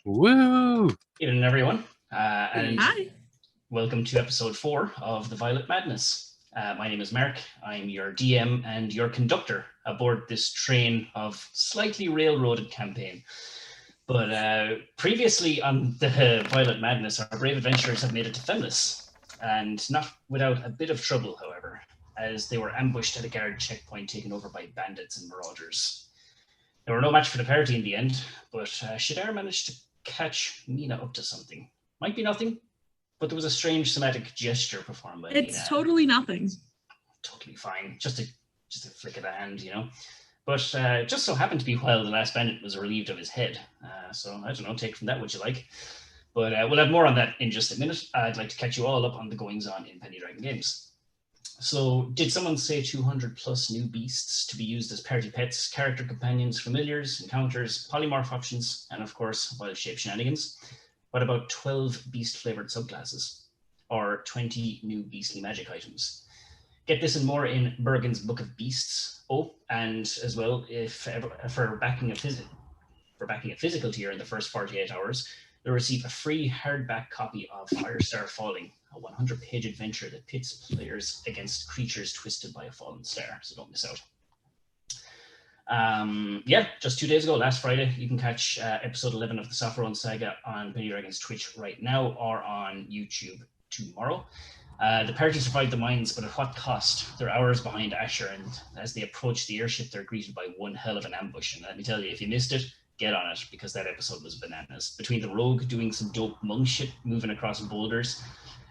Woo! Evening, everyone, and Hi. welcome to episode 4 of The Violet Madness. My name is Mark. I'm your DM and your conductor aboard this train of slightly railroaded campaign. But previously on The Violet Madness, our brave adventurers have made it to Femlis, and not without a bit of trouble, however, as they were ambushed at a guard checkpoint taken over by bandits and marauders. They were no match for the party in the end, but Shadar managed to catch Mina up to something. Might be nothing, but there was a strange somatic gesture performed by Mina. It's totally nothing. Totally fine. Just a flick of the hand, you know. But just so happened to be while the last bandit was relieved of his head. So I don't know, take from that what you like. But we'll have more on that in just a minute. I'd like to catch you all up on the goings-on in Penny Dragon Games. So, did someone say 200 plus new beasts to be used as party pets, character companions, familiars, encounters, polymorph options, and of course, wild shape shenanigans? What about 12 beast-flavored subclasses? Or 20 new beastly magic items? Get this and more in Bergen's Book of Beasts. Oh, and as well, for backing a physical tier in the first 48 hours, you'll receive a free hardback copy of Firestar Falling, a 100-page adventure that pits players against creatures twisted by a fallen star, so don't miss out. Just 2 days ago, last Friday, you can catch episode 11 of the Saffron Saga on Penny Dragon's Twitch right now or on YouTube tomorrow. The party survived the mines, but at what cost? They're hours behind Asher, and as they approach the airship, they're greeted by one hell of an ambush. And let me tell you, if you missed it, get on it, because that episode was bananas. Between the rogue doing some dope monk shit, moving across boulders,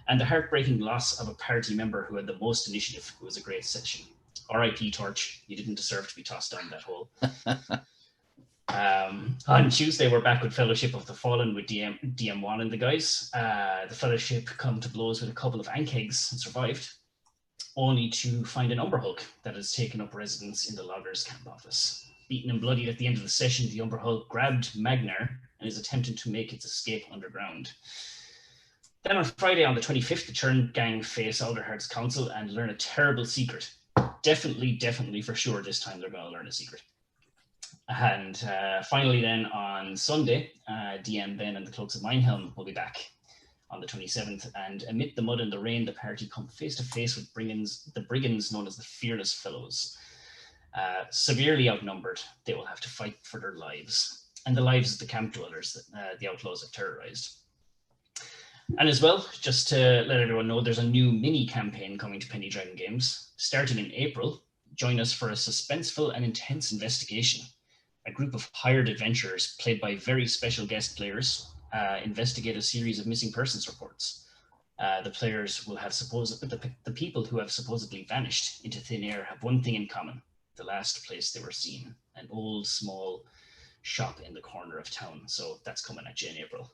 and the heartbreaking loss of a party member who had the most initiative, it was a great session. R.I.P. Torch, you didn't deserve to be tossed down that hole. On Tuesday, we're back with Fellowship of the Fallen with DM1 and the guys. The Fellowship come to blows with a couple of Ankhegs and survived, only to find an Umber Hulk that has taken up residence in the Loggers camp office. Beaten and bloodied at the end of the session, the Umber Hulk grabbed Magnar and is attempting to make its escape underground. Then on Friday, on the 25th, the Churn gang face Alderheart's council and learn a terrible secret. Definitely for sure this time they're going to learn a secret. And finally then on Sunday, DM Ben and the Cloaks of Minehelm will be back on the 27th, and amid the mud and the rain, the party come face to face with the brigands known as the Fearless Fellows. Severely outnumbered, they will have to fight for their lives and the lives of the camp dwellers that the outlaws have terrorized. And as well, just to let everyone know, there's a new mini campaign coming to Penny Dragon Games. Starting in April, join us for a suspenseful and intense investigation. A group of hired adventurers, played by very special guest players, investigate a series of missing persons reports. The players will have the people who have supposedly vanished into thin air have one thing in common: the last place they were seen, an old small shop in the corner of town. So that's coming at you in April.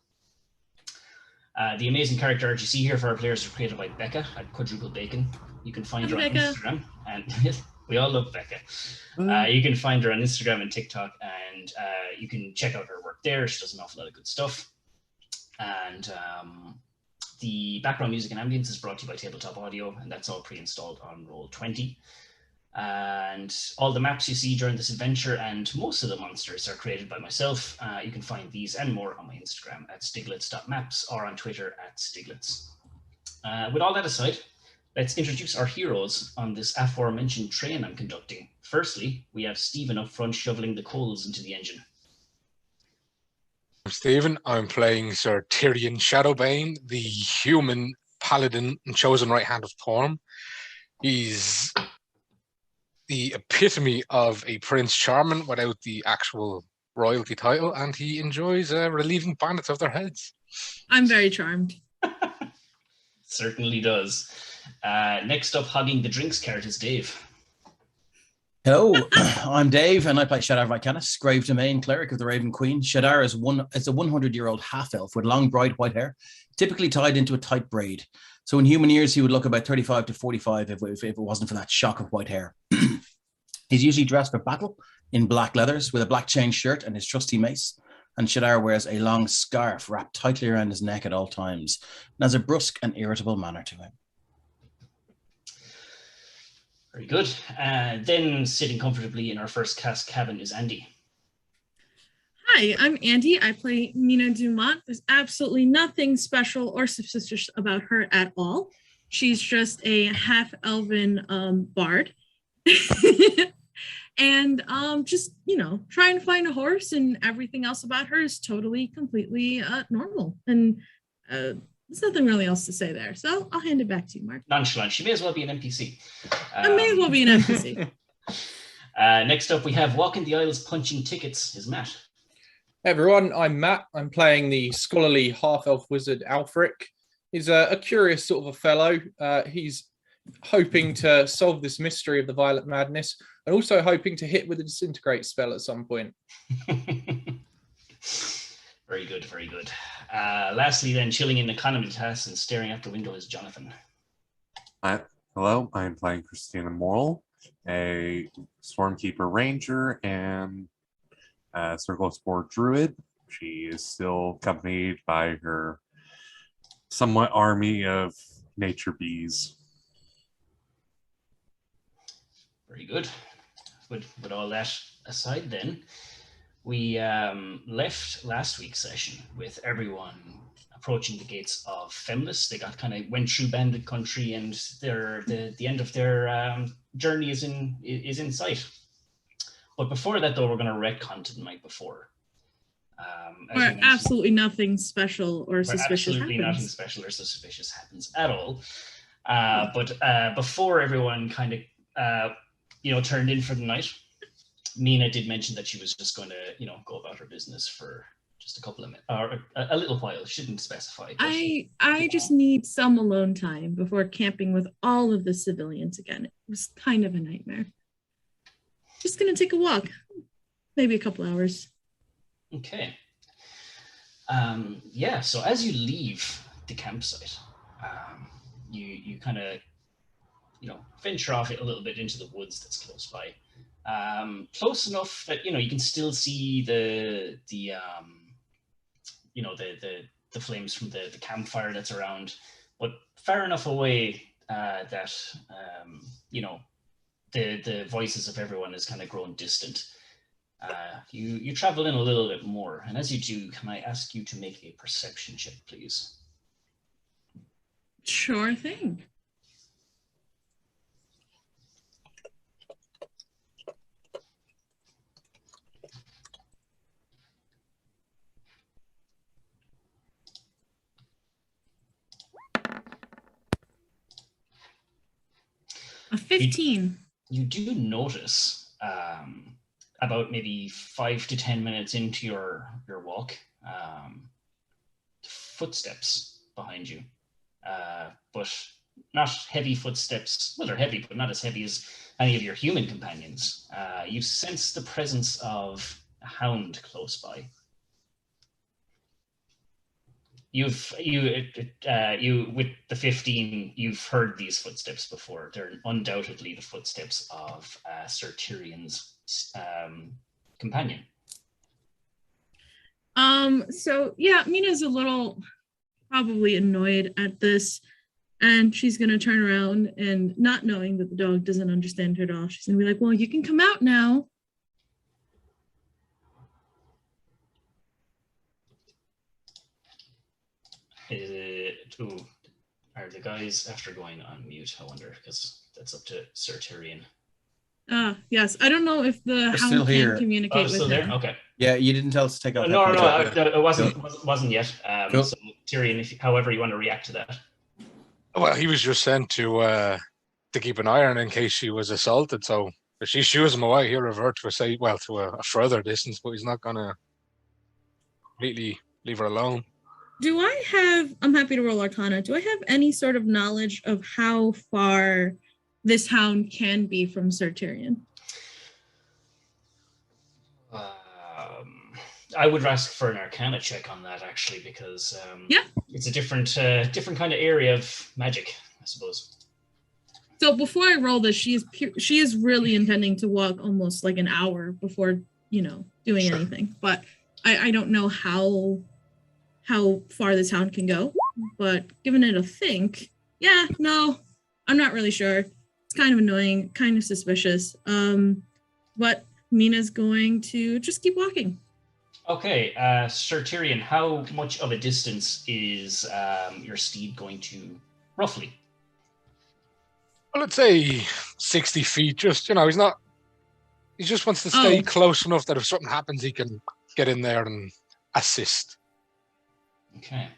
The amazing character art you see here for our players was created by Becca at Quadruple Bacon. You can find her on Instagram, and we all love Becca. You can find her on Instagram and TikTok, and you can check out her work there. She does an awful lot of good stuff. And the background music and ambience is brought to you by Tabletop Audio, and that's all pre-installed on Roll20. And all the maps you see during this adventure and most of the monsters are created by myself. You can find these and more on my Instagram at stiglitz.maps or on Twitter at stiglitz. With all that aside, let's introduce our heroes on this aforementioned train I'm conducting. Firstly, we have Stephen up front shoveling the coals into the engine. I'm Stephen. I'm playing Sir Tyrion Shadowbane, the human paladin and chosen right hand of Thorm. He's the epitome of a Prince Charming without the actual royalty title, and he enjoys relieving bandits of their heads. I'm very charmed. Certainly does. Next up, hogging the drinks cart is Dave. Hello, I'm Dave, and I play Shadar Vicanis, Grave Domain Cleric of the Raven Queen. Shadar is a 100-year-old half-elf with long, bright white hair, typically tied into a tight braid. So in human years, he would look about 35 to 45 if it wasn't for that shock of white hair. He's usually dressed for battle in black leathers with a black chain shirt and his trusty mace. And Shadar wears a long scarf wrapped tightly around his neck at all times and has a brusque and irritable manner to him. Very good. Then sitting comfortably in our first cast cabin is Andy. Hi, I'm Andy. I play Mina Dumont. There's absolutely nothing special or suspicious about her at all. She's just a half-elven bard. And just, trying to find a horse, and everything else about her is totally, completely normal. And there's nothing really else to say there. So I'll hand it back to you, Mark. Nonchalant. She may as well be an NPC. I may as well be an NPC. Next up, we have Walking the Isles Punching Tickets is Matt. Hey everyone, I'm Matt. I'm playing the scholarly half-elf wizard Aelfric. He's a curious sort of a fellow. He's hoping to solve this mystery of the Violet Madness, and also hoping to hit with a disintegrate spell at some point. Very good, very good. Lastly then, chilling in economy class and staring out the window is Jonathan. Hello, I'm playing Christina Morrill, a Stormkeeper Ranger and Circle Spore Druid. She is still accompanied by her somewhat army of nature bees. Very good. With all that aside then, we left last week's session with everyone approaching the gates of Femlis. They went through Bandit Country, and the end of their journey is in sight. But before that, though, we're going to retcon to the night before. Where absolutely nothing special or suspicious absolutely happens. Nothing special or suspicious happens at all. But before everyone kind of turned in for the night, Mina did mention that she was just going to go about her business for just a couple of minutes or a little while. She didn't specify. I just need some alone time before camping with all of the civilians again. It was kind of a nightmare. Just gonna take a walk, maybe a couple hours. Okay. So as you leave the campsite, you kind of venture off a little bit into the woods that's close by, close enough that you can still see the flames from the campfire that's around, but far enough away that the voices of everyone has kind of grown distant. You travel in a little bit more, and as you do, can I ask you to make a perception check, please? Sure thing. A 15. You do notice about maybe 5 to 10 minutes into your walk, footsteps behind you, but not heavy footsteps. Well, they're heavy, but not as heavy as any of your human companions. You sense the presence of a hound close by. You with the 15, you've heard these footsteps before. They're undoubtedly the footsteps of Sir Tyrion's companion. So yeah, Mina's a little probably annoyed at this, and she's gonna turn around, and not knowing that the dog doesn't understand her at all, she's gonna be like, well, you can come out now. Are the guys after going on mute? I wonder, because that's up to Sir Tyrion. Yes. I don't know if the hound can communicate with still him. there? Okay. Yeah, you didn't tell us to take out. No, it wasn't yet. Cool. So Tyrion, however you want to react to that. Well, he was just sent to keep an eye on her in case she was assaulted. So if she shoos him away, he'll revert to a further distance, but he's not gonna completely leave her alone. Do I have, I'm happy to roll Arcana, do I have any sort of knowledge of how far this hound can be from Sir Tyrion? I would ask for an Arcana check on that, actually, because it's a different kind of area of magic, I suppose. So before I roll this, she is really intending to walk almost like an hour before, doing anything. But I don't know how far this hound can go. But giving it a think, no, I'm not really sure. It's kind of annoying, kind of suspicious. But Mina's going to just keep walking. Okay, Sir Tyrion, how much of a distance is your steed going to, roughly? Well, let's say 60 feet. Just, he's not. He just wants to stay close enough that if something happens, he can get in there and assist. Okay.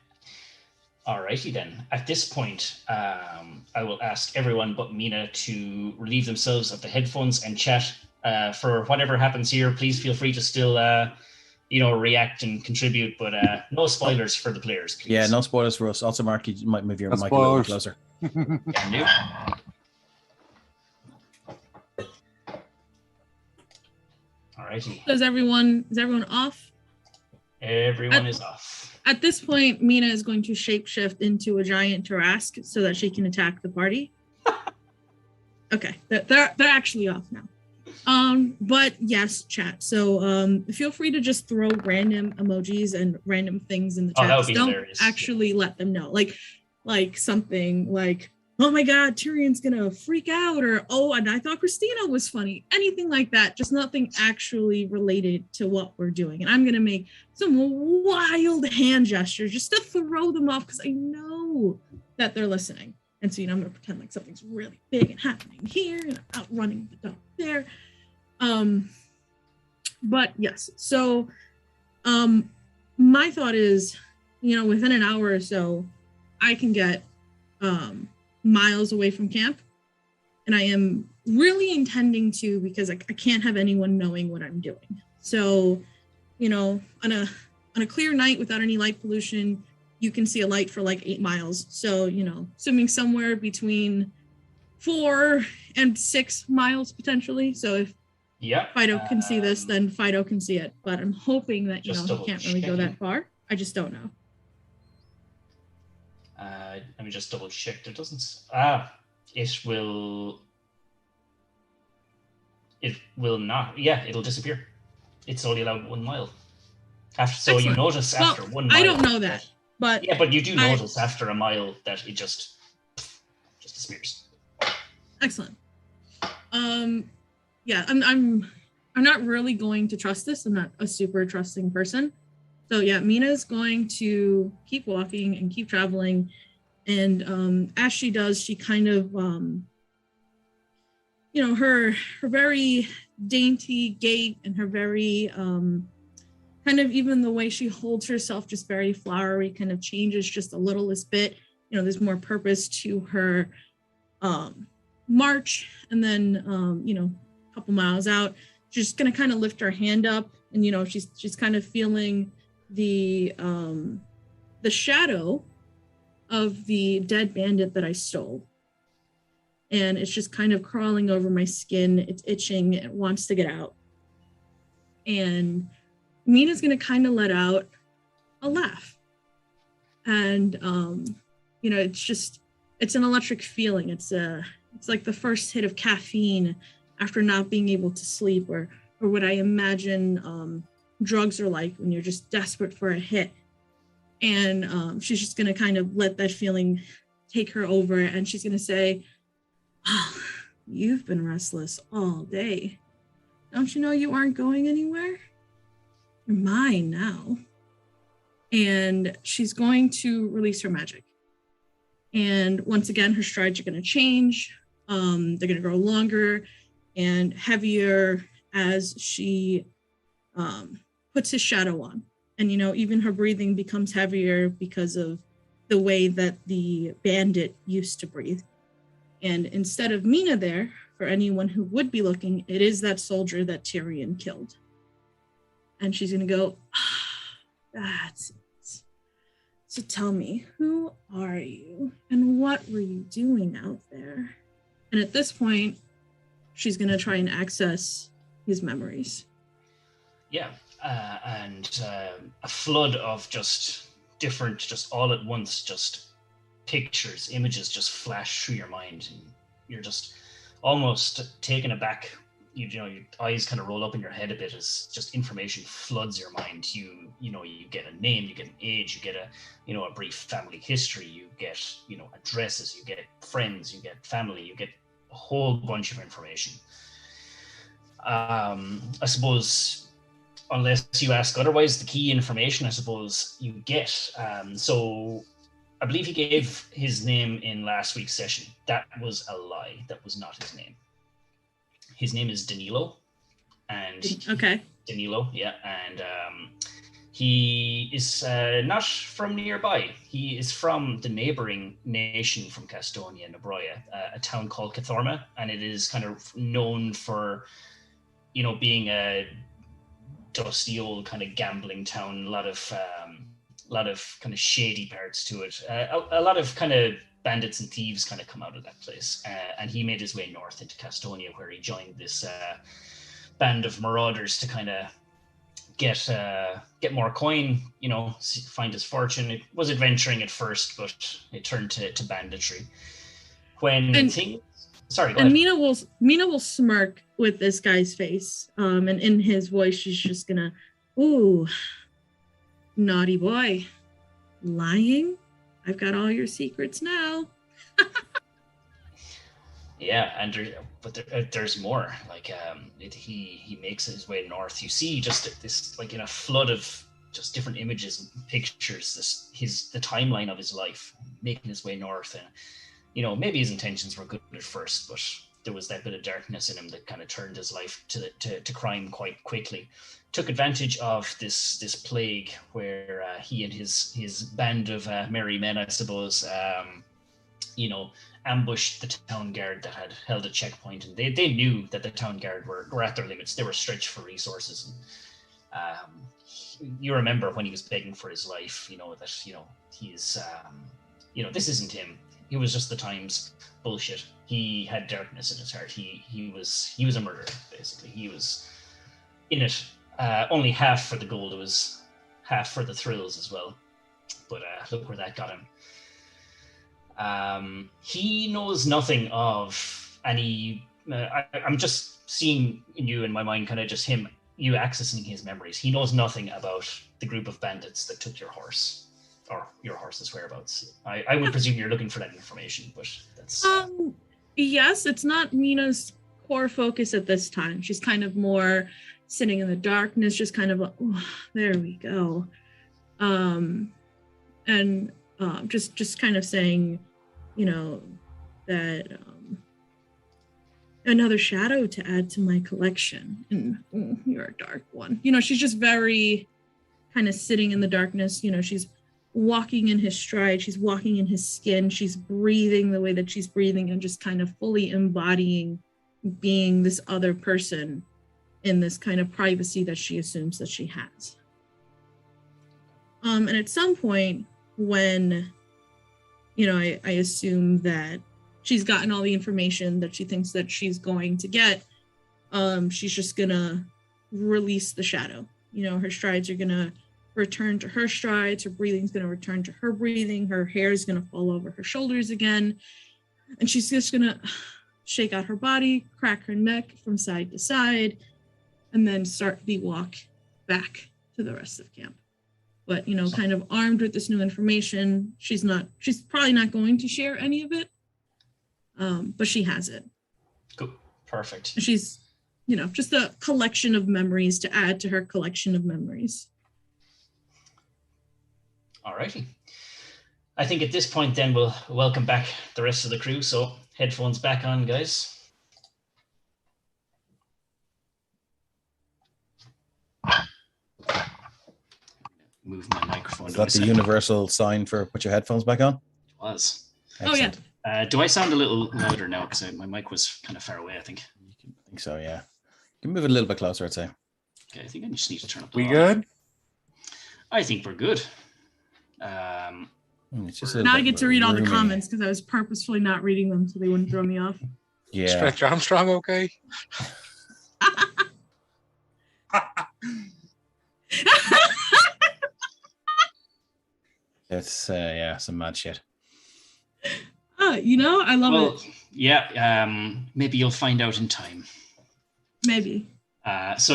Alrighty then. At this point, I will ask everyone but Mina to relieve themselves of the headphones and chat. For whatever happens here, please feel free to still, react and contribute, but no spoilers for the players, please. Yeah, no spoilers for us. Also, Mark, you might move your mic a little bit closer. Can do. Alrighty. Is everyone off? Everyone is off. At this point, Mina is going to shapeshift into a giant Tarask so that she can attack the party. Okay, they're actually off now. But yes, chat. So feel free to just throw random emojis and random things in the chat. That would be Don't hilarious. actually let them know. Like something like, oh my God, Tyrion's gonna freak out, or oh, and I thought Christina was funny. Anything like that, just nothing actually related to what we're doing. And I'm gonna make some wild hand gestures just to throw them off because I know that they're listening. And so, I'm gonna pretend like something's really big and happening here, and I'm outrunning the dog there. But yes, so my thought is, within an hour or so, I can get miles away from camp, and I am really intending to, because I can't have anyone knowing what I'm doing. So, on a clear night without any light pollution, you can see a light for like 8 miles. So, assuming somewhere between 4 and 6 miles potentially. So if Fido can see this, then Fido can see it. But I'm hoping that, he can't really go that far. I just don't know. Let me just double check. It doesn't. It will not. Yeah, it'll disappear. It's only allowed 1 mile. So Excellent. you notice after 1 mile. I don't know that, but yeah, but you do notice after a mile that it just disappears. Excellent. Yeah, I'm not really going to trust this. I'm not a super trusting person. So yeah, Mina's going to keep walking and keep traveling. And as she does, she kind of, her very dainty gait and her very kind of even the way she holds herself, just very flowery, kind of changes just a little bit. There's more purpose to her march. And then, a couple miles out, she's just going to kind of lift her hand up, and she's kind of feeling the shadow of the dead bandit that I stole, and it's just kind of crawling over my skin. It's itching. It wants to get out, and Mina's going to kind of let out a laugh, and it's an electric feeling. It's like the first hit of caffeine after not being able to sleep, or what I imagine drugs are like when you're just desperate for a hit. And she's just going to kind of let that feeling take her over, and she's going to say, "Oh, you've been restless all day. Don't you know you aren't going anywhere? You're mine now." And she's going to release her magic. And once again, her strides are going to change. They're going to grow longer and heavier as she puts his shadow on. And, even her breathing becomes heavier because of the way that the bandit used to breathe. And instead of Mina there, for anyone who would be looking, it is that soldier that Tyrion killed. And she's going to go, "That's it. So tell me, who are you? And what were you doing out there?" And at this point, she's going to try and access his memories. Yeah. And a flood of just different, just all at once, just pictures, images just flash through your mind, and you're just almost taken aback. Your eyes kind of roll up in your head a bit as just information floods your mind. You get a name, you get an age, you get a brief family history, you get addresses, you get friends, you get family, you get a whole bunch of information. I suppose unless you ask otherwise, the key information I suppose you get. So I believe he gave his name in last week's session. That was a lie. That was not his name. His name is Danilo. And Okay. Danilo, yeah. And he is not from nearby. He is from the neighboring nation from Castonia, Nabroya, a town called Cathorma. And it is kind of known for, being a dusty old kind of gambling town. A lot of kind of shady parts to it. A lot of kind of bandits and thieves kind of come out of that place. And he made his way north into Castonia, where he joined this band of marauders to kind of get more coin, find his fortune. It was adventuring at first, but it turned to banditry. Sorry, go ahead. And Mina will smirk with this guy's face, and in his voice, she's just gonna, "Ooh, naughty boy, lying. I've got all your secrets now." Yeah, and there's more. Like he makes his way north. You see just this, like in a flood of just different images and pictures. The timeline of his life, making his way north, and maybe his intentions were good at first, but there was that bit of darkness in him that kind of turned his life to crime quite quickly. Took advantage of this plague where he and his band of merry men, I suppose, ambushed the town guard that had held a checkpoint, and they knew that the town guard were at their limits. They were stretched for resources. And, you remember when he was begging for his life, that he's this isn't him. He was just the times bullshit. He had darkness in his heart. He was a murderer, basically. He was in it only half for the gold. It was half for the thrills as well. But look where that got him. He knows nothing of any. I'm just seeing you in my mind, kind of just you accessing his memories. He knows nothing about the group of bandits that took your horse, or your horse's whereabouts. I would presume you're looking for that information, but that's. Yes, it's not Mina's core focus at this time. She's kind of more sitting in the darkness, just kind of like, oh, there we go, and just kind of saying, that another shadow to add to my collection, and you're a dark one. She's just very kind of sitting in the darkness. She's walking in his stride, she's walking in his skin, she's breathing the way that she's breathing, and just kind of fully embodying being this other person in this kind of privacy that she assumes that she has. And at some point when I assume that she's gotten all the information that she thinks that she's going to get, she's just gonna release the shadow. Her strides are gonna return to her strides, her breathing's gonna return to her breathing, her hair is gonna fall over her shoulders again, and she's just gonna shake out her body, crack her neck from side to side, and then start the walk back to the rest of camp. But kind of armed with this new information, she's probably not going to share any of it, but she has it. Cool. Perfect. She's just a collection of memories to add to her collection of memories. Alrighty. I think at this point then we'll welcome back the rest of the crew. So headphones back on, guys. Move my microphone. Is that the universal sign for put your headphones back on? It was. Excellent. Oh yeah. Do I sound a little louder now? Because my mic was kind of far away, I think. I think so, yeah. You can move it a little bit closer, I'd say. Okay, I think I just need to turn up the We volume. good? I think we're good. It's just Now I get to read all the comments because I was purposefully not reading them so they wouldn't throw me off. Yeah. Stretch Armstrong, okay? It's some mad shit. I love it. Yeah, maybe you'll find out in time. Maybe. So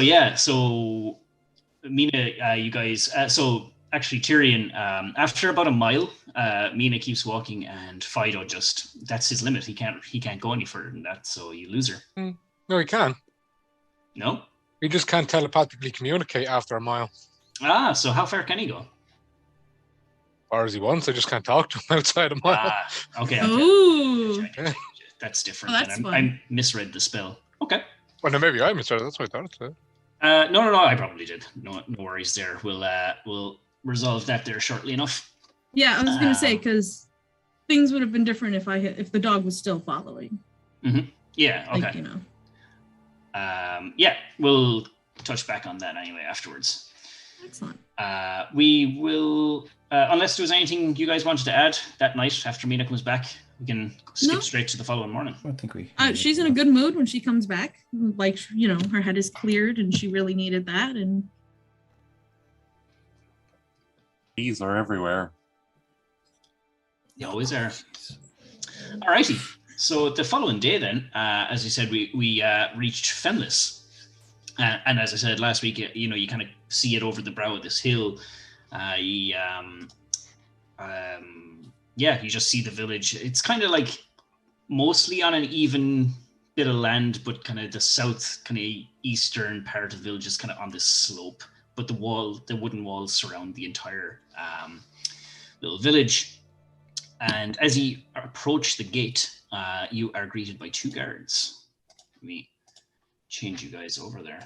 Mina, you guys, so actually Tyrion, after about a mile, Mina keeps walking and Fido that's his limit. He can't go any further than that, so you lose her. No, he can. No? He just can't telepathically communicate after a mile. Ah, so how far can he go? As far as he wants, I just can't talk to him outside a mile. Ah, okay. Ooh. That's different. Oh, that's then. fun. I misread the spell. Okay. Well, no, maybe I misread it. That's what I thought it said. No, I probably did. No worries there. We'll resolve that there shortly enough. Yeah, I was gonna say because things would have been different if the dog was still following. Mm-hmm. Yeah. Okay. Like, you know. Yeah, we'll touch back on that anyway afterwards. Excellent. We will, unless there was anything you guys wanted to add that night after Mina comes back, we can skip straight to the following morning. I don't think we. She's in a good mood when she comes back. Like, you know, her head is cleared and she really needed that. And Bees are everywhere. They always are. Alrighty. So the following day, then, as you said, we reached Femlis, and as I said last week, you know, you kind of see it over the brow of this hill. You just see the village. It's kind of like mostly on an even bit of land, but kind of the south, kind of eastern part of the village is kind of on this slope. But the wooden walls surround the entire little village. And as you approach the gate, you are greeted by 2 guards. Let me change you guys over there.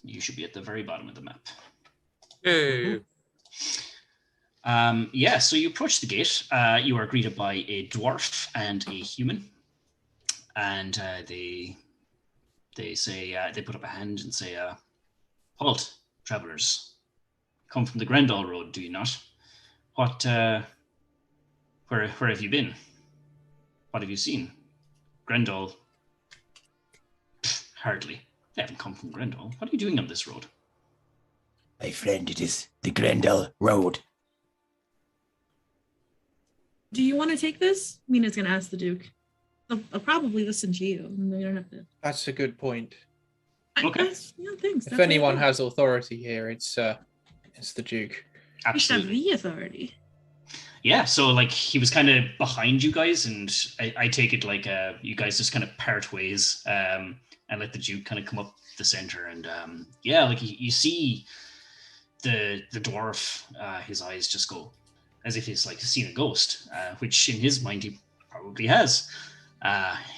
You should be at the very bottom of the map. Hey. So you approach the gate. You are greeted by a dwarf and a human. And they say, they put up a hand and say, halt, travelers. Come from the Grendal Road, do you not? What, where have you been? What have you seen? Grendal? Pfft, hardly. They haven't come from Grendal. What are you doing on this road? My friend, it is the Grendal Road. do you want to take this? Mina's gonna ask the Duke. I'll probably listen to you. You don't have to. That's a good point. Okay. Thanks. If anyone has authority here, it's the Duke. We should have Absolutely. the authority. Yeah, so like he was kind of behind you guys, and I take it like you guys just kind of part ways and let the Duke kind of come up the center, and like you see the dwarf, his eyes just go as if he's like seen a ghost, which in his mind he probably has.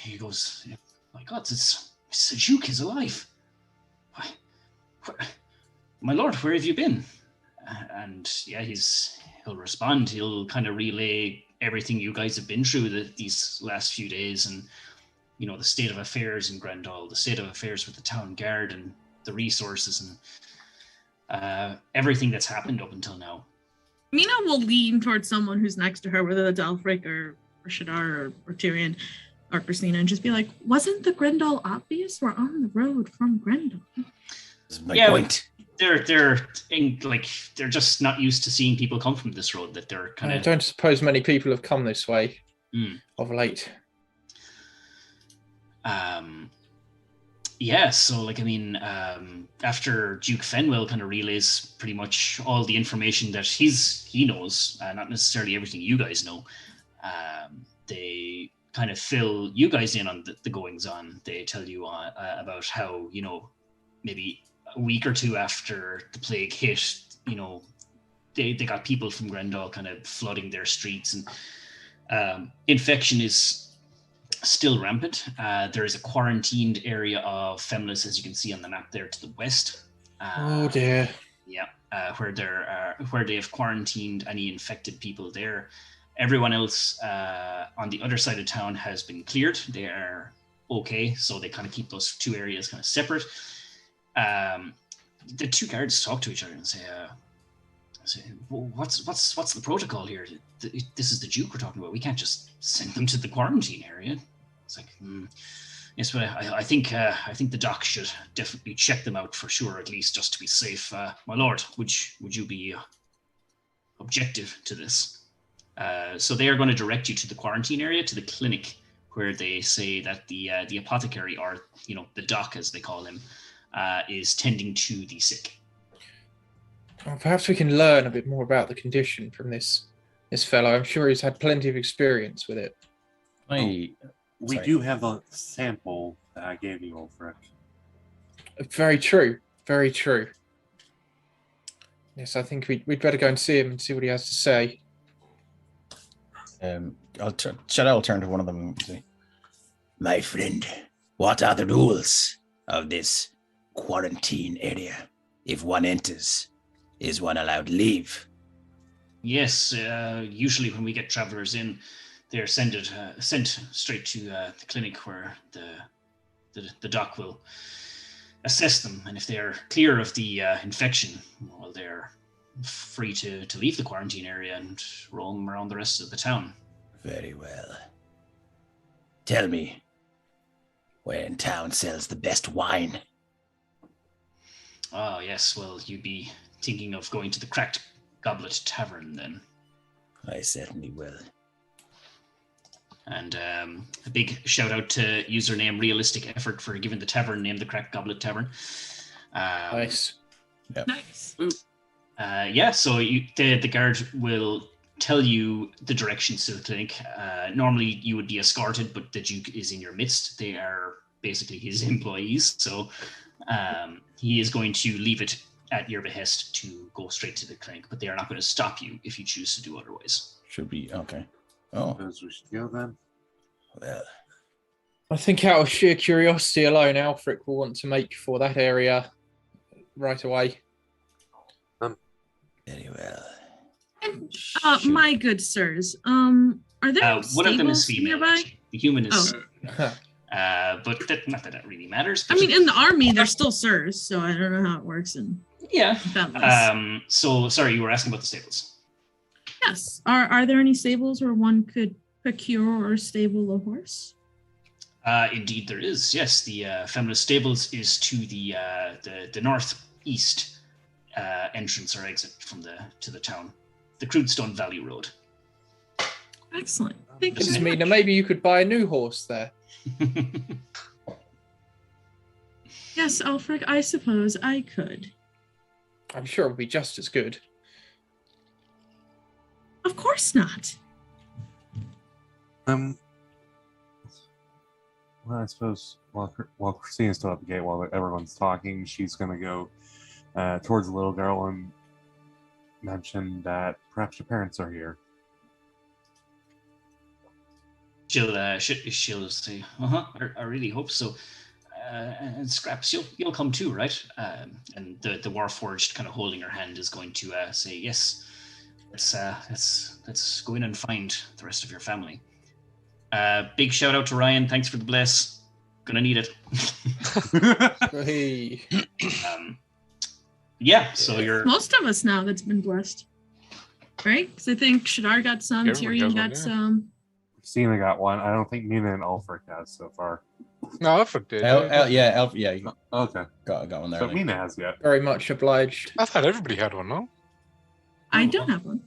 He goes, "My God, it's the Duke. He's alive. My lord, where have you been?" And yeah, he'll respond. He'll kind of relay everything you guys have been through these last few days, and you know the state of affairs in Grendal, the state of affairs with the town guard, and the resources, and everything that's happened up until now. Mina will lean towards someone who's next to her, whether that's Aelfric or Shadar or Tyrion or Christina, and just be like, "Wasn't the Grendal obvious? We're on the road from Grendal." That's my point. They're just not used to seeing people come from this road. That they're kind I of. don't suppose many people have come this way of late. So like I mean, after Duke Fenwell kind of relays pretty much all the information that he knows, not necessarily everything you guys know, they kind of fill you guys in on the goings on. They tell you about how, you know, maybe a week or two after the plague hit, you know, they got people from Grendal kind of flooding their streets, and infection is still rampant. There is a quarantined area of Femlis, as you can see on the map there to the west. Oh dear. Yeah, where they have quarantined any infected people there. Everyone else on the other side of town has been cleared. They are okay, so they kind of keep those two areas kind of separate. The two guards talk to each other and say, well, what's the protocol here? This is the Duke we're talking about. We can't just send them to the quarantine area." It's like, yes, but I think the doc should definitely check them out for sure, at least just to be safe. My lord, would you be objective to this? So they are going to direct you to the quarantine area, to the clinic, where they say that the apothecary, or you know, the doc as they call him, is tending to the sick. Well, perhaps we can learn a bit more about the condition from this fellow. I'm sure he's had plenty of experience with it. We do have a sample that I gave you, Aelfric. Very true. Very true. Yes, I think we'd better go and see him and see what he has to say. Shadar will turn to one of them and say, "My friend, what are the rules of this quarantine area? If one enters, is one allowed to leave?" Yes, usually when we get travelers in, they're sent straight to the clinic where the doc will assess them, and if they're clear of the infection, well, they're free to leave the quarantine area and roam around the rest of the town. Very well. Tell me, where in town sells the best wine? Oh, yes, well, you'd be thinking of going to the Cracked Goblet Tavern, then. I certainly will. And a big shout out to username Realistic Effort for giving the tavern name the Cracked Goblet Tavern. Nice. Yep. Nice. So the guard will tell you the directions to the clinic. Normally you would be escorted, but the Duke is in your midst. They are basically his employees, so he is going to leave it at your behest to go straight to the clinic, but they are not going to stop you if you choose to do otherwise. Should be okay. Oh, Suppose we should go then. well. I think out of sheer curiosity alone, Aelfric will want to make for that area right away. Very well. My good sirs, are there One of them is stables female, nearby? actually. The human is... Oh. But not that really matters. I mean, in the army, they're still sirs, so I don't know how it works in yeah. that list. So, sorry, you were asking about the stables. Yes. Are there any stables where one could procure or stable a horse? Indeed, there is. Yes, the Femlis stables is to the northeast entrance or exit to the town, the Crudestone Valley Road. Excellent. Thank you. This very mean much. maybe you could buy a new horse there. Yes, Aelfric, I suppose I could. I'm sure it would be just as good. Of course not. Well, I suppose while Christina's still at the gate, while everyone's talking, she's going to go towards the little girl and mention that perhaps your parents are here. She'll say, I really hope so. And Scraps, you'll come too, right? And the Warforged, kind of holding her hand, is going to say, yes. Let's go in and find the rest of your family. Big shout out to Ryan. Thanks for the bless. Gonna need it. Hey. So you're Most of us now that's been blessed. Right? Because I think Shadar got some, Everybody Tyrion has got one, yeah. some. Christina got one. I don't think Nina and Aelfric has so far. No, Aelfric did. You Okay. got one there. But Like. Mina has yet. Very much obliged. I thought everybody had one, no? I don't have one.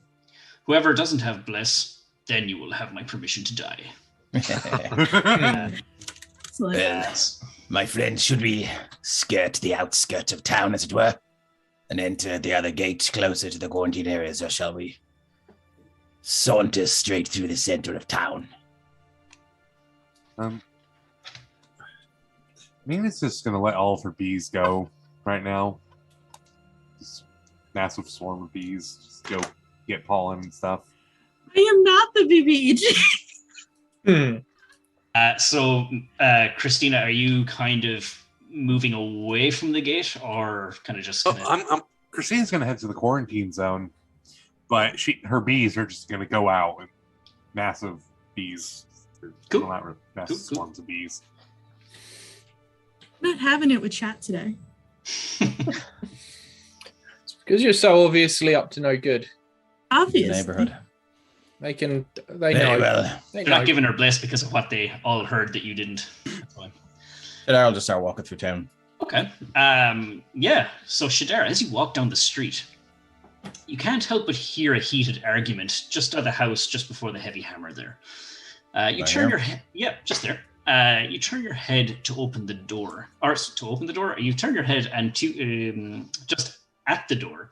whoever doesn't have bless, then you will have my permission to die. Excellent. Well, my friend, should we skirt the outskirts of town, as it were, and enter the other gate closer to the quarantine areas, or shall we saunter straight through the center of town? Mina's just gonna let all of her bees go right now. Just massive swarm of bees. Just go get pollen and stuff. I am not the BBEG. Christina, are you kind of moving away from the gate, or kind of just? Christina's gonna head to the quarantine zone, but her bees are just gonna go out. And massive bees. Cool. Well, not really, massive Cool. swarms of bees. Not having it with chat today. It's because you're so obviously up to no good. Obviously. Neighborhood. They know. Very well. They They're not know. giving her bless because of what they all heard that you didn't. That's fine. Shadar will just start walking through town. Okay. So Shadar, as you walk down the street, you can't help but hear a heated argument just at the house just before the heavy hammer there. You Right turn here? your head. Yeah, just there. You turn your head to open the door, you turn your head and just at the door,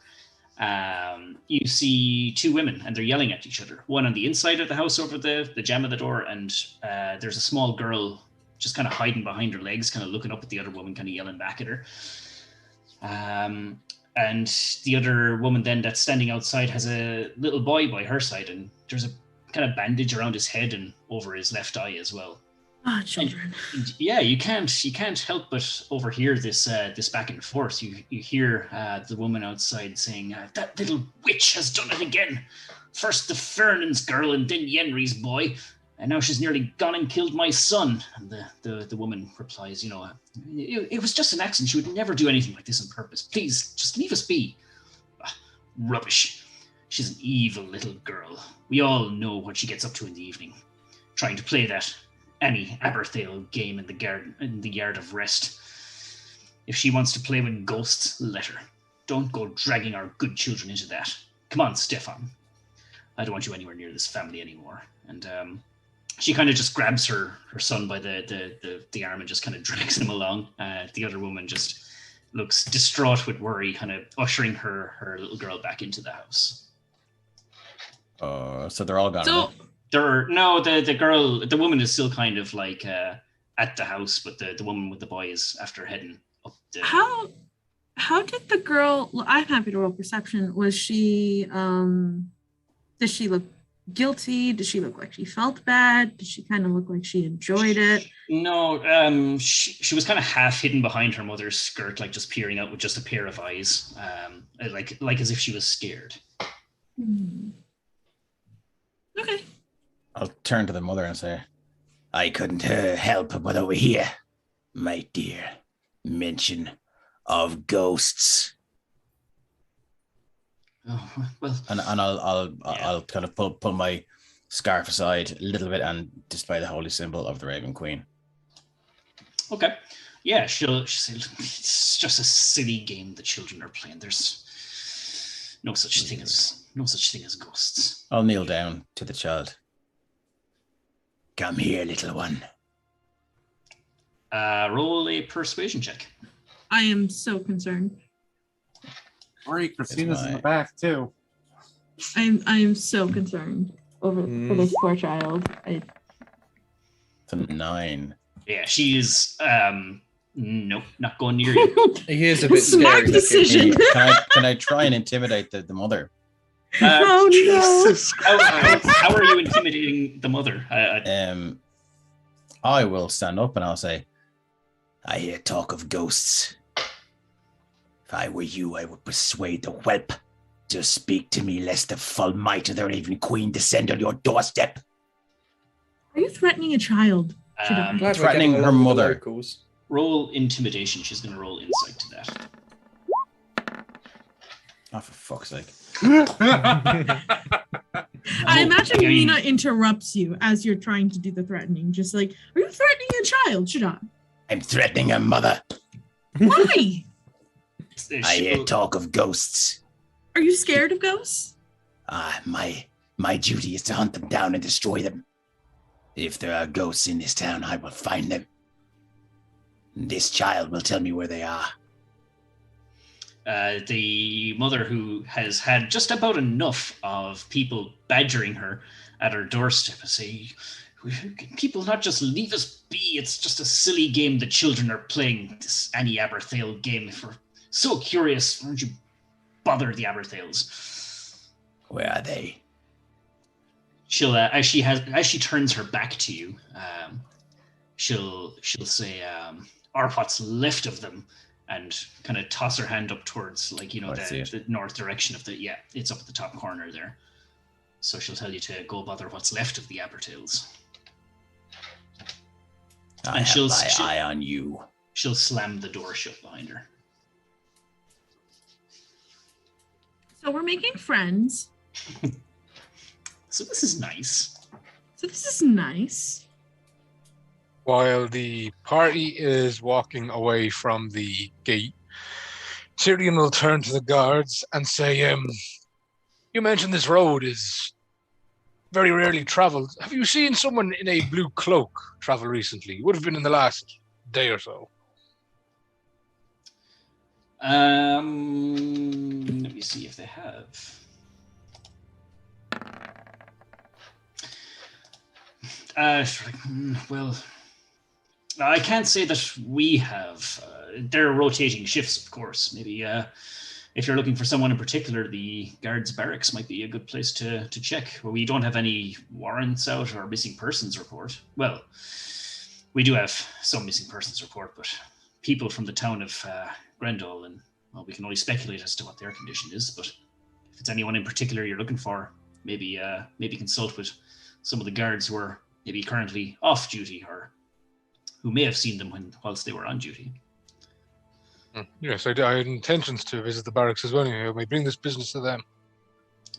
you see two women and they're yelling at each other. One on the inside of the house over the jamb of the door, and there's a small girl just kind of hiding behind her legs, kind of looking up at the other woman, kind of yelling back at her. And the other woman then that's standing outside has a little boy by her side, and there's a kind of bandage around his head and over his left eye as well. Ah, children. And, yeah, you can't help but overhear this back and forth. You hear the woman outside saying, "That little witch has done it again. First the Fernan's girl and then Yenri's boy, and now she's nearly gone and killed my son." And the woman replies, it was just an accident. She would never do anything like this on purpose. Please, just leave us be. Rubbish. She's an evil little girl. We all know what she gets up to in the evening. Trying to play that Annie Aberthail game in the yard of rest. If she wants to play with ghosts, let her. Don't go dragging our good children into that. Come on, Stefan. I don't want you anywhere near this family anymore. And she kind of just grabs her son by the arm and just kind of drags him along. The other woman just looks distraught with worry, kind of ushering her little girl back into the house. So they're all gone. So, the woman is still kind of like at the house, but the woman with the boy is after heading up. how did the girl? I'm happy to roll perception. Was she? Did she look guilty? Did she look like she felt bad? Did she kind of look like she enjoyed it? No, she was kind of half hidden behind her mother's skirt, like just peering out with just a pair of eyes, like as if she was scared. Okay. I'll turn to the mother and say, "I couldn't help but overhear, my dear, mention of ghosts." Oh, well, And I'll kind of pull my scarf aside a little bit and display the holy symbol of the Raven Queen. Okay. Yeah, she'll say, "It's just a silly game the children are playing. There's no such thing as ghosts." I'll kneel down to the child. "Come here, little one." Roll a persuasion check. I am so concerned. Right, Christina's in the back too. I am so concerned for this poor child. It's a 9. Yeah, she is. Nope, not going near you. He is a bit Smart scary. decision. Can I try and intimidate the mother? Oh no! Jesus. How are you intimidating the mother? I will stand up and I'll say, "I hear talk of ghosts. If I were you, I would persuade the whelp to speak to me, lest the full might of the Raven Queen descend on your doorstep." Are you threatening a child? Glad we're Threatening getting her along with the mother. locals. Roll intimidation. She's going to roll insight to that. "Oh, for fuck's sake." I imagine Nina interrupts you as you're trying to do the threatening. Just like, are you threatening a child? Shadar? "I'm threatening her mother. Why? I hear talk of ghosts. Are you scared of ghosts? My duty is to hunt them down and destroy them. If there are ghosts in this town, I will find them. This child will tell me where they are." The mother, who has had just about enough of people badgering her at her doorstep, say, "Can people not just leave us be? It's just a silly game the children are playing. This Annie Aberthail game. If we're so curious, why don't you bother the Aberthails?" "Where are they?" She'll as she turns her back to you, she'll say, "Or what's left of them," and kind of toss her hand up towards, like, the north direction of it's up at the top corner there. So she'll tell you to go bother what's left of the Aberthails. "I have my eye on you." She'll slam the door shut behind her. So we're making friends. So this is nice. While the party is walking away from the gate, Tyrion will turn to the guards and say, "You mentioned this road is very rarely traveled. Have you seen someone in a blue cloak travel recently? It would have been in the last day or so." Let me see if they have. Well, I can't say that we have. They're rotating shifts, of course. Maybe if you're looking for someone in particular, the guards' barracks might be a good place to check. Well, we don't have any warrants out or missing persons report. Well, we do have some missing persons report, but people from the town of Grendel, and well, we can only speculate as to what their condition is. But if it's anyone in particular you're looking for, maybe consult with some of the guards who are maybe currently off duty or who may have seen them whilst they were on duty. Yes, I had intentions to visit the barracks as well. I may bring this business to them.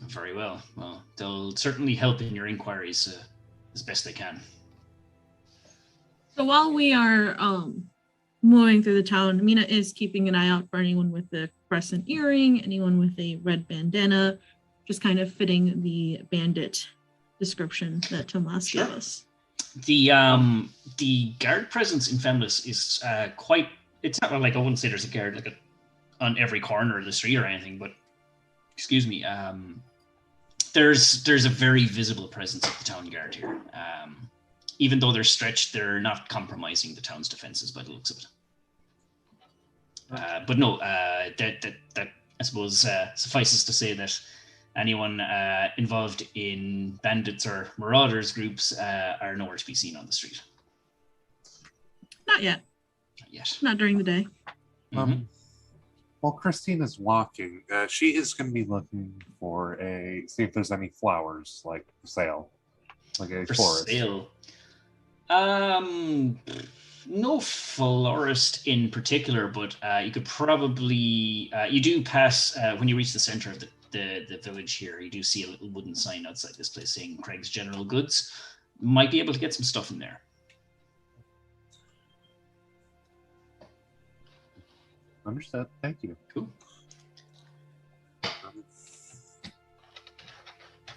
Very well. Well, they'll certainly help in your inquiries as best they can. So while we are moving through the town, Mina is keeping an eye out for anyone with the crescent earring, anyone with a red bandana, just kind of fitting the bandit description that Tomas gave us. The guard presence in Femlis is quite. It's not like I wouldn't say there's a guard like on every corner of the street or anything, but excuse me. There's a very visible presence of the town guard here. Even though they're stretched, they're not compromising the town's defenses by the looks of it. But no, that I suppose suffices to say that anyone involved in bandits or marauders groups are nowhere to be seen on the street. Not yet. Not yet. Not during the day. While Christina's walking, she is going to be looking for see if there's any flowers, like for sale. Like a florist. Sale. No florist in particular, but you could probably you do pass when you reach the center of the village here. You do see a little wooden sign outside this place saying Craig's General Goods. Might be able to get some stuff in there. Understood. Thank you. Cool. I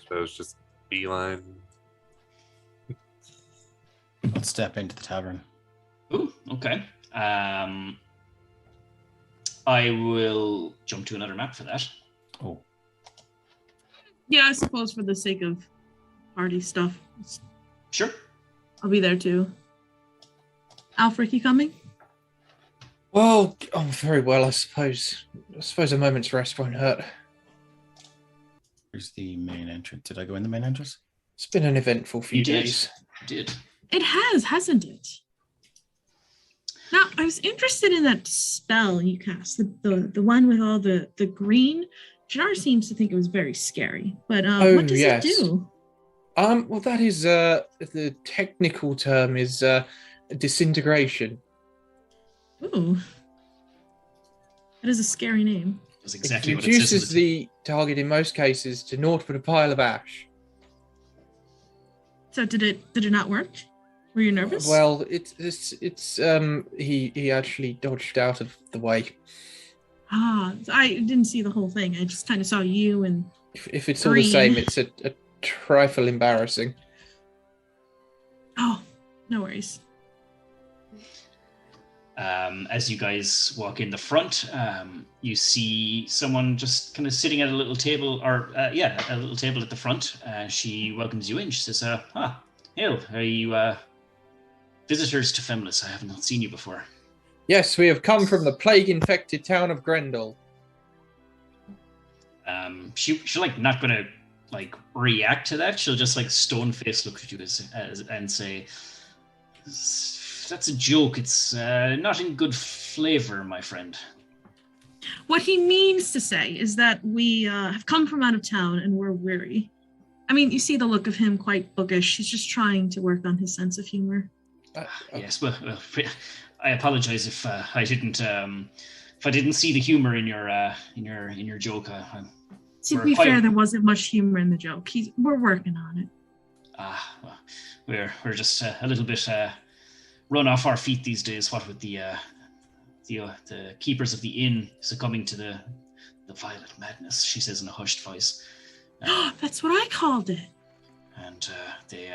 suppose just beeline. Let's step into the tavern. Ooh, okay. I will jump to another map for that. Oh. Yeah, I suppose for the sake of party stuff. Sure. I'll be there too. Aelfric, you coming? Well, very well, I suppose. I suppose a moment's rest won't hurt. Here's the main entrance. Did I go in the main entrance? It's been an eventful few days. You did. It has, hasn't it? Now, I was interested in that spell you cast, the one with all the green. Shadar seems to think it was very scary, but what does it do? Well, that is the technical term is disintegration. Ooh, that is a scary name. That's exactly It what it says. reduces the target in most cases to naught but a pile of ash. So did it not work? Were you nervous? Well, he actually dodged out of the way. I didn't see the whole thing. I just kind of saw you and. If it's all the same, it's a trifle embarrassing. Oh, no worries. As you guys walk in the front, you see someone just kind of sitting at a little table, a little table at the front. She welcomes you in. She says, Hail, are you visitors to Femlis? I have not seen you before. Yes, we have come from the plague-infected town of Grendel. She's like not gonna like react to that. She'll just like stone-faced look at you and say, "That's a joke. It's not in good flavor, my friend." What he means to say is that we have come from out of town and we're weary. I mean, you see the look of him, quite bookish. He's just trying to work on his sense of humor. Yes, well, I apologize if I didn't see the humor in your joke. To be fair, there wasn't much humor in the joke. We're working on it. Well, we're just a little bit run off our feet these days. What with the keepers of the inn succumbing to the violet madness, she says in a hushed voice. That's what I called it. And they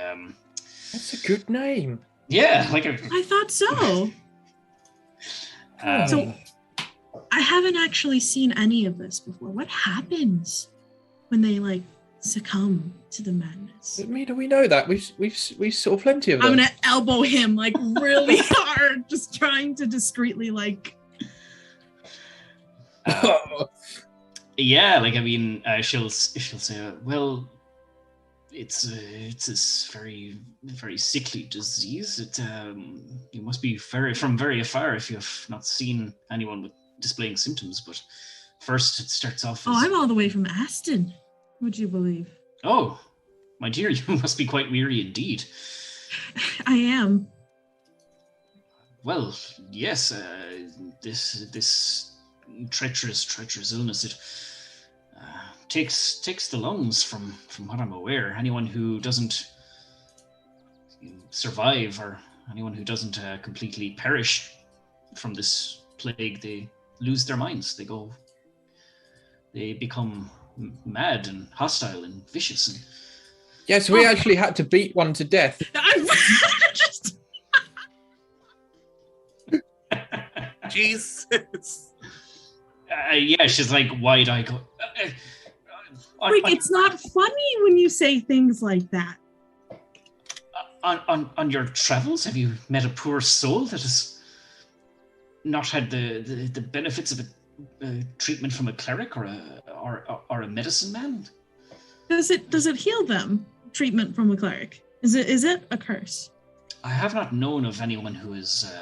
That's a good name. Yeah, I thought so. So I haven't actually seen any of this before. What happens when they succumb to the madness. Mina, we know that. We saw plenty of them. I'm gonna elbow him like really hard, just trying to discreetly like. Yeah, like I mean, she'll say, well, it's this very sickly disease. You must be from very afar if you've not seen anyone with displaying symptoms. But first, it starts off. Oh, I'm all the way from Aston. Would you believe? Oh, my dear, you must be quite weary indeed. I am. Well, yes, this treacherous illness, it takes the lungs from what I'm aware. Anyone who doesn't survive, or anyone who doesn't completely perish from this plague, they lose their minds. They become mad and hostile and vicious. And yes, we actually had to beat one to death. Just... Jesus. Yeah, she's like wide-eyed. Rick, it's not funny when you say things like that. On your travels, have you met a poor soul that has not had the benefits of a treatment from a cleric or a medicine man? Does it heal them? Treatment from a cleric? Is it a curse? I have not known of anyone who has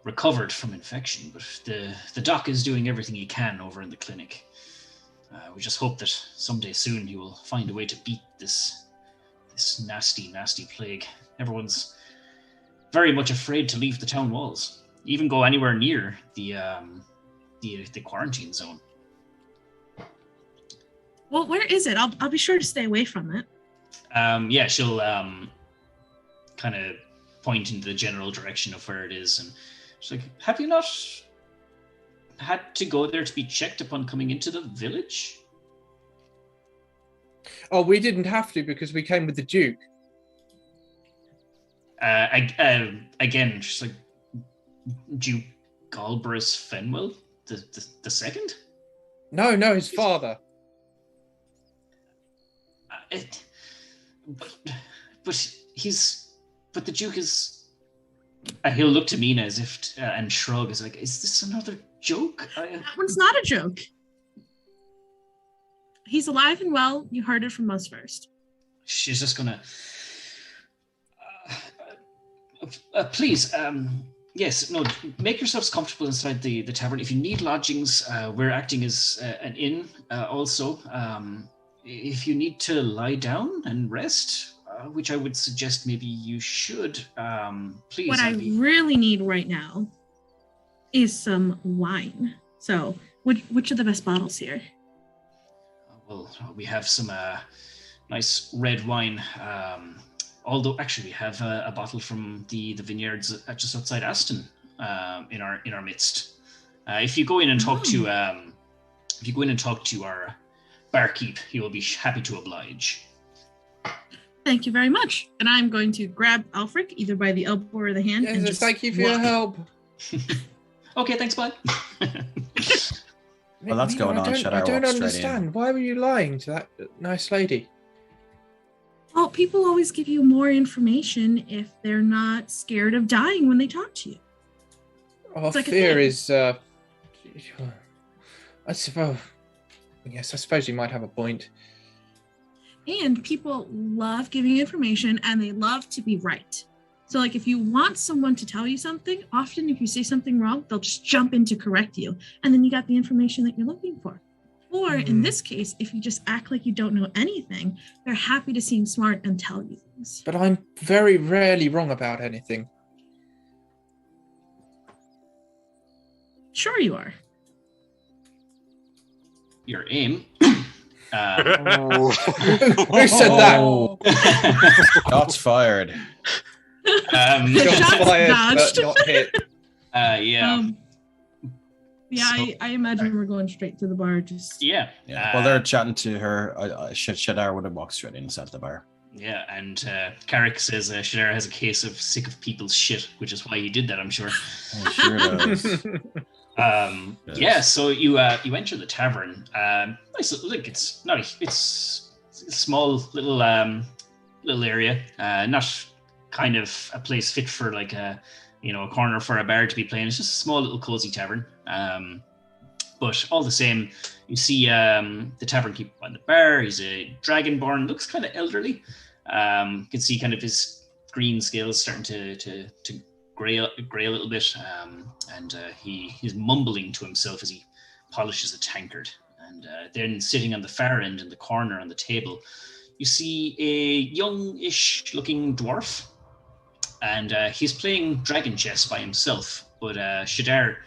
recovered from infection, but the doc is doing everything he can over in the clinic. We just hope that someday soon he will find a way to beat this nasty plague. Everyone's very much afraid to leave the town walls, even go anywhere near the quarantine zone. Well, where is it? I'll be sure to stay away from it. Yeah, she'll kind of point into the general direction of where it is, and she's like, have you not had to go there to be checked upon coming into the village? Oh, we didn't have to because we came with the Duke. Again, she's like, Duke Galbraith Fenwell, the second? No, his father. But the Duke is. He'll look to Mina as if and shrug, as like, is this another joke? That one's not a joke. He's alive and well. You heard it from us first. She's just gonna. Please, yes, no, make yourselves comfortable inside the tavern. If you need lodgings, we're acting as an inn also. If you need to lie down and rest, which I would suggest maybe you should, please. What I really need right now is some wine. So, which are the best bottles here? Well, we have some nice red wine. Although, actually, we have a bottle from the vineyards just outside Aston in our midst. If you go in and talk to our barkeep, he will be happy to oblige. Thank you very much. And I'm going to grab Aelfric either by the elbow or the hand. Yes, and just thank you for your help. Okay, thanks, bud. Well, that's going on. I don't understand. Why were you lying to that nice lady? Well, people always give you more information if they're not scared of dying when they talk to you. Our fear is, I suppose. Yes, I suppose you might have a point. And people love giving information, and they love to be right. So, like, if you want someone to tell you something, often if you say something wrong, they'll just jump in to correct you, and then you got the information that you're looking for. Or in this case, if you just act like you don't know anything, they're happy to seem smart and tell you things. But I'm very rarely wrong about anything. Sure you are. Your aim. Who said that? Shots fired. Shots fired, dodged. but not hit. Yeah. I imagine we're going straight to the bar. Just While they're chatting to her, Shadar would have walked straight inside the bar. Yeah, and Carrick says Shadar has a case of sick of people's shit, which is why he did that, I'm sure. Oh, sure does. Yeah, so you enter the tavern. Nice, look, it's not it's a small little area, not kind of a place fit for like a corner for a bar to be playing. It's just a small little cozy tavern. But all the same, you see the tavern keeper on the bar. He's a dragonborn, looks kind of elderly. You can see kind of his green scales starting to gray a little bit, and he's mumbling to himself as he polishes a tankard. And then sitting on the far end in the corner on the table, you see a youngish looking dwarf, and he's playing dragon chess by himself. But Shadar,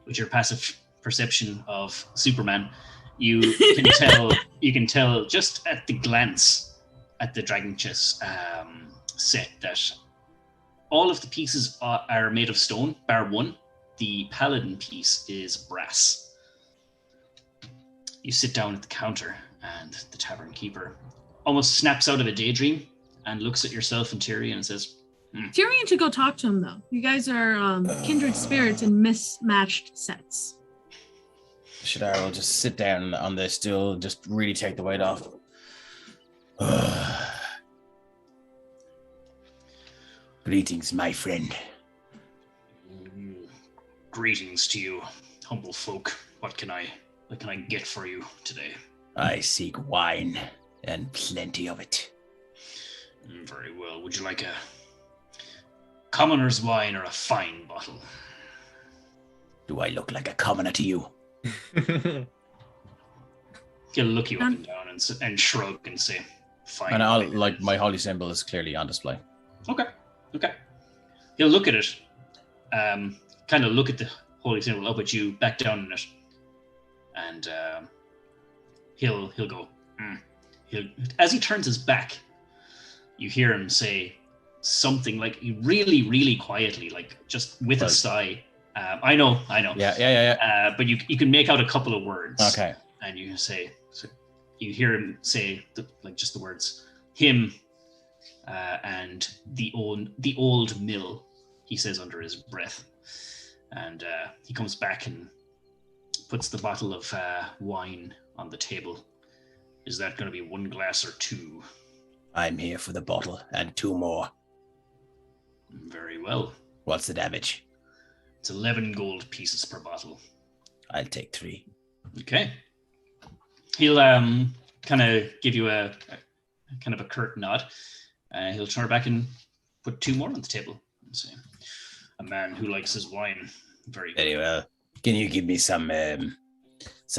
with your passive perception of Superman, you can tell just at the glance at the dragon chess set that all of the pieces are made of stone, bar one. The paladin piece is brass. You sit down at the counter, and the tavern keeper almost snaps out of a daydream and looks at yourself and Tyrion and says, Tyrion should go talk to him, though. You guys are kindred spirits in mismatched sets. Shadar will just sit down on the stool and just really take the weight off. Greetings, my friend. Greetings to you, humble folk. What can I get for you today? I seek wine, and plenty of it. Very well. Would you like a commoner's wine or a fine bottle? Do I look like a commoner to you? He'll look you up and down and shrug and say, fine. And I'll, like, my holy symbol is clearly on display. Okay. He'll look at it, kind of look at the holy symbol up at you, back down in it, and he'll go. As he turns his back, you hear him say something like really, really quietly, like just with a sigh. I know. Yeah. But you can make out a couple of words. Okay. And you say, so you hear him say just the words, him, and the old mill. He says under his breath, and he comes back and puts the bottle of wine on the table. Is that going to be one glass or two? I'm here for the bottle and 2 more. Very well. What's the damage? It's 11 gold pieces per bottle. I'll take 3. Okay. He'll kind of give you a kind of a curt nod. He'll turn back and put 2 more on the table and say, a man who likes his wine. Very good. Very well. Can you give me some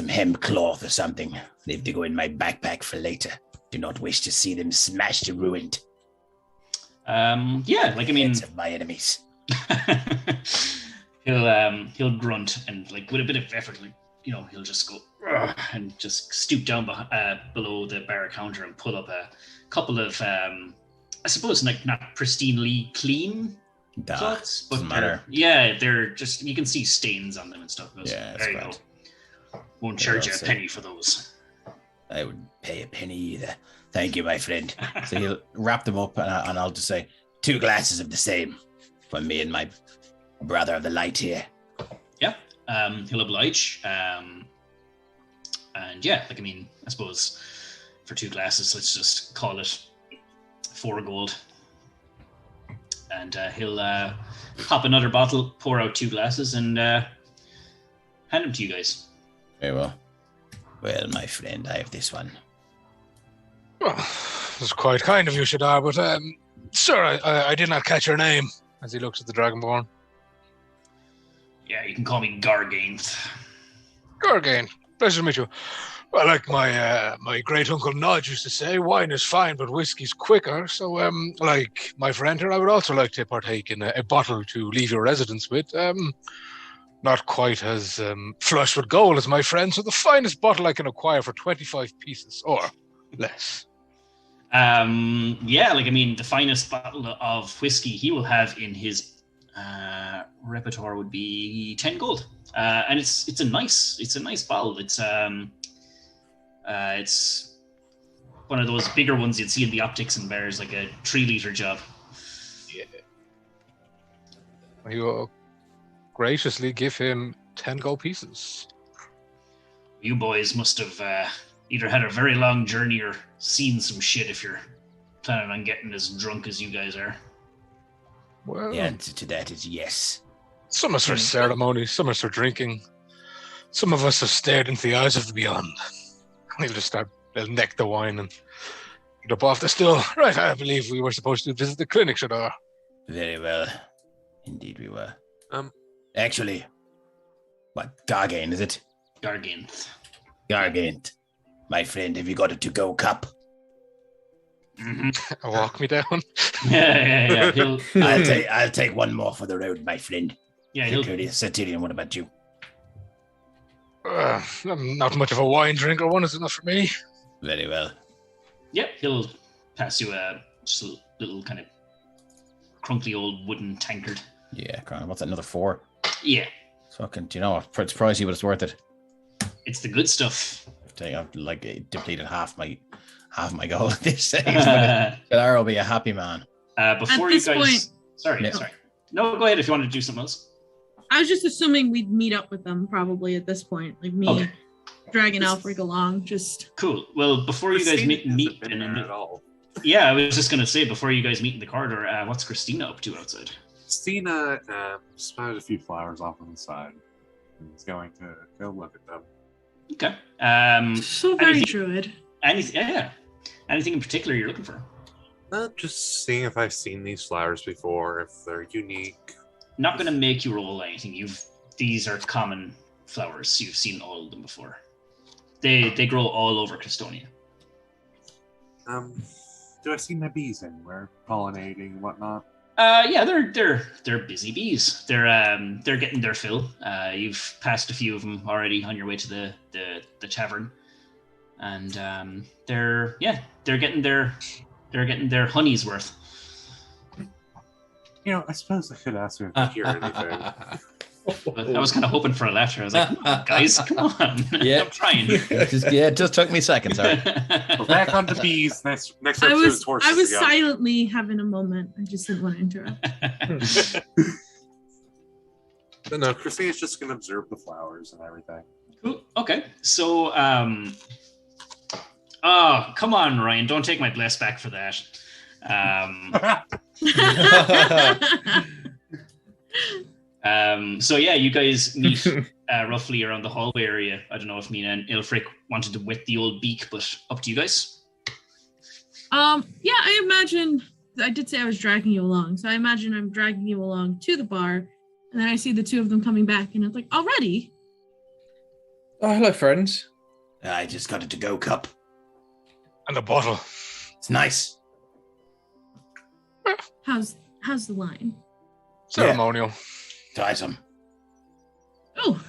hemp cloth or something? They have to go in my backpack for later. Do not wish to see them smashed and ruined. Yeah, like, I mean... Heads of my enemies. He'll grunt and, like, with a bit of effort, like, he'll just go and just stoop down below the bar counter and pull up a couple of, I suppose, like, not pristinely clean cloths, but they're just, you can see stains on them and stuff. Yeah, there you go. Won't charge you a penny for those. I wouldn't pay a penny either. Thank you, my friend. So he'll wrap them up, and I'll just say, 2 glasses of the same for me and my brother of the light here. Yeah, he'll oblige. And yeah, like, I mean, I suppose for 2 glasses, let's just call it 4 gold. And he'll pop another bottle, pour out 2 glasses, and hand them to you guys. very well. Well, my friend, I have this one. Well, that's quite kind of you, Shadar, but sir, I did not catch your name. As he looks at the Dragonborn. Yeah, you can call me Gargainth. Gargain, pleasure to meet you. Well, like my great uncle Nod used to say, wine is fine, but whiskey's quicker. So, like my friend here, I would also like to partake in a bottle to leave your residence with. Not quite as flush with gold as my friend, so the finest bottle I can acquire for 25 pieces or less. Yeah, like, I mean, the finest bottle of whiskey he will have in his repertoire would be 10 gold. And it's a nice bottle. It's one of those bigger ones you'd see in the optics and bars, like a 3-liter job. Yeah. You will graciously give him 10 gold pieces. You boys must have either had a very long journey or seen some shit if you're planning on getting as drunk as you guys are. Well, The answer to that is yes. some of us are ceremony, some of us are drinking. Some of us have stared into the eyes of the beyond. They'll neck the wine and get up off the stool. Right, I believe we were supposed to visit the clinic, Shadar. Very well. Indeed we were. Actually, What, Gargane, is it? Garganth. Gargant. My friend, have you got a to-go cup? Mm-hmm. Walk me down. Yeah. He'll I'll take one more for the road, my friend. he'll Satirian, what about you? I'm not much of a wine drinker. One is enough for me. Very well. he'll pass you just a little kind of crunkly old wooden tankard. Yeah, Crown. What's that, another 4? Yeah, Fucking, do you know what? It's pricey, but it's worth it. it's the good stuff. I've like depleted half my goal at this stage. Shadar will be a happy man. Before At you this guys, point- sorry. No, go ahead if you want to do something else. I was just assuming we'd meet up with them probably at this point, like me Okay. dragging Aelfric along. Just Cool. Well, before you guys Christina meet hasn't been in there at all. yeah, I was just gonna say before you guys meet in the corridor, what's Christina up to outside? Christina spotted a few flowers off on the side and is going to go look at them. Okay. so very anything- druid. Anything? Yeah. Anything in particular you're looking for? just seeing if I've seen these flowers before, if they're unique. Not gonna make you roll anything. These are common flowers. You've seen all of them before. They grow all over Christonia. Do I see my bees anywhere pollinating and whatnot? Yeah, they're busy bees. They're getting their fill. You've passed a few of them already on your way to the tavern, and they're getting their honey's worth. You know, I suppose I could ask her if I hear anything. But I was kind of hoping for a laughter. I was like, come on, guys, come on. Yeah. I'm trying. It just took me seconds. Sorry. Well, back on the bees. Next I episode was is horses I was again. silently having a moment. I just didn't want to interrupt. But no, Christina's just going to observe the flowers and everything. Cool. Okay. So, oh, come on, Ryan. Don't take my bless back for that. So yeah, you guys meet roughly around the hallway area. I don't know if Mina and Aelfric wanted to wet the old beak, but up to you guys. Yeah, I imagine I did say I was dragging you along, so I imagine I'm dragging you along to the bar, and then I see the two of them coming back, and it's like, already? Oh, hello, friends. I just got a to-go cup. And a bottle. It's nice. How's the wine? Ceremonial. Try some. Oh,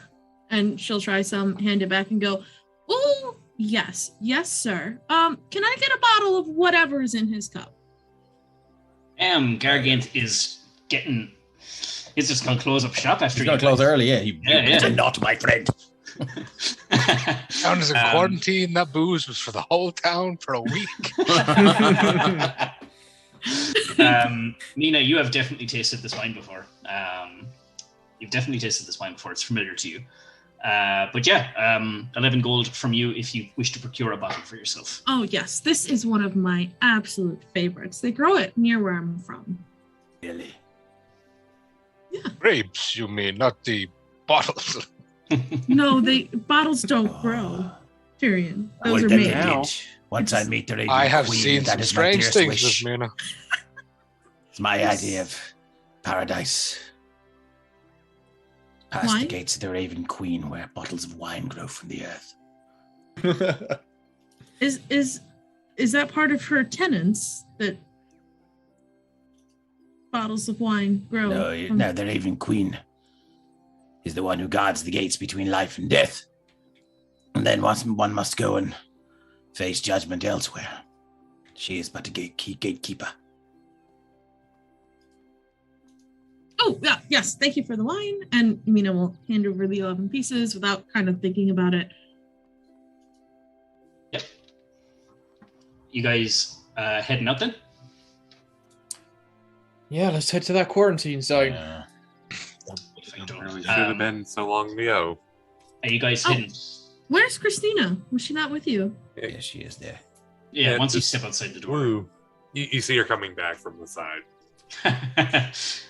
and she'll try some, hand it back, and go, oh, yes, sir. Can I get a bottle of whatever's in his cup? Gargant is getting. He's just gonna close up shop after He's going to close early, yeah. It's not, my friend. Town is in quarantine. That booze was for the whole town for a week. Mina, you have definitely tasted this wine before. It's familiar to you. But yeah, 11 gold from you if you wish to procure a bottle for yourself. Oh, yes, this is one of my absolute favorites. They grow it near where I'm from. Really? Grapes, you mean, not the bottles. No, bottles don't grow. Tyrion. Those are then made. now. Once I meet the Raven I have Queen, seen that some is my strange dearest things, wish. Miss Mina. It's my idea of paradise. Past Wine? the gates of the Raven Queen, where bottles of wine grow from the earth. Is that part of her tenants that bottles of wine grow? No, the Raven Queen is the one who guards the gates between life and death. And then one must go and face judgment elsewhere. She is but a gatekeeper. Oh, yeah, yes, thank you for the wine. And Mina will hand over the 11 pieces without kind of thinking about it. you guys heading up then? Yeah, let's head to that quarantine zone. Really should have been so long ago. Are you guys heading? Where's Christina? Was she not with you? Yeah, she is there. Yeah, Yeah, once you just- step outside the door. Woo. You see her coming back from the side.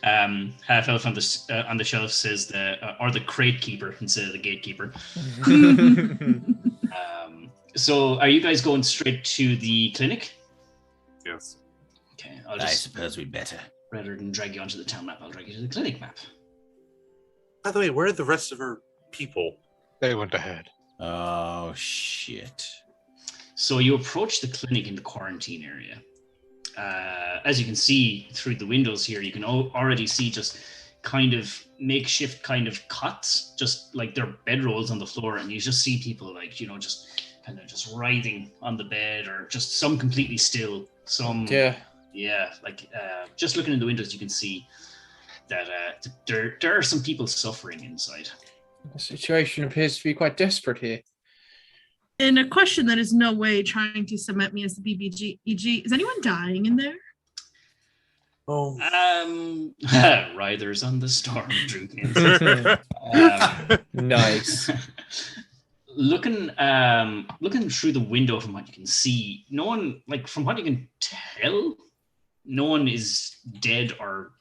Half elf on the shelf says or the crate keeper instead of the gatekeeper. So are you guys going straight to the clinic? Yes. Okay, I'll I just suppose we'd better. rather than drag you onto the town map, I'll drag you to the clinic map. By the way, where are the rest of her people? They went ahead. Oh, shit. So you approach the clinic in the quarantine area. As you can see through the windows here, you can already see just kind of makeshift kind of cots, just like they're bedrolls on the floor, and you just see people like, just kind of just writhing on the bed, or just some completely still, some just looking in the windows, you can see that there are some people suffering inside. The situation appears to be quite desperate here. In a question that is no way trying to cement me as the BBG, is anyone dying in there? Oh. Riders on the storm drinking. Nice. Looking through the window from what you can see, no one, like from what you can tell, no one is dead or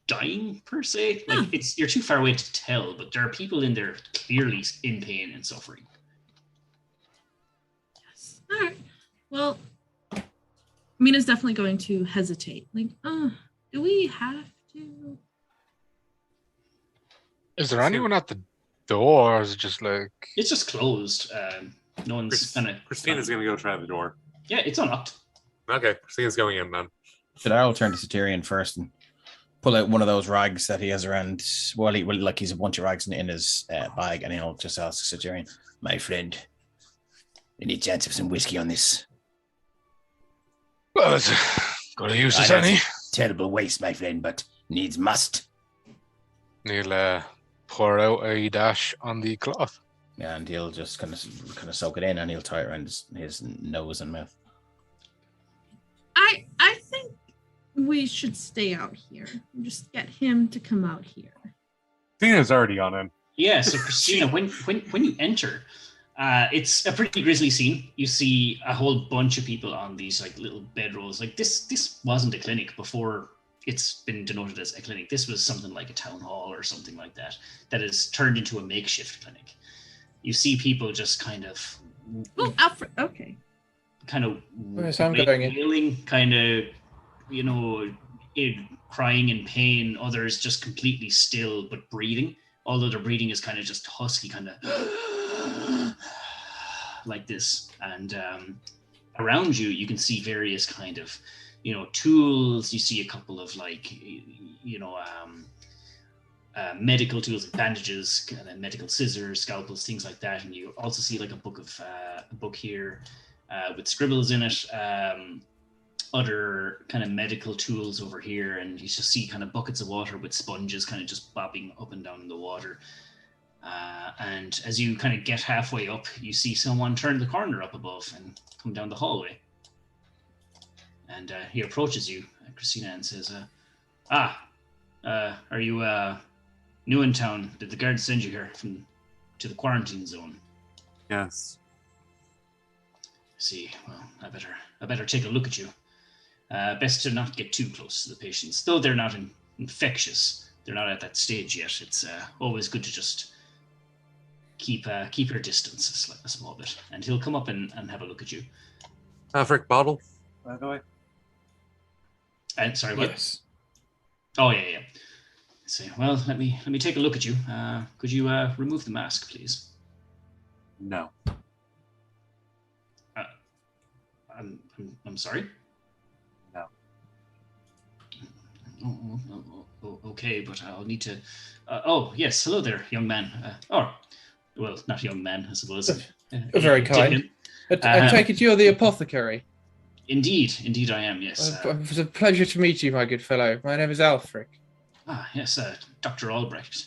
dying per se. Like you're too far away to tell, but there are people in there clearly in pain and suffering. Yes. All right. Well, Mina's definitely going to hesitate. Like, do we have to? Is there anyone at the door, or is it just like... It's just closed. No one's gonna... Christina's going to go try the door. Yeah, it's unlocked. Okay, Christina's going in then. Shadar will turn to Satyrian first and pull out one of those rags that he has around. Well, he's a bunch of rags in his bag, and he'll just ask Satyrian, My friend, any chance of some whiskey on this? Well, it's got to use this, I know any. Terrible waste, my friend, but needs must. He'll pour out a dash on the cloth. and he'll just kind of soak it in, and he'll tie it around his nose and mouth. I think we should stay out here. Just get him to come out here. Tina's already on in. Yeah, so Christina, when you enter, it's a pretty grisly scene. You see a whole bunch of people on these like little bedrolls. Like this wasn't a clinic before it's been denoted as a clinic. This was something like a town hall or something like that has turned into a makeshift clinic. You see people just kind of Aelfric, okay. Kind of wailing, kind of, crying in pain. Others just completely still but breathing. Although their breathing is kind of just husky, kind of like this. And around you, you can see various kind of, tools. You see a couple of medical tools, like bandages, kind of medical scissors, scalpels, things like that. And you also see like a book here with scribbles in it. Other kind of medical tools over here, and you just see kind of buckets of water with sponges kind of just bobbing up and down in the water. And as you kind of get halfway up, you see someone turn the corner up above and come down the hallway. And he approaches you, Christina, and says, are you new in town? Did the guards send you here to the quarantine zone? Yes. See, well, I better take a look at you. Best to not get too close to the patients, though they're not infectious. They're not at that stage yet. It's always good to just keep your distance a small bit. And he'll come up and have a look at you. Aelfric bottle, by the way. And sorry, what? Yes. Oh yeah. See, well, let me take a look at you. Could you remove the mask, please? No. I'm sorry. No. Oh, okay, but I'll need to. Oh yes, hello there, young man. Well, not young man, I suppose. Very kind. I take it you're the apothecary. Indeed, I am. Yes. It was a pleasure to meet you, my good fellow. My name is Aelfric. Yes, Dr. Albrecht.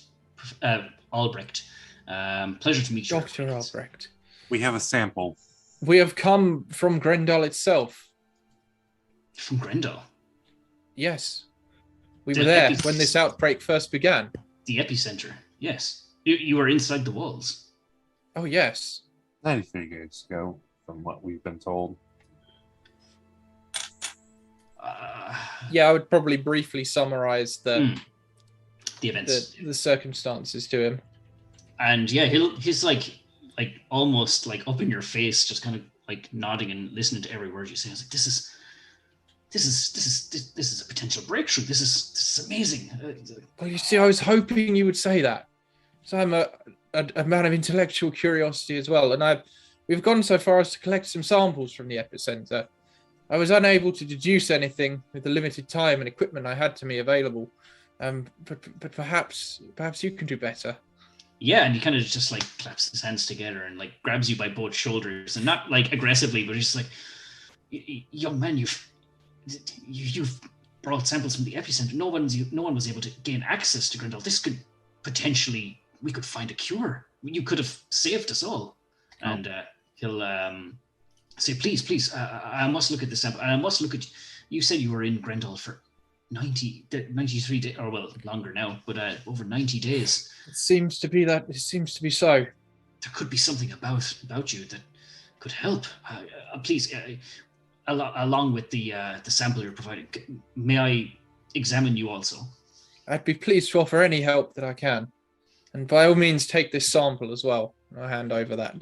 Albrecht. Pleasure to meet you. Dr. Albrecht. We have a sample. We have come from Grendel itself. From Grendel. Yes. We were there when this outbreak first began. The epicenter, yes. You were inside the walls. Oh, yes. 93 days ago, from what we've been told. Yeah, I would probably briefly summarize the events, the circumstances to him. And yeah, he's like almost like up in your face, just kind of like nodding and listening to every word you say. I was like, this is a potential breakthrough. This is amazing. Well, you see, I was hoping you would say that. So I'm a man of intellectual curiosity as well, and we've gone so far as to collect some samples from the epicenter. I was unable to deduce anything with the limited time and equipment I had to me available. But perhaps you can do better. Yeah, and he kind of just like claps his hands together and like grabs you by both shoulders, and not like aggressively, but he's like, young man, you've brought samples from the epicenter. No one was able to gain access to Grendel. This could potentially, we could find a cure. You could have saved us all. Oh. And he'll say, please, I must look at the sample. I must look at, you said you were in Grendel for 93 days, or well, longer now, but over 90 days. It seems to be so. There could be something about you that could help. Please, along with the sample you're providing, may I examine you also? I'd be pleased to offer any help that I can. And by all means, take this sample as well. I'll hand over that.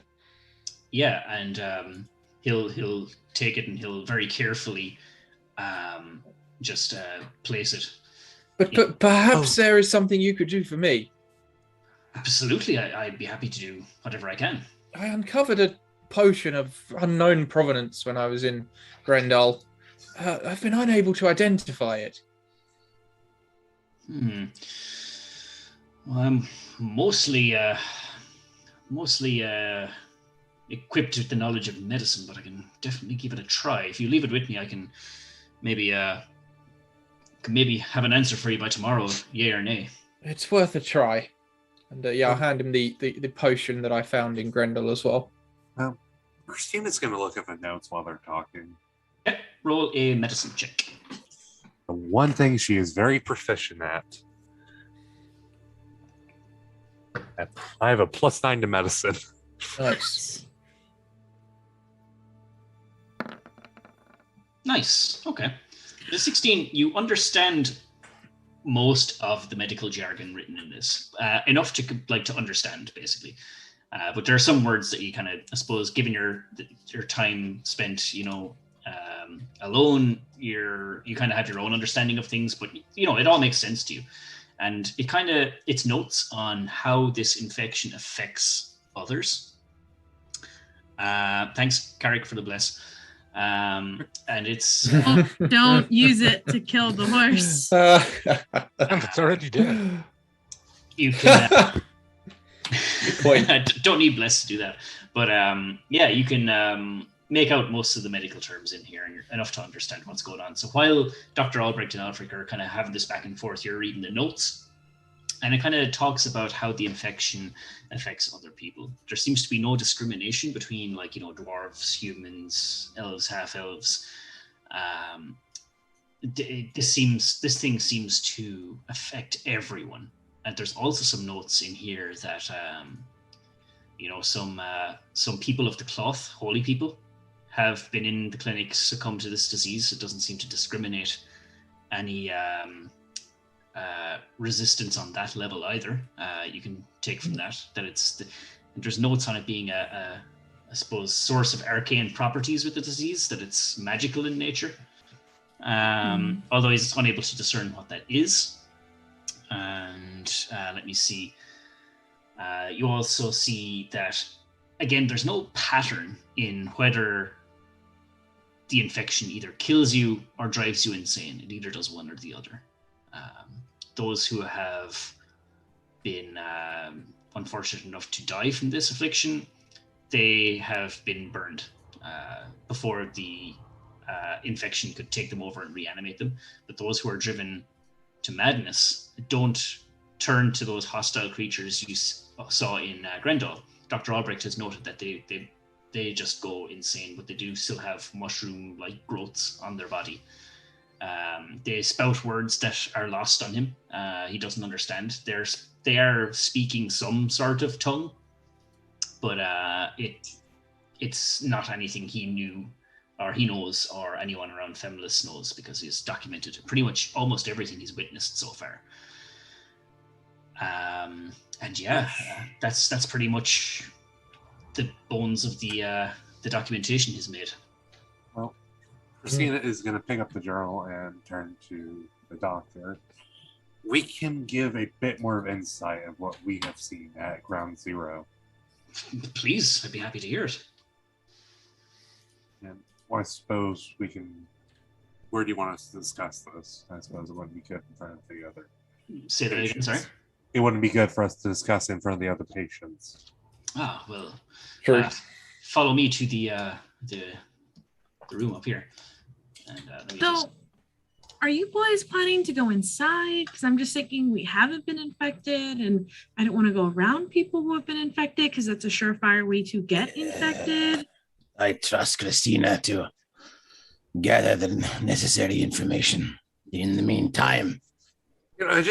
Yeah, and he'll take it and he'll very carefully just place it. But perhaps there is something you could do for me. Absolutely, I'd be happy to do whatever I can. I uncovered a potion of unknown provenance when I was in Grendel. I've been unable to identify it. Well, I'm mostly equipped with the knowledge of medicine, but I can definitely give it a try. If you leave it with me, I can maybe have an answer for you by tomorrow, yay or nay. It's worth a try. And I'll hand him the potion that I found in Grendel as well. Well, Christina's going to look at the notes while they're talking. Yeah, roll a medicine check. The one thing she is very proficient at. I have a +9 to medicine. Nice. Nice. Okay. The 16, you understand most of the medical jargon written in this, enough to understand basically. But there are some words that you kind of, I suppose, given your time spent, alone, you kind of have your own understanding of things. But it all makes sense to you, and it's notes on how this infection affects others. Thanks, Carrick, for the bless. And it's don't use it to kill the horse. It's already dead. You can don't need bless to do that, but you can make out most of the medical terms in here, and you're enough to understand what's going on. So while Dr. Aelfric and Aelfric are kind of having this back and forth, you're reading the notes. And it kind of talks about how the infection affects other people. There seems to be no discrimination between, dwarves, humans, elves, half-elves. This thing seems to affect everyone. And there's also some notes in here that, some people of the cloth, holy people, have been in the clinic, succumbed to this disease. It doesn't seem to discriminate any resistance on that level either. You can take from that there's notes on it being a I suppose source of arcane properties with the disease, that it's magical in nature, although he's unable to discern what that is. And let me see, you also see that again there's no pattern in whether the infection either kills you or drives you insane. It either does one or the other. Those who have been unfortunate enough to die from this affliction, they have been burned before the infection could take them over and reanimate them. But those who are driven to madness don't turn to those hostile creatures you saw in Grendel. Dr. Albrecht has noted that they just go insane, but they do still have mushroom-like growths on their body. They spout words that are lost on him. He doesn't understand. They are speaking some sort of tongue, but it's not anything he knew or he knows or anyone around Femlis knows, because he's documented pretty much almost everything he's witnessed so far. And yeah, that's pretty much the bones of the documentation he's made. Well, Christina is going to pick up the journal and turn to the doctor. We can give a bit more of insight of what we have seen at Ground Zero. Please, I'd be happy to hear it. And well, I suppose we can... Where do you want us to discuss this? I suppose it wouldn't be good in front of the other Say that again, sorry? It wouldn't be good for us to discuss in front of the other patients. Ah, well, True. Follow me to the room up here. And let me just... Are you boys planning to go inside? Because I'm just thinking we haven't been infected, and I don't want to go around people who have been infected, because that's a surefire way to get infected. I trust Christina to gather the necessary information. In the meantime, I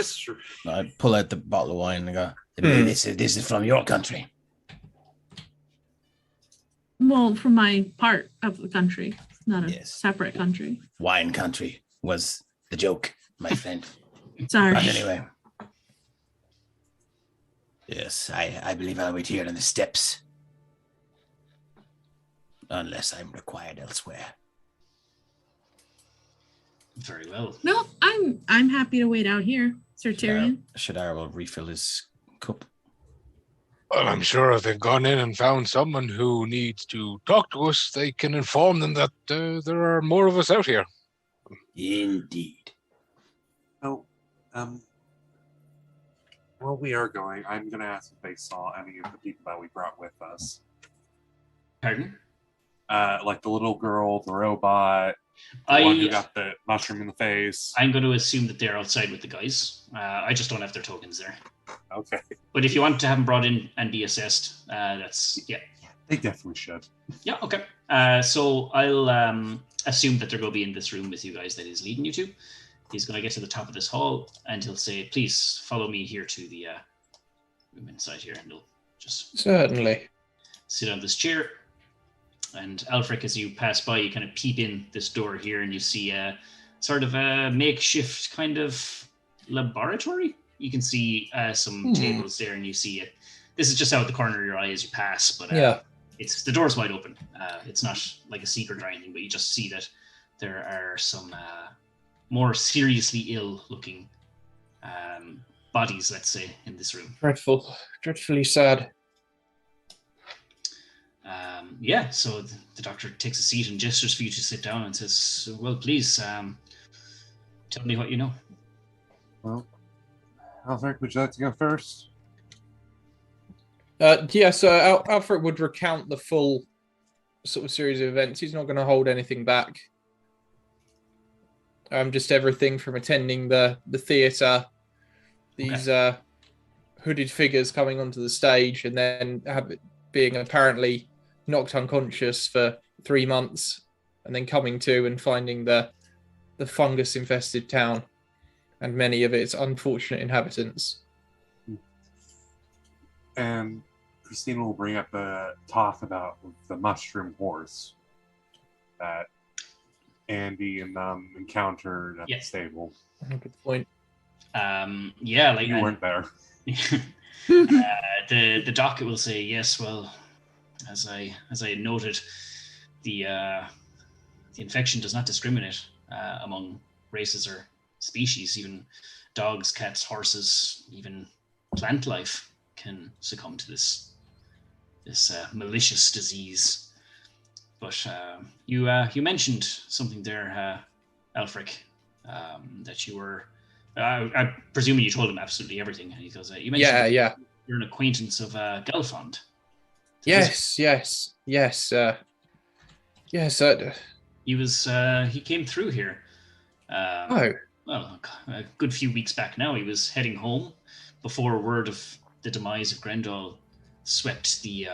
pull out the bottle of wine and go, this is from your country. Well, from my part of the country, not a separate country. Wine country was the joke, my friend. Sorry. But anyway. Yes, I believe I'll wait here on the steps. Unless I'm required elsewhere. Very well. No, I'm happy to wait out here, Sir Tyrion. Shadar will refill his cup. Well, I'm sure if they've gone in and found someone who needs to talk to us, they can inform them that there are more of us out here. Indeed. Oh, while we are going, I'm going to ask if they saw any of the people that we brought with us. Pardon? Like the little girl, the robot, the one who got the mushroom in the face. I'm going to assume that they're outside with the guys. I just don't have their tokens there. Okay. But if you want to have them brought in and be assessed, that's, yeah. They definitely should. Yeah, okay. So I'll assume that they're going to be in this room with you guys that he's leading you to. He's going to get to the top of this hall, and he'll say, please follow me here to the room inside here, and he'll just Certainly. sit on this chair. And Aelfric, as you pass by, you kind of peep in this door here, and you see sort of a makeshift kind of laboratory. You can see some tables there, and you see it. This is just out the corner of your eye as you pass, but it's the door's wide open. It's not like a secret or anything, but you just see that there are some more seriously ill-looking bodies, let's say, in this room. Dreadful. Dreadfully sad. So the doctor takes a seat and gestures for you to sit down and says, well, please, tell me what you know. Well, Aelfric, would you like to go first? So Aelfric would recount the full sort of series of events. He's not going to hold anything back. Just everything from attending the theatre, these hooded figures coming onto the stage, and then being apparently knocked unconscious for 3 months, and then coming to and finding the fungus-infested town and many of its unfortunate inhabitants. And Christina will bring up a talk about the mushroom horse that Andy and them encountered at the stable. Good point. You weren't there. The docket will say, yes, well, as I noted, the infection does not discriminate among races or species. Even dogs, cats, horses, even plant life can succumb to this malicious disease. But you mentioned something there, Aelfric, that you were. I presume you told him absolutely everything. And he goes, you mentioned you're an acquaintance of Gelfond. Yes. He came through here. Well, a good few weeks back now. He was heading home before word of the demise of Grendel swept the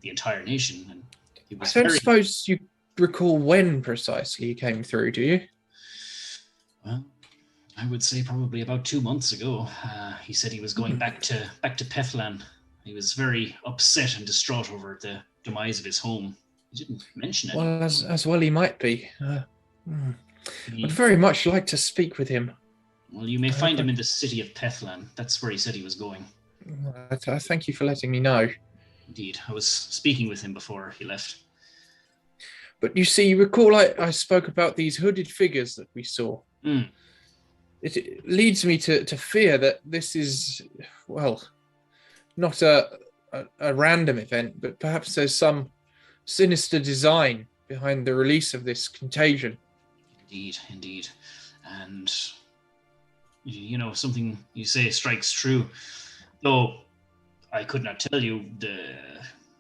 entire nation. And he was I don't suppose you recall when precisely he came through, do you? Well, I would say probably about 2 months ago. He said he was going back to Pethlan. He was very upset and distraught over the demise of his home. He didn't mention it. Well, as well he might be. I'd very much like to speak with him. Well, you may find him in the city of Pethlan. That's where he said he was going. I thank you for letting me know. Indeed. I was speaking with him before he left. But you see, you recall I spoke about these hooded figures that we saw. Mm. It leads me to fear that this is, well, not a random event, but perhaps there's some sinister design behind the release of this contagion. Indeed. And, you know, something you say strikes true. Though I could not tell you the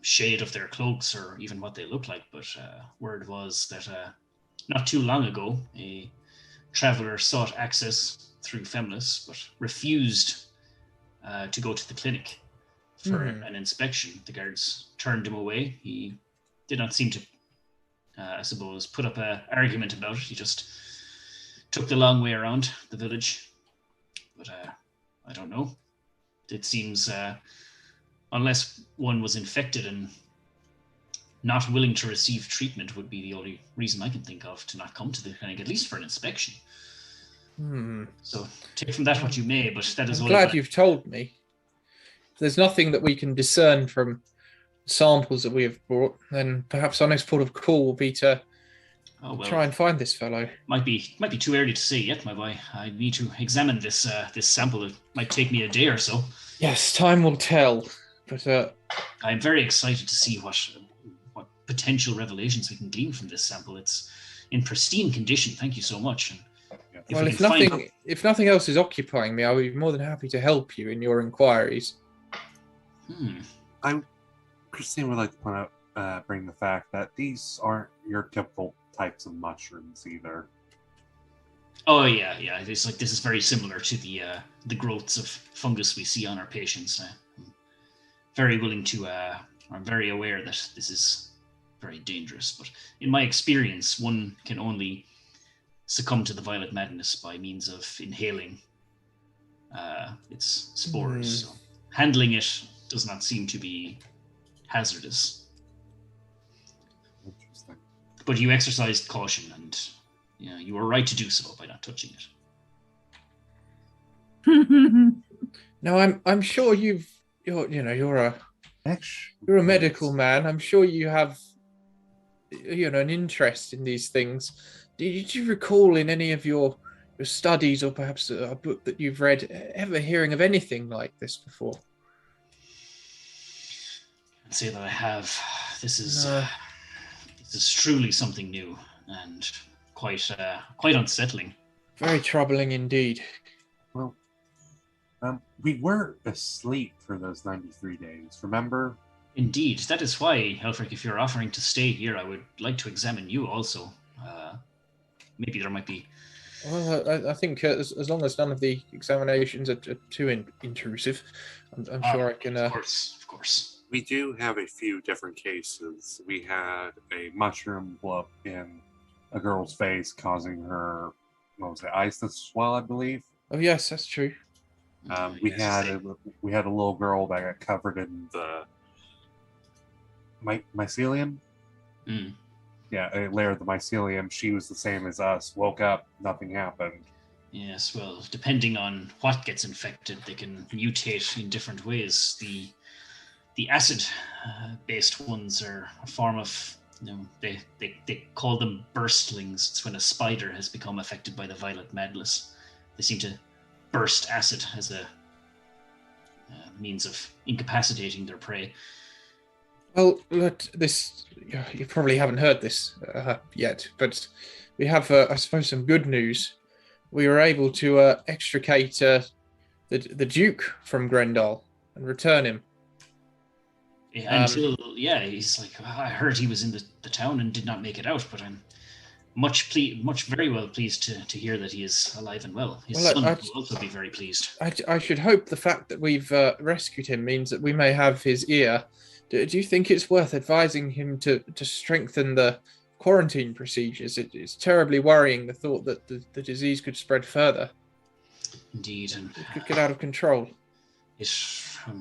shade of their cloaks or even what they look like, but word was that not too long ago, a traveler sought access through Femlis, but refused to go to the clinic for an inspection. The guards turned him away. He did not seem to, I suppose, put up an argument about it. He just took the long way around the village. But I don't know. It seems, unless one was infected and not willing to receive treatment would be the only reason I can think of to not come to the clinic, at least for an inspection. So take from that what you may, but that is I'm all. glad you've told me. If there's nothing that we can discern from samples that we have brought, then perhaps our next port of call will be to try and find this fellow. Might be too early to say yet, my boy. I need to examine this sample. It might take me a day or so. Yes, time will tell. But I'm very excited to see what potential revelations we can glean from this sample. It's in pristine condition. Thank you so much. And if nothing else is occupying me, I'll be more than happy to help you in your inquiries. Christina would like to point out, bring the fact that these aren't your typical types of mushrooms either. Oh yeah. It's like this is very similar to the growths of fungus we see on our patients. I'm very willing to. I'm very aware that this is very dangerous, but in my experience, one can only succumb to the violet madness by means of inhaling its spores. So handling it does not seem to be hazardous. Interesting. But you exercised caution, and you were right to do so by not touching it. No, I'm sure you're a medical man. I'm sure you have an interest in these things. Did you recall in any of your studies, or perhaps a book that you've read, ever hearing of anything like this before? I'd say that I have. This is truly something new and quite unsettling. Very troubling indeed. Well, we were asleep for those 93 days, remember? Indeed. That is why, Aelfric, if you're offering to stay here, I would like to examine you also. Maybe there might be... Well, I think as long as none of the examinations are too intrusive, I'm sure I can... Of course. We do have a few different cases. We had a mushroom blow up in a girl's face, causing her, eyes to swell, I believe. Oh yes, that's true. We had a little girl that got covered in the mycelium. Yeah, a layer of the mycelium. She was the same as us. Woke up, nothing happened. Yes, well, depending on what gets infected, they can mutate in different ways. The acid-based ones are a form of, they call them burstlings. It's when a spider has become affected by the violet madness. They seem to burst acid as a means of incapacitating their prey. Well, you probably haven't heard this yet, but we have, I suppose, some good news. We were able to extricate the Duke from Grendal and return him. He's like, I heard he was in the town and did not make it out, but I'm very well pleased to hear that he is alive and well. His son will also be very pleased. I should hope the fact that we've rescued him means that we may have his ear. Do you think it's worth advising him to strengthen the quarantine procedures. It's terribly worrying, the thought that the disease could spread further. Indeed, and It could get out of control.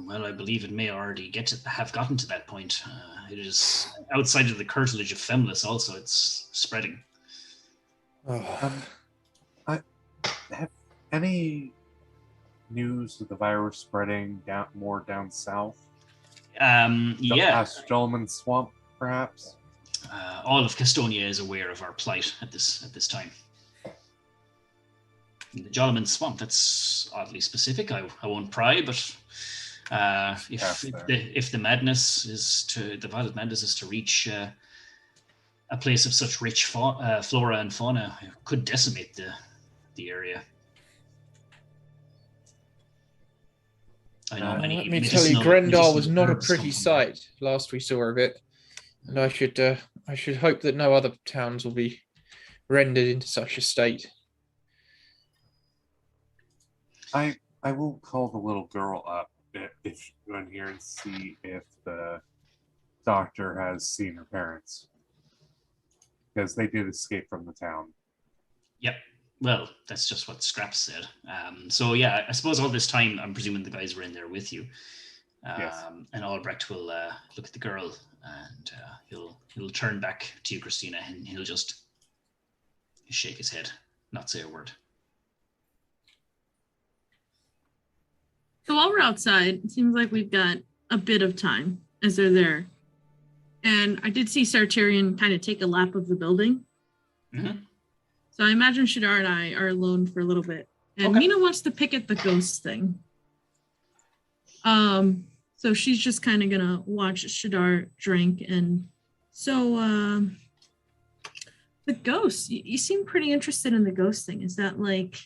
Well, I believe it may already have gotten to that point. It is outside of the curtilage of Femlis also. It's spreading. Oh. Have any news of the virus spreading more down south? Yeah. Past Jolman Swamp, perhaps? All of Castonia is aware of our plight at this time. The Jolman Swamp, that's oddly specific. I won't pry, but if the madness the Violet Madness is to reach a place of such rich flora and fauna, it could decimate the area. I know many. Let me tell you, Grendar was not a pretty sight last we saw of it, and I should hope that no other towns will be rendered into such a state. I will call the little girl up if she's in here and see if the doctor has seen her parents, because they did escape from the town. Yep. Well, that's just what Scraps said. So yeah, I suppose all this time, I'm presuming the guys were in there with you. Yes. And Albrecht will look at the girl, and he'll turn back to you, Christina, and he'll just shake his head, not say a word. So while we're outside, it seems like we've got a bit of time as they're there. And I did see Sartarian kind of take a lap of the building. Mm-hmm. So I imagine Shadar and I are alone for a little bit. And Okay. Mina wants to pick at the ghost thing. So she's just kind of gonna watch Shadar drink. And so the ghost, you seem pretty interested in the ghost thing. Is that like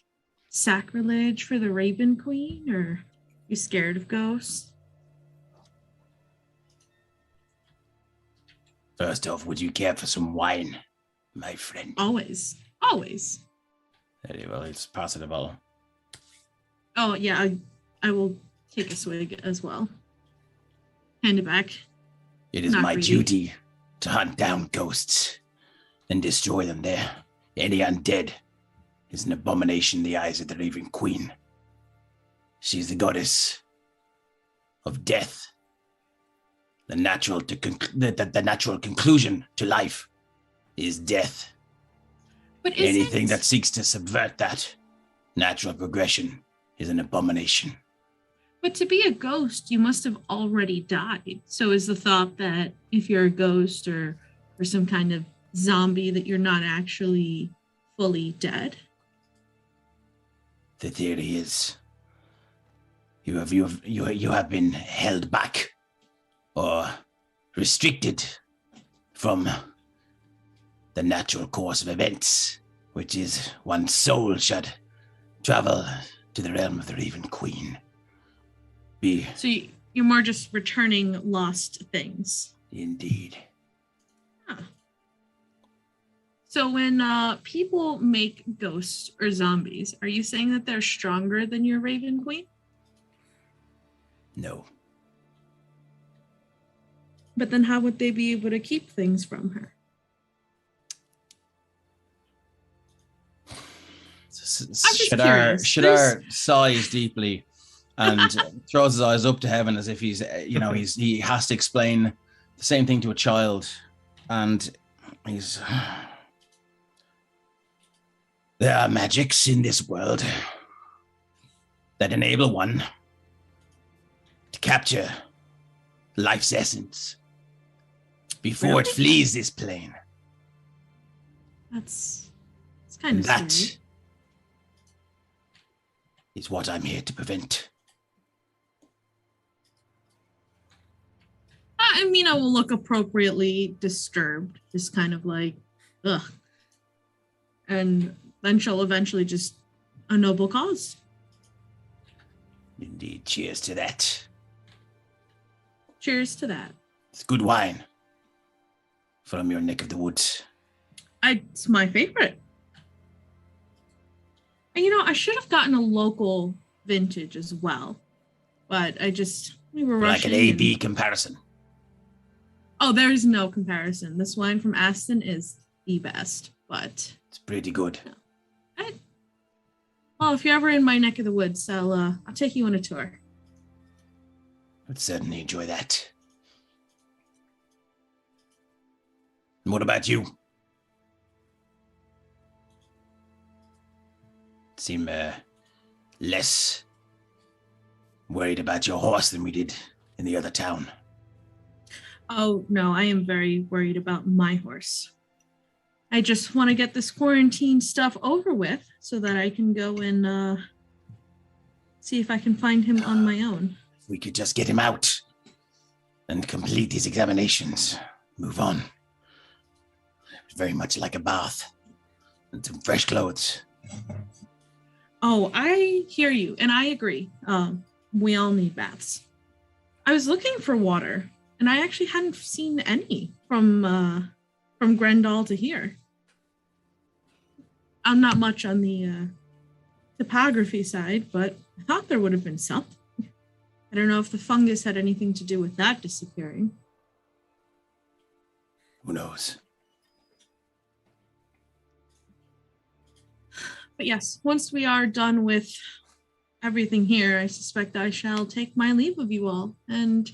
sacrilege for the Raven Queen, or you scared of ghosts? First off, would you care for some wine, my friend? Always. Very well, let's pass it about. Oh yeah, I will take a swig as well. Hand it back. It is Not my really. duty to hunt down ghosts and destroy them there. Any undead is an abomination in the eyes of the Raven Queen. She's the goddess of death. The natural conclusion to life is death. But Anything that seeks to subvert that natural progression is an abomination. But to be a ghost, you must have already died. So is the thought that if you're a ghost or some kind of zombie, that you're not actually fully dead? The theory is you have been held back or restricted from the natural course of events, which is one's soul should travel to the realm of the Raven Queen. So you're more just returning lost things. Indeed. Huh. So when people make ghosts or zombies, are you saying that they're stronger than your Raven Queen? No. But then how would they be able to keep things from her? just curious. Shadar sighs deeply and throws his eyes up to heaven as if he has to explain the same thing to a child. And There are magics in this world that enable one to capture life's essence before it flees this plane. It's kind of That scary. is what I'm here to prevent. I mean, I will look appropriately disturbed, just kind of like, ugh. And then she'll eventually just, a noble cause. Indeed, cheers to that. Cheers to that. It's good wine from your neck of the woods. It's my favorite. And I should have gotten a local vintage as well, but we were Like rushing. an A-B comparison. Oh, there's no comparison. This wine from Aston is the best, but It's pretty good. well, if you're ever in my neck of the woods, I'll take you on a tour. I'd certainly enjoy that. And what about you? Seem less worried about your horse than we did in the other town. Oh, no, I am very worried about my horse. I just want to get this quarantine stuff over with so that I can go and see if I can find him on my own. If we could just get him out and complete these examinations, move on. It's very much like a bath and some fresh clothes. Oh, I hear you, and I agree. We all need baths. I was looking for water, and I actually hadn't seen any from Grendal to here. I'm not much on the topography side, but I thought there would have been something. I don't know if the fungus had anything to do with that disappearing. Who knows? But yes, once we are done with everything here, I suspect I shall take my leave of you all and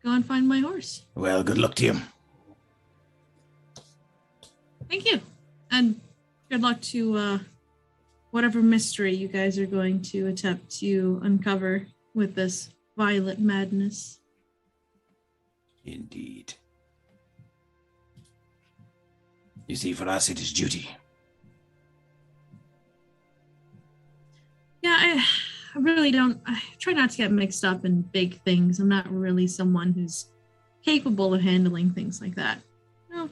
go and find my horse. Well, good luck to you. Thank you. And good luck to whatever mystery you guys are going to attempt to uncover with this violet madness. Indeed. You see, for us it is duty. Yeah, I really don't. I try not to get mixed up in big things. I'm not really someone who's capable of handling things like that. No,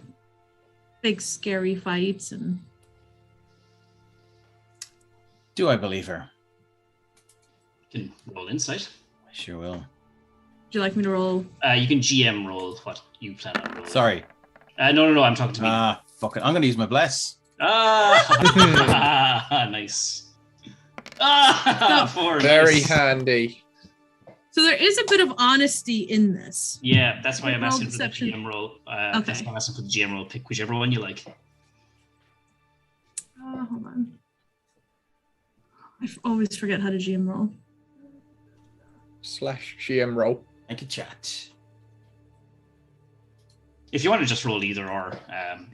big scary fights and. Do I believe her? You can roll insight. I sure will. Would you like me to roll? You can GM roll what you plan on rolling. Sorry. No, I'm talking to me. Fuck it. I'm going to use my bless. Nice. Very nice. handy. So there is a bit of honesty in this. Yeah, that's why I'm Roll asking deception. for the GM roll. Okay. That's why I'm asking for the GM roll. Pick whichever one you like. Hold on. I always forget how to GM roll. /GM roll. I could chat. If you want to just roll either or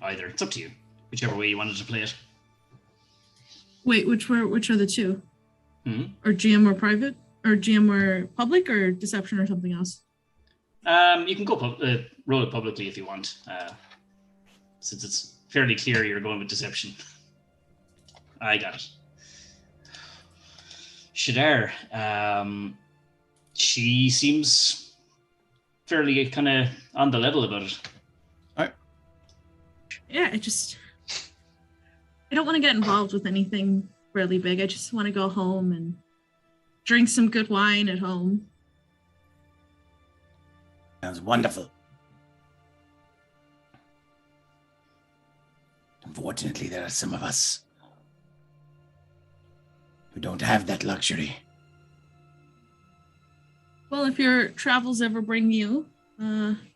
either, it's up to you. Whichever way you wanted to play it. Wait, which are the two? Mm-hmm. Or GM or private? Or GM or public or deception or something else? You can go roll it publicly if you want. Since it's fairly clear you're going with deception. I got it. Shadar, she seems fairly kind of on the level about it. Yeah, I don't want to get involved with anything really big. I just want to go home and drink some good wine at home. Sounds wonderful. Unfortunately, there are some of us who don't have that luxury. Well, if your travels ever bring you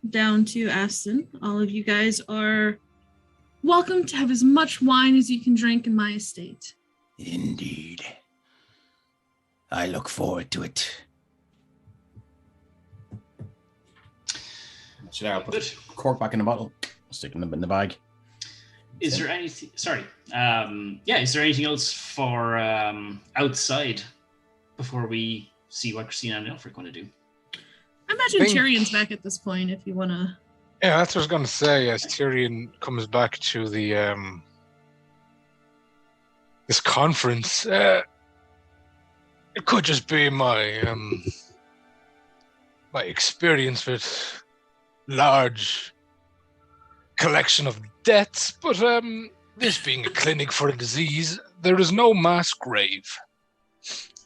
down to Aston, all of you guys are welcome to have as much wine as you can drink in my estate. Indeed. I look forward to it. Should I put the cork back in the bottle? Stick it in the bag. Is there anything? Sorry. Is there anything else for outside before we see what Christina and Aelfric want to do? I imagine Tyrion's back at this point if you want to. Yeah, that's what I was going to say. As Tyrion comes back to the this conference, it could just be my my experience with large collection of deaths, but this being a clinic for a disease, there is no mass grave.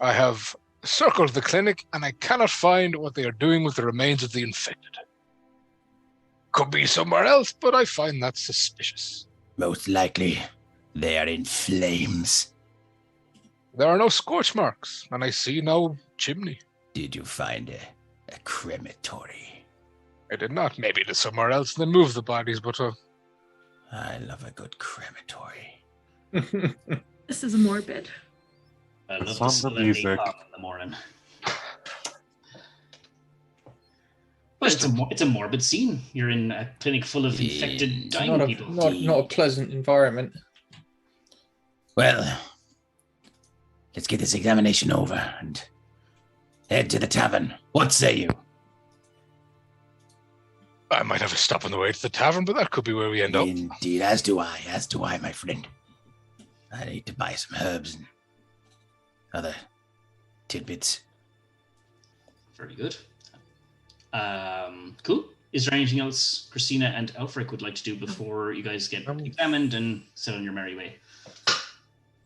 I have circled the clinic, and I cannot find what they are doing with the remains of the infected. Could be somewhere else, but I find that suspicious. Most likely, they are in flames. There are no scorch marks, and I see no chimney. Did you find a crematory? I did not. Maybe to somewhere else and then move the bodies, but I love a good crematory. This is morbid. I love the Somber solemnity music. talk in the morning. But it's a morbid scene. You're in a clinic full of infected, dying people. Not a pleasant environment. Well, let's get this examination over and head to the tavern. What say you? I might have a stop on the way to the tavern, but that could be where we end up. Indeed, as do I, my friend. I need to buy some herbs and other tidbits. Very good. Cool. Is there anything else Christina and Aelfric would like to do before you guys get examined and set on your merry way?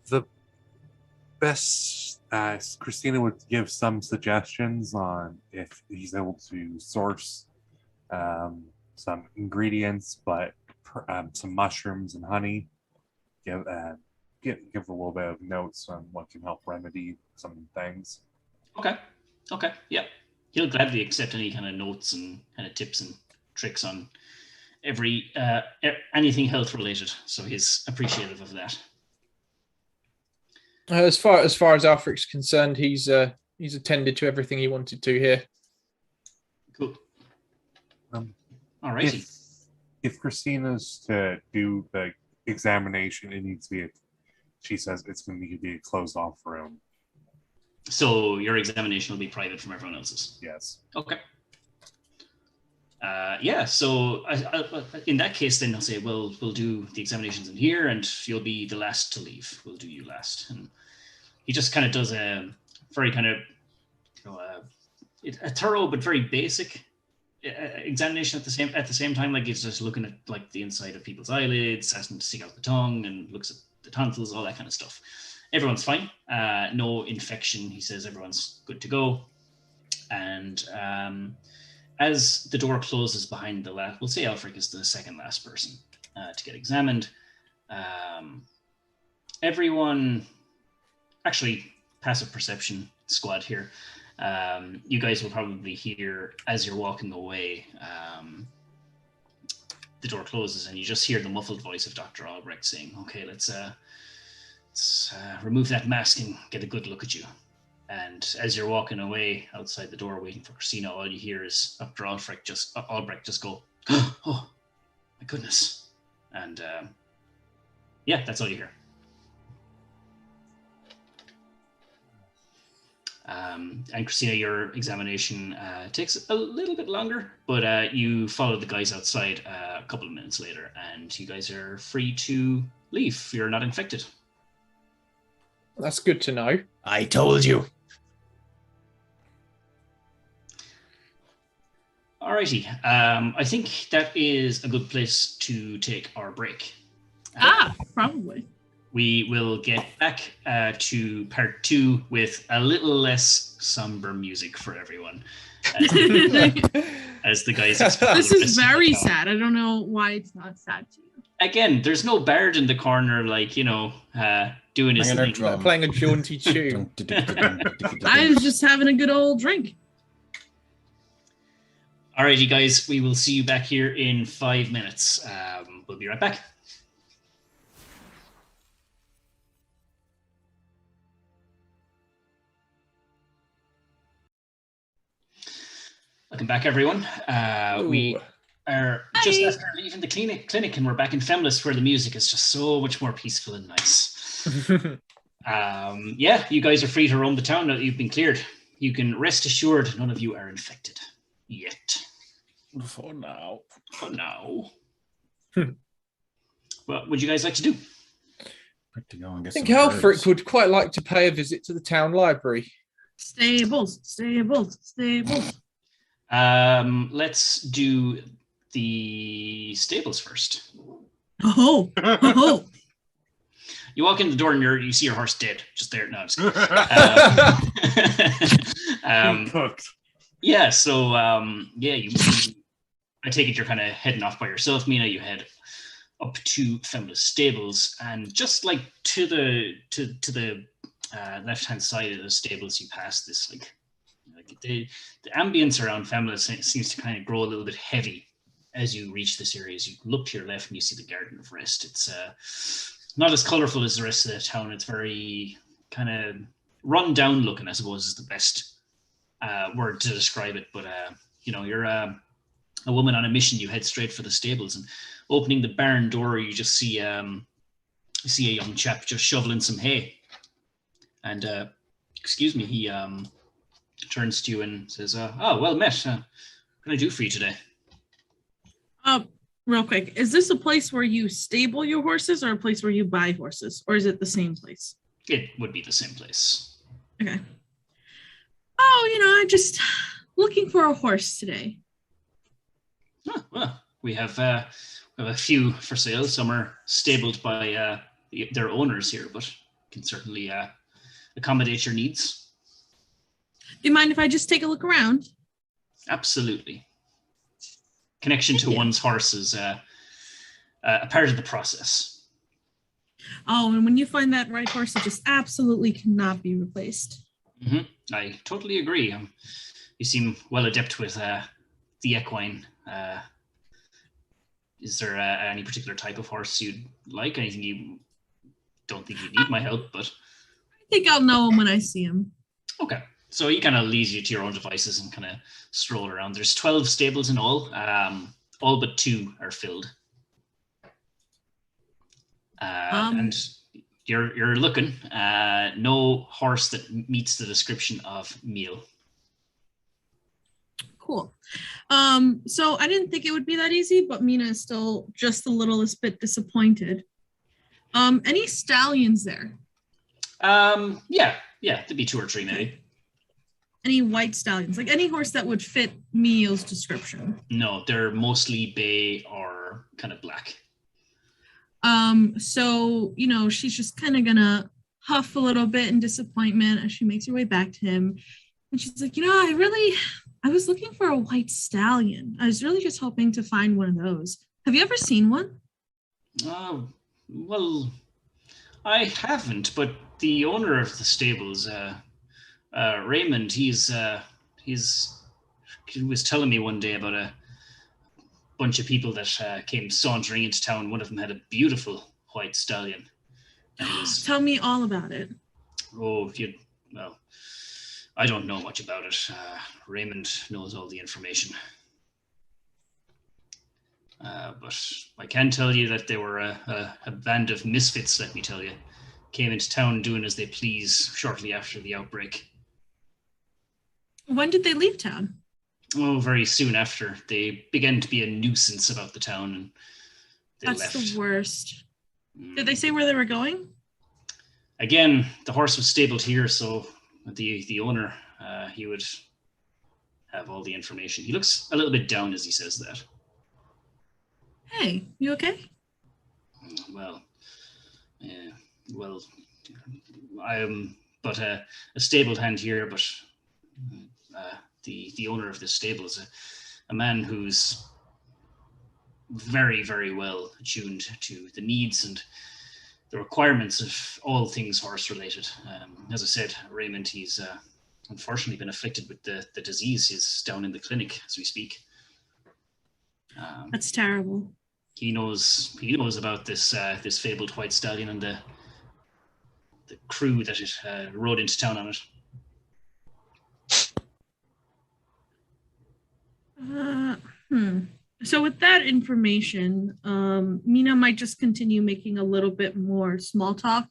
The best, Christina would give some suggestions on if he's able to source some ingredients, but some mushrooms and honey. Give a little bit of notes on what can help remedy some things. Okay. Yeah. He'll gladly accept any kind of notes and kind of tips and tricks on anything health related. So he's appreciative of that. As far as Aelfric's concerned, he's attended to everything he wanted to here. Cool. All righty. If Christina's to do the examination, it needs to be she says it's going to need to be a closed off room. So your examination will be private from everyone else's? Yes. Okay. Yeah, so in that case, then I'll say, well, we'll do the examinations in here and you'll be the last to leave. We'll do you last. And he just kind of does a very kind of, a thorough but very basic examination at the same time. Like he's just looking at like the inside of people's eyelids, asking to stick out the tongue and looks at the tonsils, all that kind of stuff. Everyone's fine. No infection. He says everyone's good to go. And as the door closes behind the last, we'll say Aelfric is the second last person to get examined. Everyone, actually, passive perception squad here. You guys will probably hear as you're walking away, the door closes and you just hear the muffled voice of Dr. Albrecht saying, okay, let's remove that mask and get a good look at you. And as you're walking away outside the door waiting for Christina, all you hear is Dr. Albrecht just go, oh, my goodness. And yeah, that's all you hear. And Christina, your examination takes a little bit longer, but you follow the guys outside a couple of minutes later, and you guys are free to leave. You're not infected. That's good to know. I told you. Alrighty. I think that is a good place to take our break. Probably. We will get back to part 2 with a little less somber music for everyone. As the guys explore This the is rest of very the town. sad. I don't know why it's not sad to you. Again, there's no bard in the corner, like, doing his thing. Playing a jaunty tune. I was just having a good old drink. Alrighty, guys, we will see you back here in 5 minutes. We'll be right back. Welcome back, everyone. We are just after leaving the clinic, and we're back in Femlis, where the music is just so much more peaceful and nice. Yeah, you guys are free to roam the town now that you've been cleared. You can rest assured none of you are infected. Yet. For now. For now. What would you guys like to do? I think Aelfric would quite like to pay a visit to the town library. Stables. Let's do the stables first. Oh. You walk in the door and you see your horse dead, just there. No, I'm just kidding. Cooked. Yeah, so you I take it you're kind of heading off by yourself, Mina. You head up to Femlis stables, and just like to the left hand side of the stables, you pass this like Like the ambience around Femlis seems to kind of grow a little bit heavy as you reach this area. As you look to your left and you see the Garden of Rest. It's not as colorful as the rest of the town. It's very kind of run down looking, I suppose, is the best word to describe it. But you're a woman on a mission. You head straight for the stables, and opening the barn door, you just see a young chap just shoveling some hay. And excuse me, he turns to you and says, "Oh, well met. What can I do for you today?" Real quick, is this a place where you stable your horses or a place where you buy horses, or is it the same place? It would be the same place. Okay. Oh, I'm just looking for a horse today. Oh, well, we have a few for sale. Some are stabled by their owners here, but can certainly accommodate your needs. Do you mind if I just take a look around? Absolutely. Connection to one's horse is a part of the process. Oh, and when you find that right horse, it just absolutely cannot be replaced. Mm-hmm. I totally agree. You seem well adept with the equine. Is there any particular type of horse you'd like? Anything you don't think you need my help, but I think I'll know him when I see him. Okay. So he kind of leaves you to your own devices and kind of stroll around. There's 12 stables in all but 2 are filled. And you're looking, no horse that meets the description of meal. Cool. So I didn't think it would be that easy, but Mina is still just the littlest bit disappointed. Any stallions there? Yeah, there'd be 2 or 3 maybe. Any white stallions, like any horse that would fit Meal's description? No, they're mostly bay or kind of black. So, she's just kind of gonna huff a little bit in disappointment as she makes her way back to him. And she's like, I was looking for a white stallion. I was really just hoping to find one of those. Have you ever seen one? Well, I haven't, but the owner of the stables, Raymond, he was telling me one day about a bunch of people that came sauntering into town. One of them had a beautiful white stallion. Tell me all about it. Oh, I don't know much about it. Raymond knows all the information. But I can tell you that they were a band of misfits, let me tell you. Came into town doing as they please shortly after the outbreak. When did they leave town? Oh, very soon after. They began to be a nuisance about the town, and they left. That's the worst. Did they say where they were going? Again, the horse was stabled here, so the owner, he would have all the information. He looks a little bit down as he says that. Hey, you okay? Well, I am but a stabled hand here, but the owner of this stable is a man who's very, very well attuned to the needs and the requirements of all things horse related. As I said, Raymond, he's unfortunately been afflicted with the disease. He's down in the clinic as we speak. That's terrible. He knows about this fabled white stallion and the crew that it rode into town on it. So with that information, Mina might just continue making a little bit more small talk.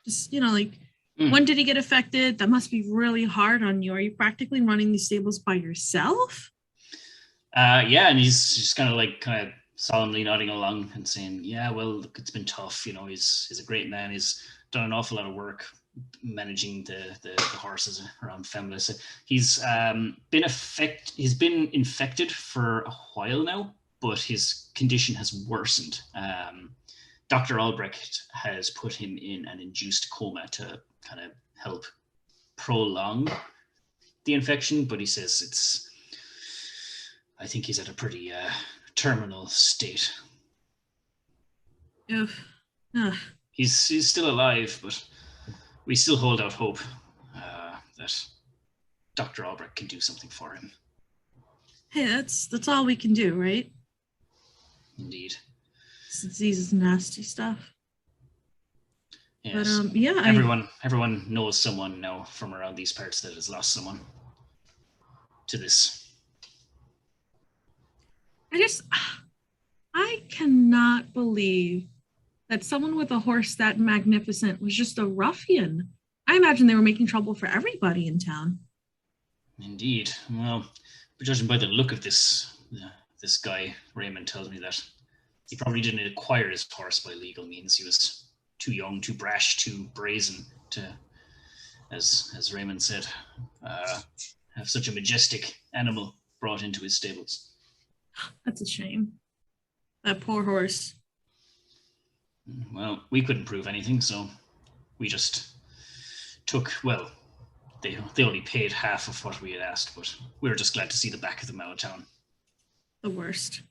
Just, when did he get affected? That must be really hard on you. Are you practically running these stables by yourself? Yeah, and he's just kind of solemnly nodding along and saying, yeah, well, look, it's been tough. He's a great man. He's done an awful lot of work managing the horses around Femlis. He's been infected for a while now, but his condition has worsened. Dr. Aelfric has put him in an induced coma to kind of help prolong the infection, but he says I think he's at a pretty terminal state. He's still alive, but we still hold out hope that Dr. Albrecht can do something for him. Hey, that's all we can do, right? Indeed. This disease is nasty stuff. Yes. But yeah, everyone knows someone now from around these parts that has lost someone to this. I cannot believe that someone with a horse that magnificent was just a ruffian. I imagine they were making trouble for everybody in town. Indeed. Well, judging by the look of this guy, Raymond tells me that he probably didn't acquire his horse by legal means. He was too young, too brash, too brazen to, as Raymond said, have such a majestic animal brought into his stables. That's a shame. That poor horse. Well, we couldn't prove anything, so we just took, well, they only paid half of what we had asked, but we were just glad to see the back of them out of town. The worst.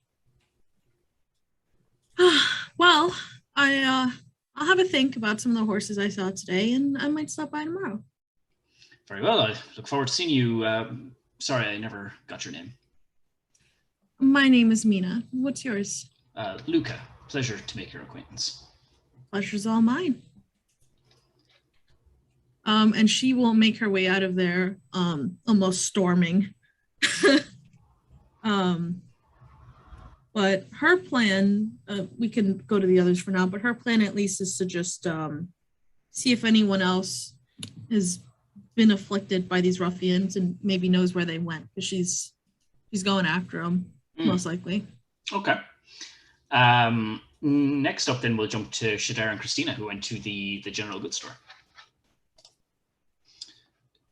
Well, I'll have a think about some of the horses I saw today, and I might stop by tomorrow. Very well. I look forward to seeing you. Sorry, I never got your name. My name is Mina. What's yours? Luca. Pleasure to make your acquaintance. Pleasure's all mine. And she will make her way out of there, almost storming. But her plan, we can go to the others for now, but her plan at least is to just see if anyone else has been afflicted by these ruffians and maybe knows where they went, because she's going after them, most likely. Okay. Next up, then, we'll jump to Shadar and Christina, who went to the general goods store.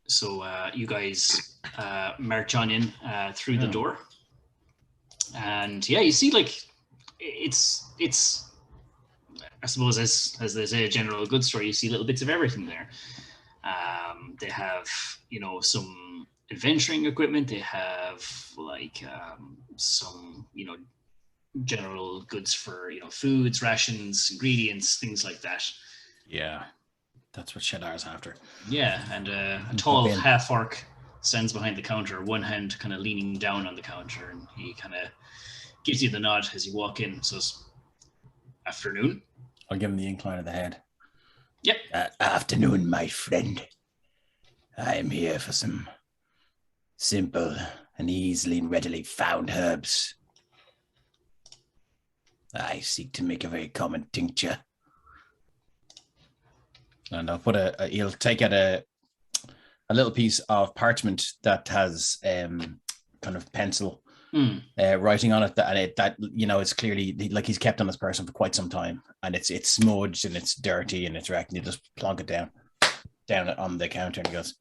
So you guys march on in through the door. And yeah, you see, like, it's I suppose as they say, a general goods store, you see little bits of everything there. They have, some adventuring equipment. They have like some, general goods for, foods, rations, ingredients, things like that. Yeah, that's what Shadar's after. Yeah, and a tall half-orc stands behind the counter, one hand kind of leaning down on the counter, and he kind of gives you the nod as you walk in. So it's afternoon. I'll give him the incline of the head. Yep. Afternoon, my friend. I am here for some simple and easily and readily found herbs. I seek to make a very common tincture. And I'll put he'll take out a little piece of parchment that has kind of pencil writing on it, that it's clearly like he's kept on this person for quite some time, and it's smudged and it's dirty and it's wrecked, and you just plonk it down on the counter, and he goes,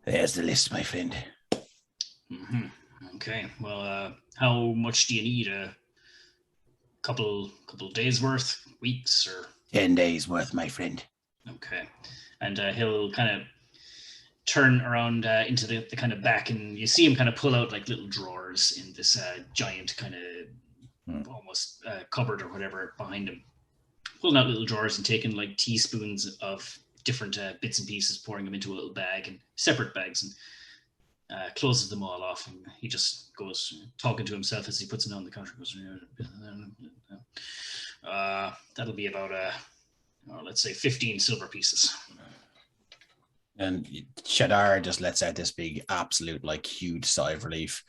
"There's the list, my friend." Mm-hmm. Okay. Well, how much do you need? A couple days worth, weeks, or 10 days worth, my friend. Okay. And he'll kind of turn around into the kind of back, and you see him kind of pull out like little drawers in this giant kind of almost cupboard or whatever behind him, pulling out little drawers and taking like teaspoons of different bits and pieces, pouring them into a little bag, and separate bags, and closes them all off, and he just goes talking to himself as he puts it on the counter. Goes, that'll be about let's say 15 silver pieces. And Shadar just lets out this big, absolute, like, huge sigh of relief.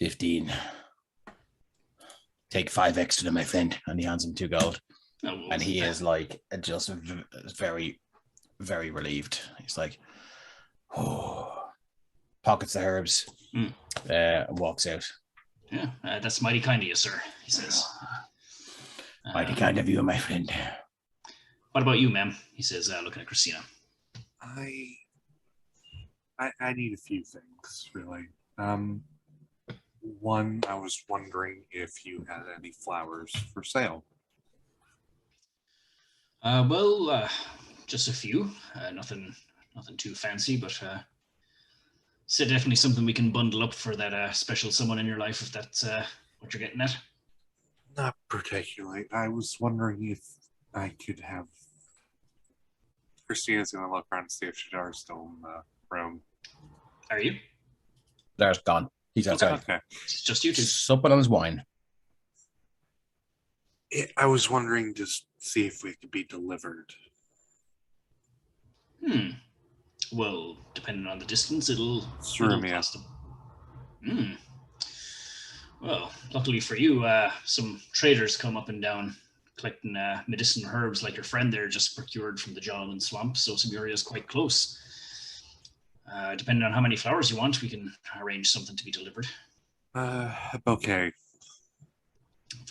15. Take 5 extra, my friend. And he hands him 2 gold. Oh, well, and he is like just very, very relieved. He's like, pockets the herbs, and walks out. Yeah, that's mighty kind of you, sir, he says. Mighty kind of you, my friend. What about you, ma'am? He says, looking at Christina. I need a few things, really. One, I was wondering if you had any flowers for sale. Well, just a few. Nothing too fancy, but it's definitely something we can bundle up for that special someone in your life, if that's what you're getting at. Not particularly. I was wondering if I could have Christina's gonna look around and see if Shadar's still in the room. Are you? Shadar's gone. He's outside. Okay. It's just you two. Supping on his wine. I was wondering just see if we could be delivered. Well, depending on the distance, it'll Yeah. cost them. Well, luckily for you, some traders come up and down collecting medicinal herbs like your friend there just procured from the Jonathan Swamp, so Samaria is quite close. Depending on how many flowers you want, we can arrange something to be delivered. A bouquet.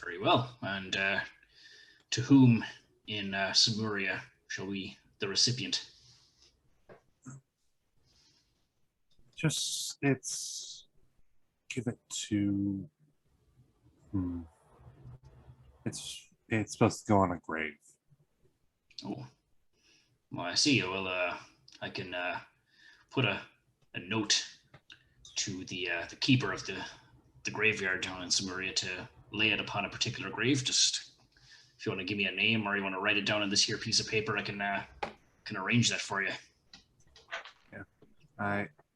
Very well. And to whom in Samaria shall we, the recipient? Give it to. It's supposed to go on a grave. Oh, well, I see. Well, I can put a note to the keeper of the graveyard down in Samaria to lay it upon a particular grave. Just if you want to give me a name or you want to write it down on this here piece of paper, I can arrange that for you. Yeah.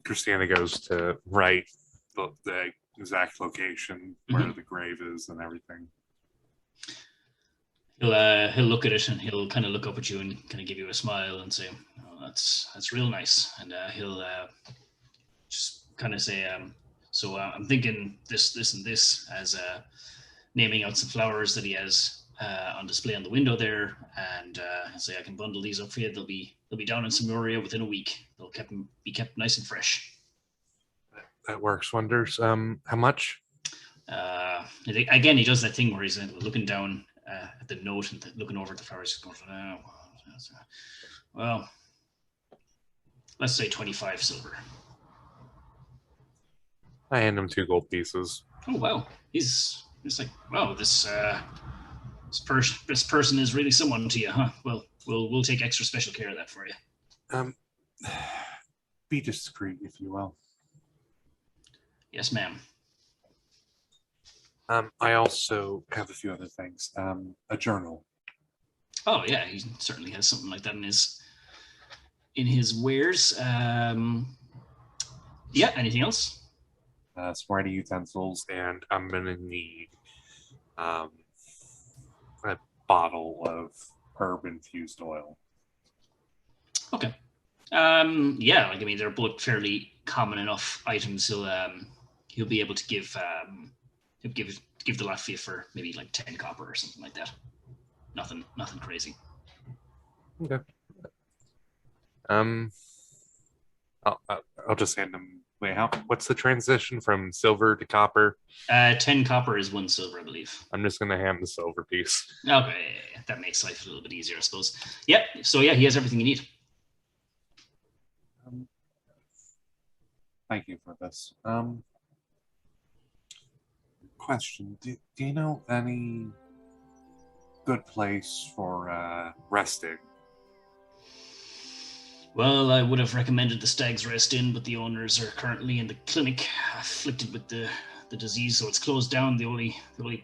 Christina goes to write the exact location where the grave is and everything. He'll look at it and he'll kind of look up at you and kind of give you a smile and say, "Oh, that's real nice." And he'll just kind of say, "So I'm thinking this and this," as naming out some flowers that he has on display on the window there, and say, "I can bundle these up for you. They'll be down in Samaria within a week. They'll be kept nice and fresh." That works wonders. How much? Again, he does that thing where he's looking down at the note and looking over at the flowers. Going, well, let's say 25 silver. I hand him 2 gold pieces. Oh wow, he's like, wow, this person is really someone to you, huh? Well, we'll take extra special care of that for you. Be discreet, if you will. Yes, ma'am. I also have a few other things. A journal. Oh yeah, he certainly has something like that in his wares. Yeah. Anything else? Some writing utensils, and I'm gonna need a bottle of herb-infused oil. Okay. Yeah, like I mean, they're both fairly common enough items. He'll be able to give the lot for you for maybe like 10 copper or something like that. Nothing crazy. Okay. I'll just hand him. Wait, what's the transition from silver to copper? 10 copper is 1 silver, I believe. I'm just gonna hand the silver piece. Okay, that makes life a little bit easier, I suppose. Yep. So yeah, he has everything you need. Thank you for this. Question: Do you know any good place for resting? Well, I would have recommended the Stag's Rest Inn, but the owners are currently in the clinic, afflicted with the disease, so it's closed down. The only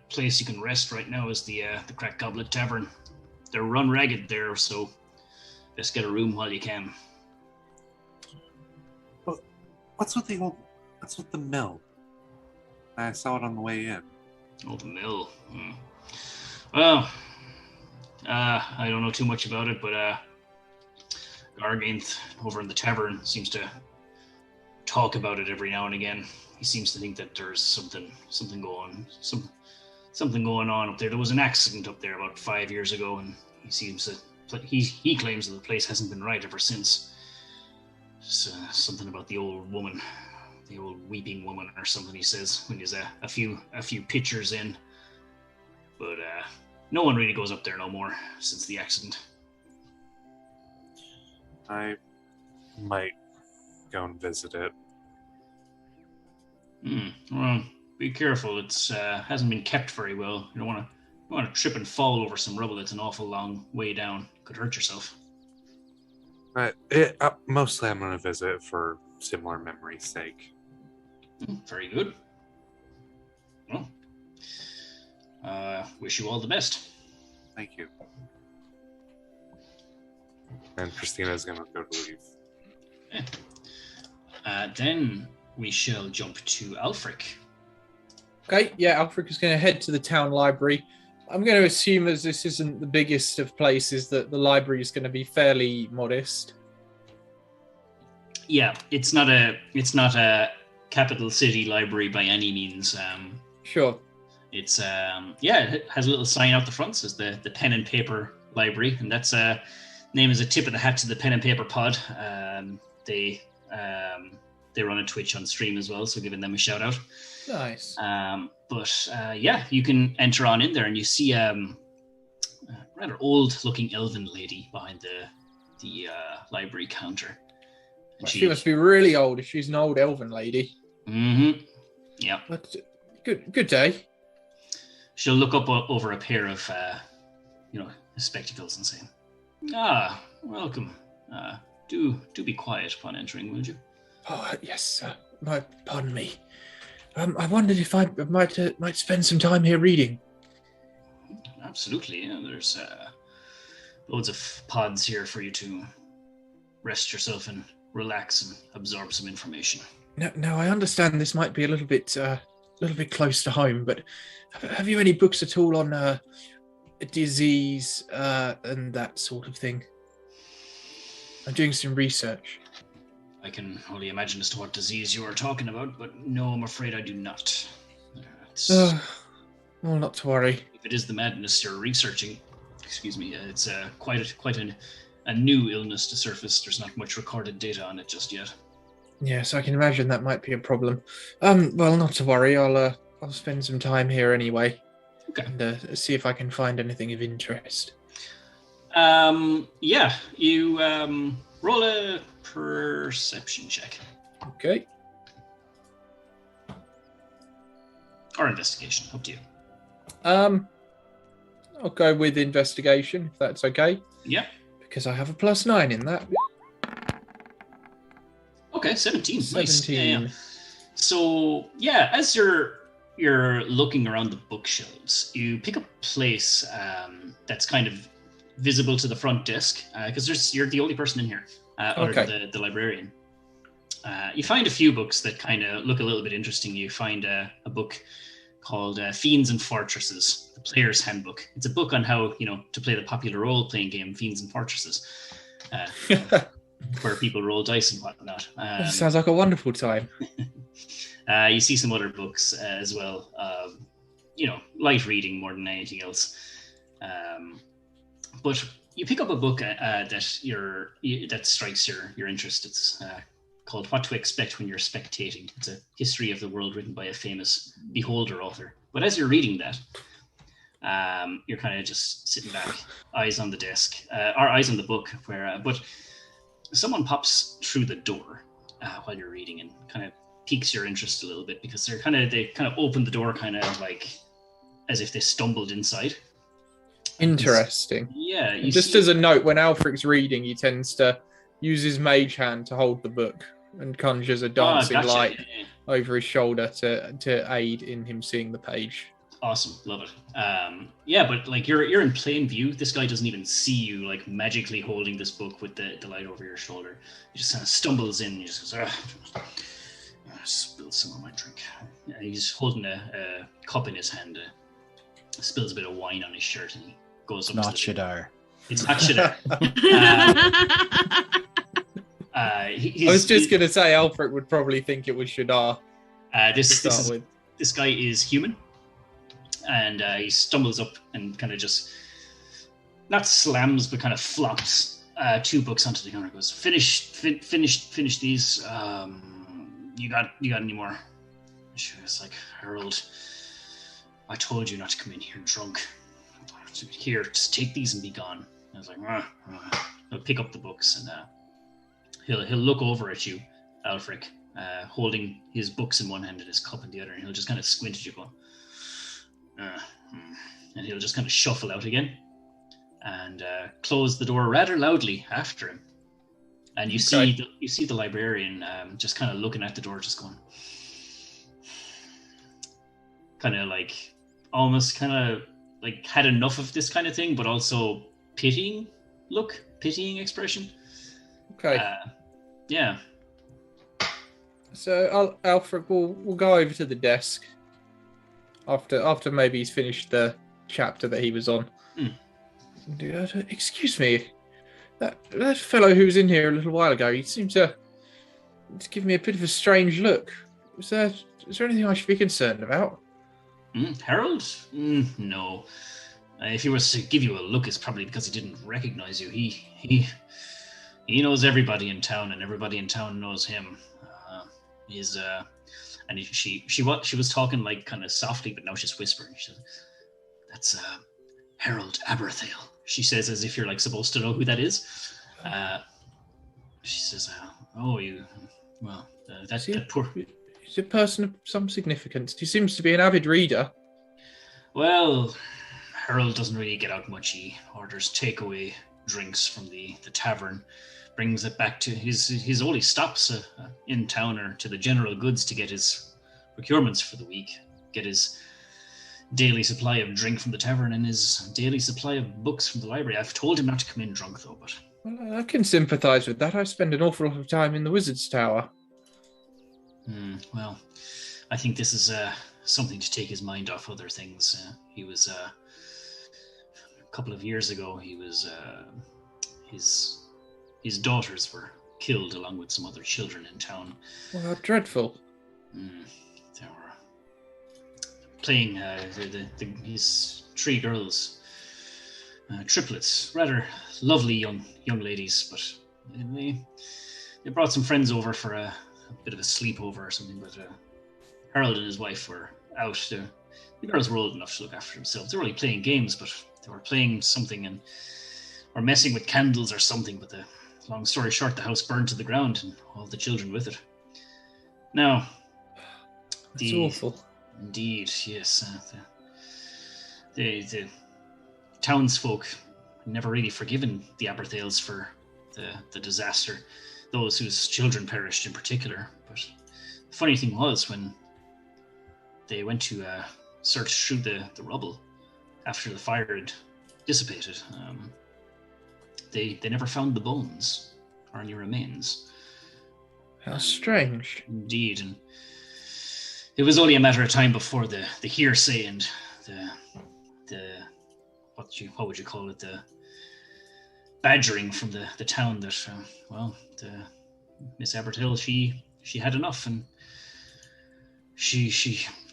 place you can rest right now is the Crack Goblet Tavern. They're run ragged there, so best get a room while you can. But what's with the mill? I saw it on the way in. Oh, the mill. Well, I don't know too much about it, but Gargainth over in the tavern seems to talk about it every now and again. He seems to think that there's something going on up there. There was an accident up there about 5 years ago, and he claims that the place hasn't been right ever since. Something about the old woman, the old weeping woman, or something. He says when he's a few pictures in, but no one really goes up there no more since the accident. I might go and visit it. Well, be careful. It's hasn't been kept very well. You don't want to trip and fall over some rubble. It's an awful long way down. Could hurt yourself. Mostly I'm going to visit for similar memory's sake. Very good. Well, wish you all the best. Thank you. And Christina's gonna go to leave. Okay. Then we shall jump to Aelfric. Okay, yeah, Aelfric is going to head to the town library. I'm going to assume, as this isn't the biggest of places, that the library is going to be fairly modest. Yeah, it's not a capital city library by any means. Sure. It's it has a little sign out the front, says the pen and paper library, and that's name is a tip of the hat to the pen and paper pod. They run a Twitch on stream as well, so giving them a shout out. Nice. You can enter on in there, and you see a rather old looking elven lady behind the library counter. And She must be really old if she's an old elven lady. Mm-hmm. Yeah. But good day. She'll look up over a pair of spectacles and say, "Ah, welcome. Do be quiet upon entering, will you?" Oh yes, pardon me. I wondered if I might spend some time here reading. Absolutely. Yeah, there's loads of pods here for you to rest yourself and relax and absorb some information. Now I understand this might be a little bit close to home, but have you any books at all on disease and that sort of thing? I'm doing some research. I can only imagine as to what disease you are talking about, but no, I'm afraid I do not. Well, not to worry. If it is the madness you're researching, it's quite a new illness to surface. There's not much recorded data on it just yet. Yes, I can imagine that might be a problem. Well, not to worry. I'll spend some time here anyway. Okay. And see if I can find anything of interest. You roll a perception check. Okay. Or investigation, up to you. I'll go with investigation, if that's okay. Yeah. Because I have a +9 in that. Okay, 17. 17. Nice. Yeah. So, as you're looking around the bookshelves, you pick a place that's kind of visible to the front desk, because you're the only person in here, other than the librarian. You find a few books that kind of look a little bit interesting. You find a book called Fiends and Fortresses, the Player's Handbook. It's a book on how, to play the popular role-playing game Fiends and Fortresses, where people roll dice and whatnot. Sounds like a wonderful time. You see some other books as well, light reading more than anything else. But you pick up a book that strikes your interest. It's called What to Expect When You're Spectating. It's a history of the world written by a famous beholder author. But as you're reading that, you're kind of just sitting back, eyes on the desk, or eyes on the book, but someone pops through the door while you're reading and kind of piques your interest a little bit, because they kind of open the door kind of like as if they stumbled inside. Interesting. Yeah. As a note, when Aelfric's reading, he tends to use his mage hand to hold the book and conjures a dancing light over his shoulder to aid in him seeing the page. Awesome, love it. But like you're in plain view. This guy doesn't even see you like magically holding this book with the light over your shoulder. He just kind of stumbles in. And he just goes, I spilled some of my drink. Yeah, he's holding a cup in his hand. Spills a bit of wine on his shirt, and he goes up. Not Shadar. It's not Shadar. I was just going to say Aelfric would probably think it was Shadar. This guy is human, and he stumbles up and kind of just not slams, but kind of flops two books onto the counter. Goes, finish these. You got any more? She was like, Harold, I told you not to come in here drunk. Here, just take these and be gone. I was like, I'll pick up the books, and he'll look over at you, Aelfric, holding his books in one hand and his cup in the other, and he'll just kind of squint at you, going, and he'll just kind of shuffle out again, and close the door rather loudly after him. And you see the librarian just kind of looking at the door, just going, kind of like almost kind of like had enough of this kind of thing, but also pitying look, pitying expression. Okay. Yeah. So Aelfric will go over to the desk after maybe he's finished the chapter that he was on. Excuse me, that fellow who was in here a little while ago, he seemed to give me a bit of a strange look. Is there anything I should be concerned about? Harold? No. If he was to give you a look, it's probably because he didn't recognize you. He knows everybody in town, and everybody in town knows him. And she was talking like kind of softly, but now she's whispering. She said, "That's Harold Aberthail." She says, as if you're like supposed to know who that is. She says, "Oh, you. Well, that poor." He's a person of some significance. He seems to be an avid reader. Well, Harold doesn't really get out much. He orders takeaway drinks from the tavern, brings it back to his only stops in town or to the general goods to get his procurements for the week, get his daily supply of drink from the tavern and his daily supply of books from the library. I've told him not to come in drunk, though, but... Well, I can sympathise with that. I spend an awful lot of time in the Wizard's Tower. Well, I think this is something to take his mind off other things. He was... a couple of years ago, he was... His daughters were killed along with some other children in town. Well, how dreadful. They were playing his 3 girls, triplets, rather lovely young ladies, but they brought some friends over for a bit of a sleepover or something, but Harold and his wife were out. The girls were old enough to look after themselves. They were only playing games, but they were playing something or messing with candles or something, but long story short, the house burned to the ground and all the children with it. Now, it's awful. Indeed, yes. The townsfolk never really forgiven the Aberthails for the disaster, those whose children perished in particular. But the funny thing was, when they went to search through the rubble after the fire had dissipated, they never found the bones or any remains. How strange. Indeed, and it was only a matter of time before the hearsay and the what would you call it, the badgering from the town that the Miss Aberthail, she had enough, and she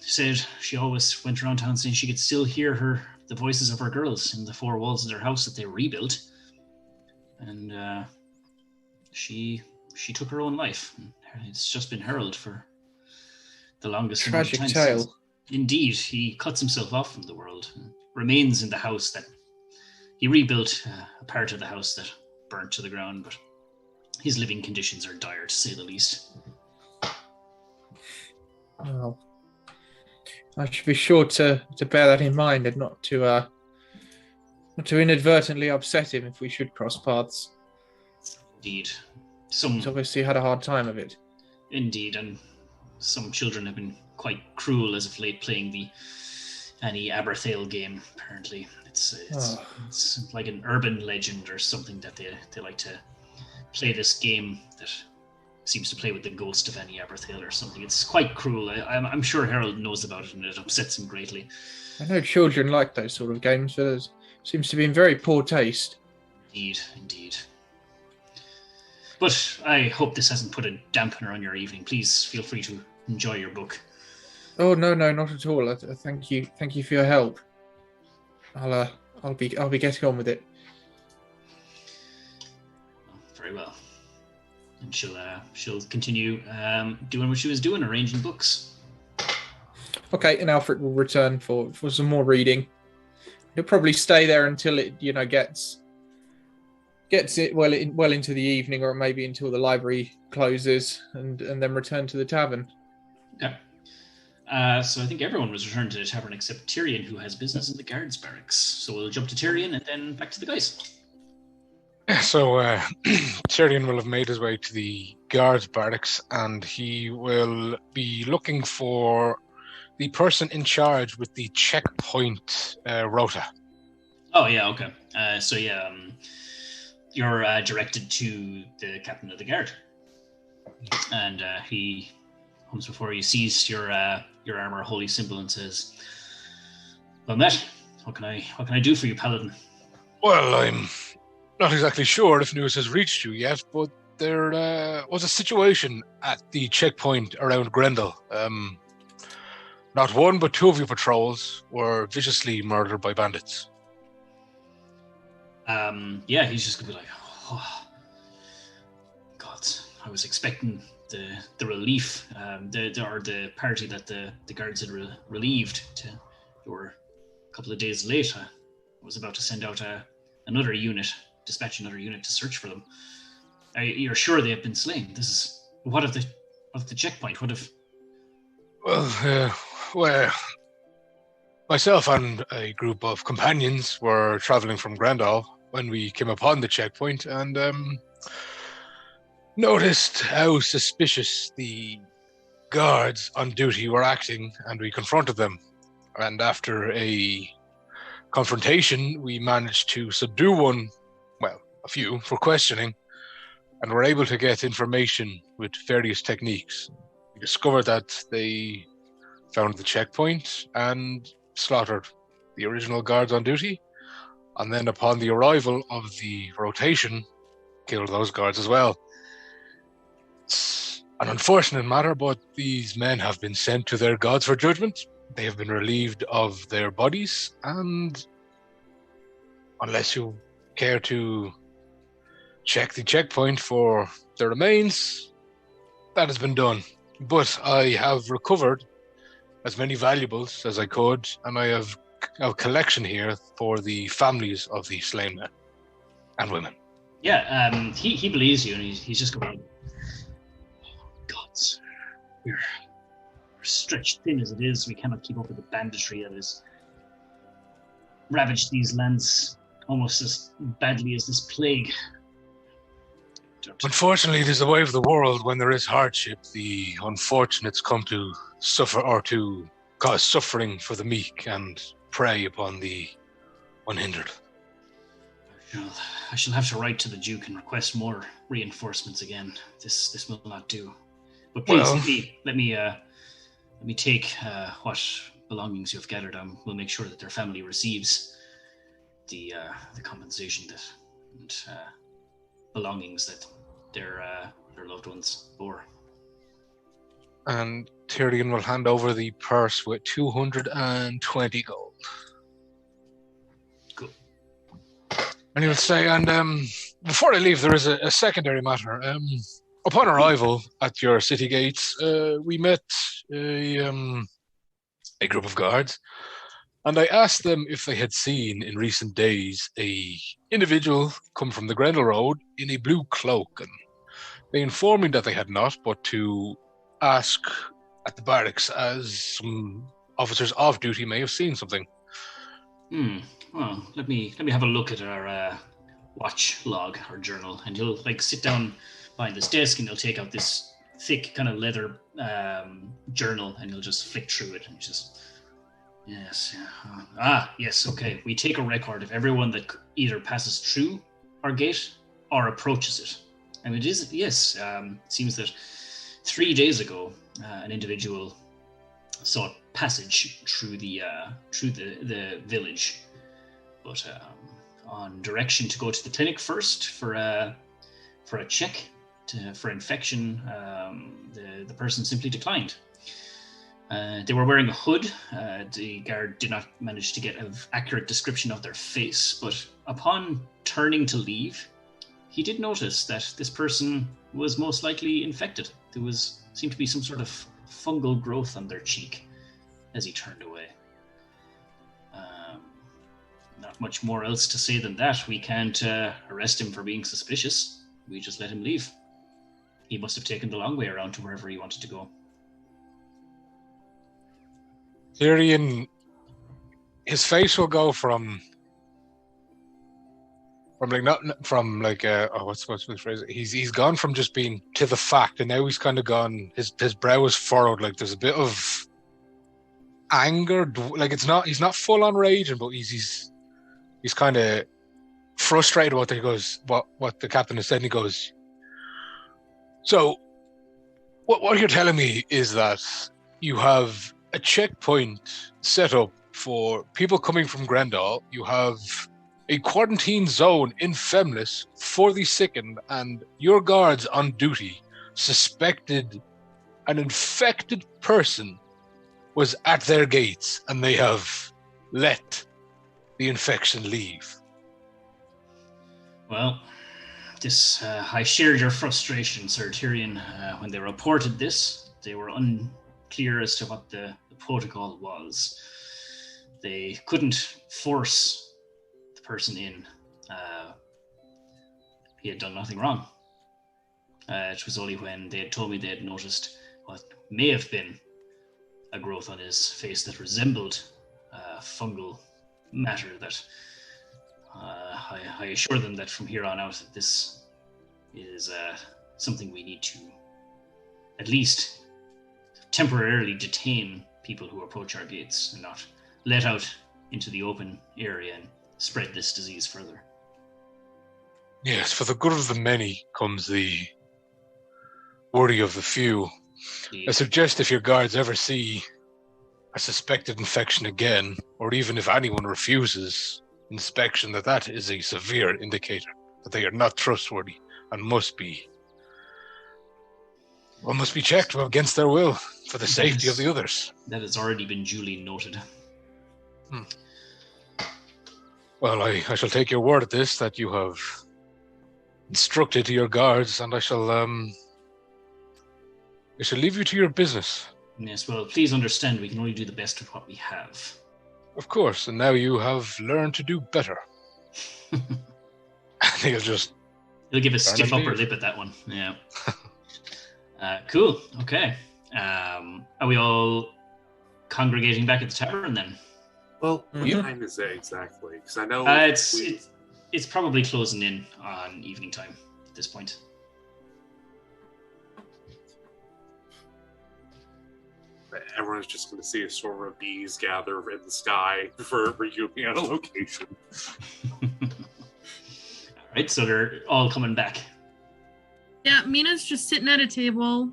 said she always went around town saying she could still hear the voices of her girls in the 4 walls of their house that they rebuilt. And she took her own life. It's just been Harold for the longest amount of time. Tragic tale. Indeed, he cuts himself off from the world and remains in the house that he rebuilt, a part of the house that burnt to the ground, but his living conditions are dire, to say the least. Well, I should be sure to bear that in mind and not to inadvertently upset him if we should cross paths. Indeed. He's obviously had a hard time of it. Indeed, and some children have been quite cruel as of late playing the Annie Aberthail game, apparently. It's like an urban legend or something that they like to play this game that seems to play with the ghost of Annie Aberthail or something. It's quite cruel. I'm sure Harold knows about it and it upsets him greatly. I know children like those sort of games, but it seems to be in very poor taste. Indeed. But I hope this hasn't put a dampener on your evening. Please feel free to enjoy your book. Oh no, not at all. Thank you for your help. I'll be getting on with it. Very well. And she'll continue doing what she was doing, arranging books. Okay, and Aelfric will return for some more reading. He'll probably stay there until it gets it well into the evening, or maybe until the library closes, and then return to the tavern. Okay. So I think everyone was returned to the tavern except Tyrion, who has business in the guards' barracks. So we'll jump to Tyrion and then back to the guys. So Tyrion will have made his way to the guards' barracks, and he will be looking for the person in charge with the checkpoint rota. Oh yeah, okay. You're directed to the captain of the guard, and he comes before you, sees your armor, holy symbol, and says, "Well met. What can I do for you, Paladin?" Well, I'm not exactly sure if news has reached you yet, but there was a situation at the checkpoint around Grendel. Not one, but two of your patrols were viciously murdered by bandits. Yeah, he's just gonna be like, "Oh, God, I was expecting the relief, the party that the guards had relieved. They were a couple of days late. I was about to send out dispatch another unit to search for them. You're sure they have been slain? This is what of the checkpoint? What if?" Well, myself and a group of companions were traveling from Grendel when we came upon the checkpoint and noticed how suspicious the guards on duty were acting, and we confronted them. And after a confrontation, we managed to subdue a few, for questioning, and were able to get information with various techniques. We discovered that they found the checkpoint and slaughtered the original guards on duty, and then upon the arrival of the rotation, killed those guards as well. It's an unfortunate matter, but these men have been sent to their gods for judgment. They have been relieved of their bodies, and unless you care to check the checkpoint for the remains, that has been done. But I have recovered as many valuables as I could, and I have a collection here for the families of the slain men and women. Yeah, he believes you, and he's just going, "Gods, we're stretched thin as it is. We cannot keep up with the banditry that has ravaged these lands almost as badly as this plague." Unfortunately, it is the way of the world. When there is hardship, the unfortunates come to suffer or to cause suffering for the meek and prey upon the unhindered. I shall have to write to the Duke and request more reinforcements again. This will not do. But please, let me take what belongings you have gathered. We'll make sure that their family receives the compensation and belongings that their loved ones bore. And Tyrion will hand over the purse with 220 gold. Cool. And he'll say, and before I leave, there is a secondary matter. Upon arrival at your city gates, we met a group of guards, and I asked them if they had seen in recent days a individual come from the Grendel Road in a blue cloak, and they informed me that they had not, but to ask at the barracks, as some officers off duty may have seen something. Well, let me have a look at our watch log, our journal, and he'll sit down behind this desk and he'll take out this thick kind of leather journal and he'll just flick through it and just, yes, yes, okay. We take a record of everyone that either passes through our gate or approaches it. And it is, yes, seems that 3 days ago, an individual sought passage through the village, but on direction to go to the clinic first for a check for infection, the person simply declined. They were wearing a hood. The guard did not manage to get an accurate description of their face, but upon turning to leave, he did notice that this person was most likely infected. There seemed to be some sort of fungal growth on their cheek as he turned away. Not much more else to say than that. We can't arrest him for being suspicious. We just let him leave. He must have taken the long way around to wherever he wanted to go. Tyrion, his face will go from what's the phrase? He's gone from just being to the fact, and now he's kind of gone. His brow is furrowed. Like there's a bit of anger. Like he's not full on raging, but he's kind of frustrated what he goes, what the captain has said, and he goes, so what you're telling me is that you have a checkpoint set up for people coming from Grendel. You have a quarantine zone in Femlis for the sickened, and your guards on duty suspected an infected person was at their gates, and they have let the infection leave. Well, I shared your frustration, Sir Tyrion. When they reported this, they were unclear as to what the protocol was. They couldn't force the person in. He had done nothing wrong. It was only when they had told me they had noticed what may have been a growth on his face that resembled fungal matter that I assure them that from here on out that this is something we need to at least temporarily detain people who approach our gates and not let out into the open area and spread this disease further. Yes, for the good of the many comes the worry of the few. I suggest if your guards ever see a suspected infection again, or even if anyone refuses inspection, that is a severe indicator that they are not trustworthy and must be checked against their will for the safety of the others. That has already been duly noted. Well, I shall take your word at this, that you have instructed your guards, and I shall leave you to your business. Yes, well, please understand we can only do the best with what we have. Of course, and now you have learned to do better. He'll give a stiff upper lip at that one. Yeah. Cool. Okay. Are we all congregating back at the tavern then? Well, what time is it exactly? Because I know it's probably closing in on evening time at this point. Everyone's just going to see a swarm of bees gather in the sky for reunion at a location. Alright, so they're all coming back. Yeah, Mina's just sitting at a table,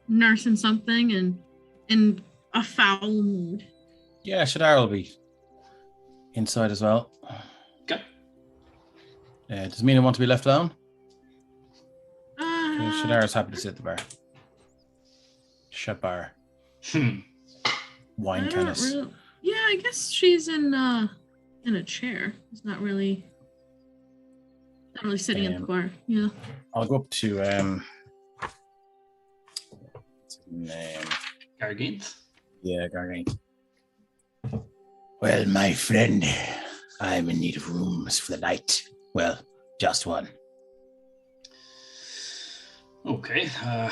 nursing something and in a foul mood. Yeah, Shadar will be inside as well. Okay. Does Mina want to be left alone? Shadar is happy to sit at the bar. Shadar. Wine canis. Yeah, I guess she's in a chair. It's not really sitting at the bar. Yeah. I'll go up to what's his name? Garganth? Yeah, Garganth. Well, my friend, I'm in need of rooms for the night. Well, just one. Okay,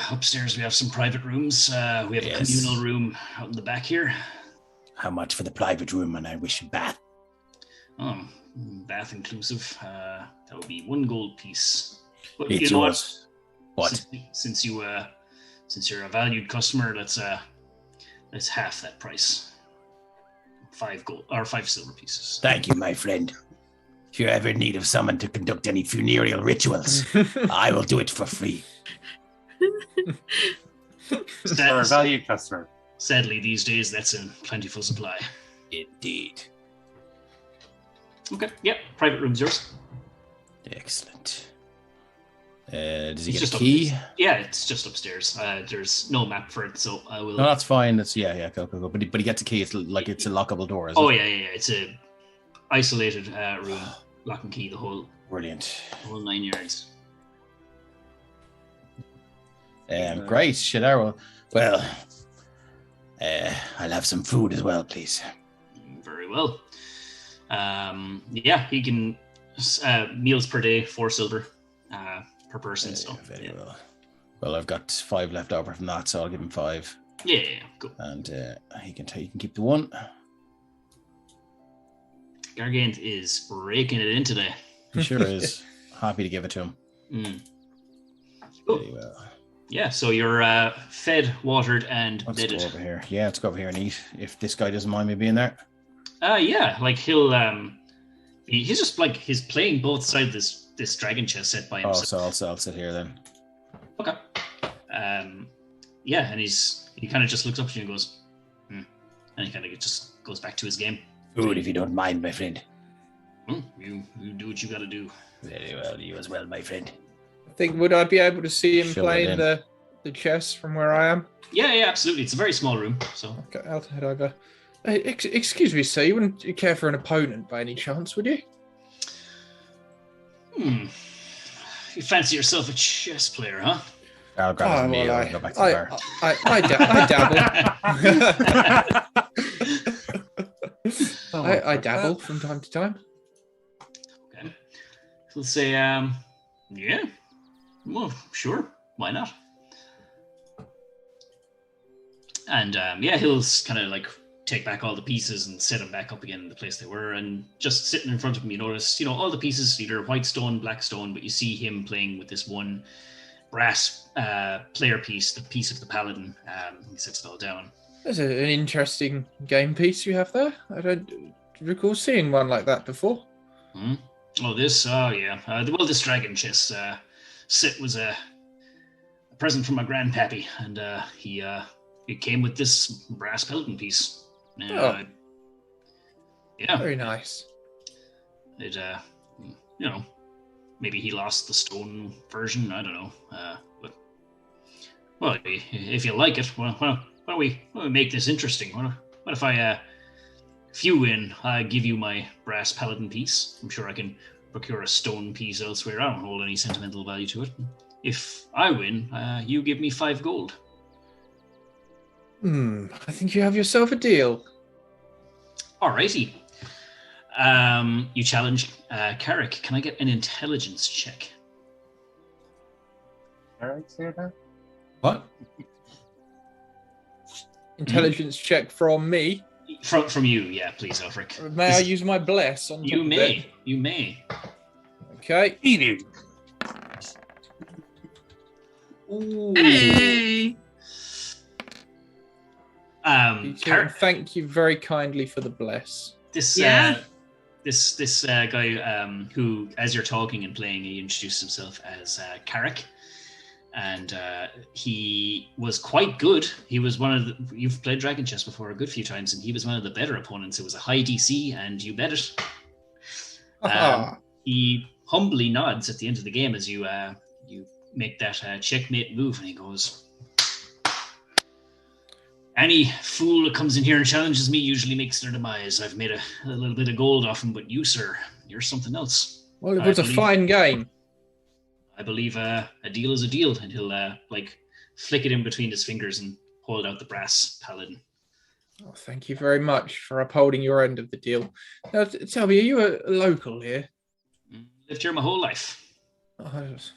upstairs we have some private rooms. We have a communal room out in the back here. How much for the private room, and I wish a bath? Oh, bath inclusive. That would be 1 gold piece. But It's you know yours. What? Since you're a valued customer, let's half that price. 5 silver pieces. Thank you, my friend. If you're ever in need of someone to conduct any funereal rituals, I will do it for free. For a valued customer. Sadly, these days, that's in plentiful supply. Indeed. Okay, yep, private room's yours. Excellent. Does he It's get a just key? Yeah, it's just upstairs. There's no map for it, so I will... No, that's fine. That's go. But he gets a key. It's like it's a lockable door, isn't it? Yeah. It's a isolated room, lock and key, the whole Brilliant. 9 yards. Great, Shadar. Well, I'll have some food as well, please. Very well. He can meals per day, 4 silver per person. So very well. Well, I've got 5 left over from that, so I'll give him 5. Yeah, cool. And he can keep the 1. Garganth is raking it in today. He sure is. Happy to give it to him. Cool. Very well. Yeah, so you're fed, watered, and Let's bedded. go over here. Yeah, let's go over here and eat. If this guy doesn't mind me being there. He'll He's just like he's playing both sides of this dragon chess set by himself. So I'll sit here then. Okay. Yeah, and he kind of just looks up at you and goes, and he kind of just goes back to his game. Food, if you don't mind, my friend. You do what you got to do. Very well, you as well, my friend. I think, would I be able to see him Fill it playing in. the chess from where I am? Yeah, absolutely. It's a very small room, so. Okay, I'll head over. Excuse me, sir. You wouldn't care for an opponent by any chance, would you? You fancy yourself a chess player, huh? I'll grab his meal and go back to the bar. I dabble. I dabble from time to time. Okay. He'll say, yeah. Well, sure. Why not? And he'll kind of like take back all the pieces and set them back up again in the place they were. And just sitting in front of him, you notice, all the pieces, either white stone, black stone, but you see him playing with this one brass player piece, the piece of the paladin. He sets it all down. There's an interesting game piece you have there. I don't recall seeing one like that before. Oh, this? Oh, yeah. Well, this dragon chess set was a present from my grandpappy, and it came with this brass paladin piece. Yeah. Very nice. It, maybe he lost the stone version. I don't know. But well, if you like it, why don't we make this interesting? What if if you win, I give you my brass paladin piece. I'm sure I can procure a stone piece elsewhere. I don't hold any sentimental value to it. If I win, you give me 5 gold. I think you have yourself a deal. Alrighty. You challenge Carrick. Can I get an intelligence check? Carrick say that? What? Intelligence check from me. From you, yeah, please, Aelfric. May I use my bless on top You of may. it? You may. Okay. Eat it. Ooh. Hey. Thank you very kindly for the bless. This guy who, as you're talking and playing, he introduced himself as Carrick, and he was quite good. He was one of the, you've played Dragon Chess before a good few times, and he was one of the better opponents. It was a high DC, and you bet it. He humbly nods at the end of the game as you make that checkmate move, and he goes, "Any fool that comes in here and challenges me usually makes their demise. I've made a little bit of gold off him, but you, sir, you're something else." Well, it was a fine game. I believe a deal is a deal, and he'll flick it in between his fingers and hold out the brass paladin. Oh, thank you very much for upholding your end of the deal. Now, tell me, are you a local here? Lived here my whole life. I've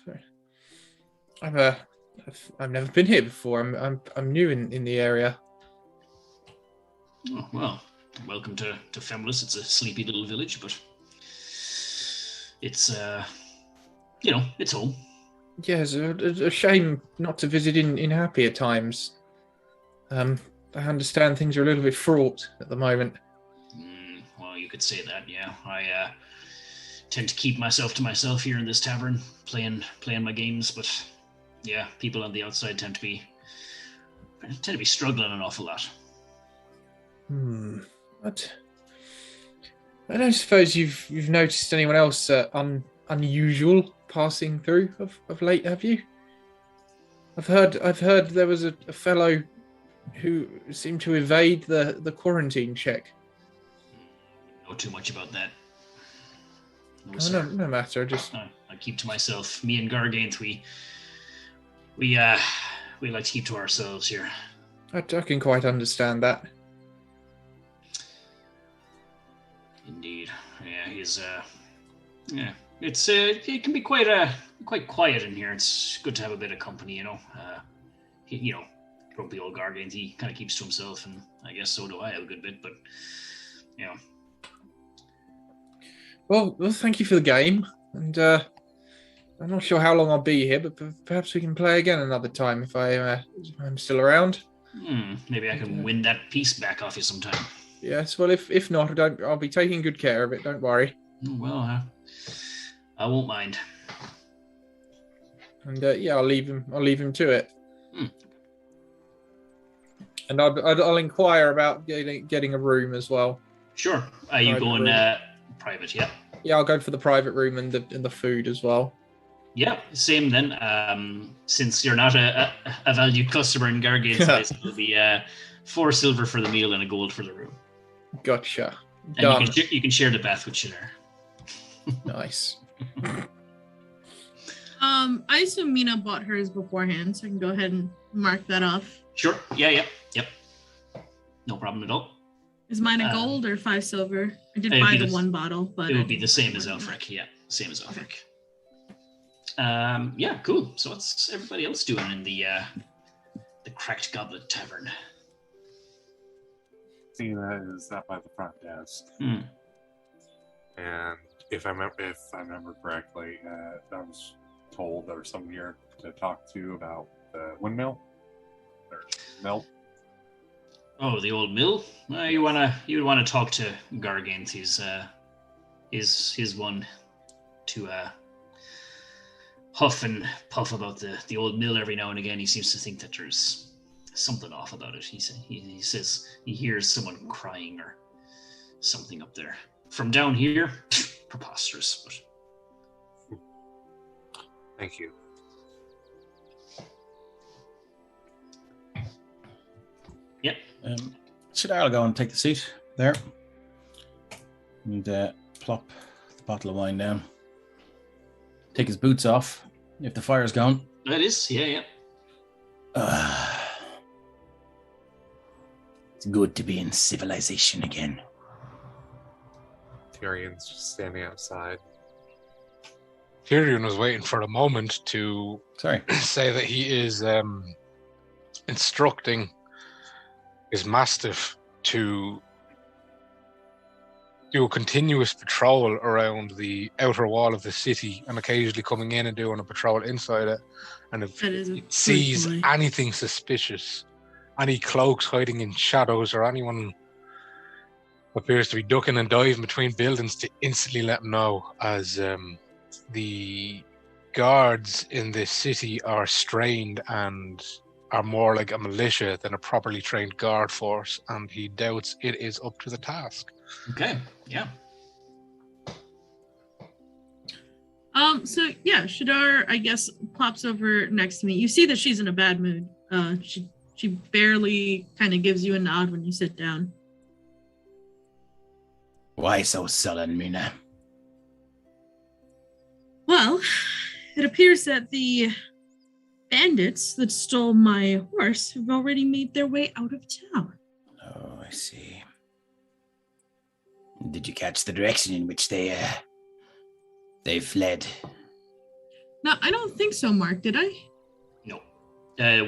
never been here before. I'm new in the area. Oh, well, welcome to Femlis. It's a sleepy little village, but it's it's home. Yes, a shame not to visit in happier times. I understand things are a little bit fraught at the moment. Well, you could say that, yeah. I tend to keep myself to myself here in this tavern, playing my games, but yeah, people on the outside tend to be struggling an awful lot. But I don't suppose you've noticed anyone else unusual passing through of late, have you? I've heard there was a fellow who seemed to evade the quarantine check. Know too much about that. No matter. Just I keep to myself. Me and Gargant, we like to keep to ourselves here. I can quite understand that. Indeed, yeah. He's it's it can be quite quiet in here. It's good to have a bit of company, grumpy old Gargant, he kind of keeps to himself, and I guess so do I a good bit, but Well, thank you for the game, and I'm not sure how long I'll be here, but perhaps we can play again another time if I'm still around. Maybe I can win that piece back off you sometime. Yes, well, if not, I'll be taking good care of it. Don't worry. Well, I won't mind. And I'll leave him to it. Hmm. And I'll inquire about getting a room as well. Sure. Are you Private going room. private? Yeah. Yeah, I'll go for the private room and the food as well. Yeah, same then. Since you're not a valued customer in Gargate's place, it'll be 4 silver for the meal and a gold for the room. Gotcha. And Done. you can share the bath with Shadar. Nice. I assume Mina bought hers beforehand, so I can go ahead and mark that off. Sure. Yep. No problem at all. Is mine a gold or 5 silver? I did it'd buy be the the- one bottle, but It would be the same as Aelfric. Yeah, same as Aelfric. Yeah, cool. So what's everybody else doing in the Cracked Goblet Tavern? Christina is up by the front desk, Hmm. and if I remember correctly, I was told there was someone here to talk to about the windmill or mill. Oh, the old mill. You would wanna talk to Gargant. He's one to huff and puff about the old mill every now and again. He seems to think that there's something off about it. He says he hears someone crying or something up there. From down here, preposterous. But Thank you. yep. Shadar will go and take the seat there. And plop the bottle of wine down. Take his boots off if the fire's going. That is, yeah. It's good to be in civilization again. Tyrion's just standing outside. Tyrion was waiting for a moment to Sorry. say that he is instructing his mastiff to do a continuous patrol around the outer wall of the city and occasionally coming in and doing a patrol inside it. And if That is a it sees good boy. anything suspicious, any cloaks hiding in shadows or anyone appears to be ducking and diving between buildings, to instantly let them know, as the guards in this city are strained and are more like a militia than a properly trained guard force, and he doubts it is up to the task. Okay, yeah. So yeah, Shadar, I guess, pops over next to me. You see that she's in a bad mood. She barely kind of gives you a nod when you sit down. Why so sullen, Mina? Well, it appears that the bandits that stole my horse have already made their way out of town. Oh, I see. Did you catch the direction in which they fled? No, I don't think so, Mark. Did I? No.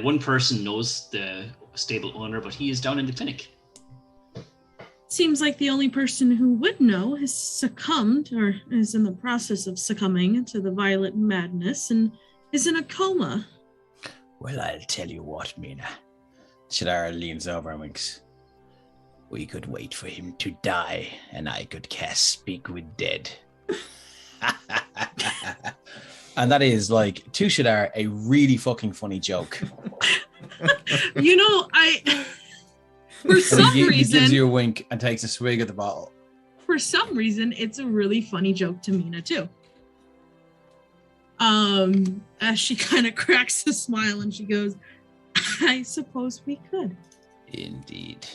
One person knows the stable owner, but he is down in the clinic. Seems like the only person who would know has succumbed or is in the process of succumbing to the violent madness and is in a coma. Well, I'll tell you what, Mina. Shadar leans over and winks. We could wait for him to die, and I could cast Speak with Dead. And that is, like, to Shadar, a really fucking funny joke. You know, for And some he reason, gives you a wink and takes a swig of the bottle. for some reason, it's a really funny joke to Mina too. As she kind of cracks a smile and she goes, I suppose we could. Indeed.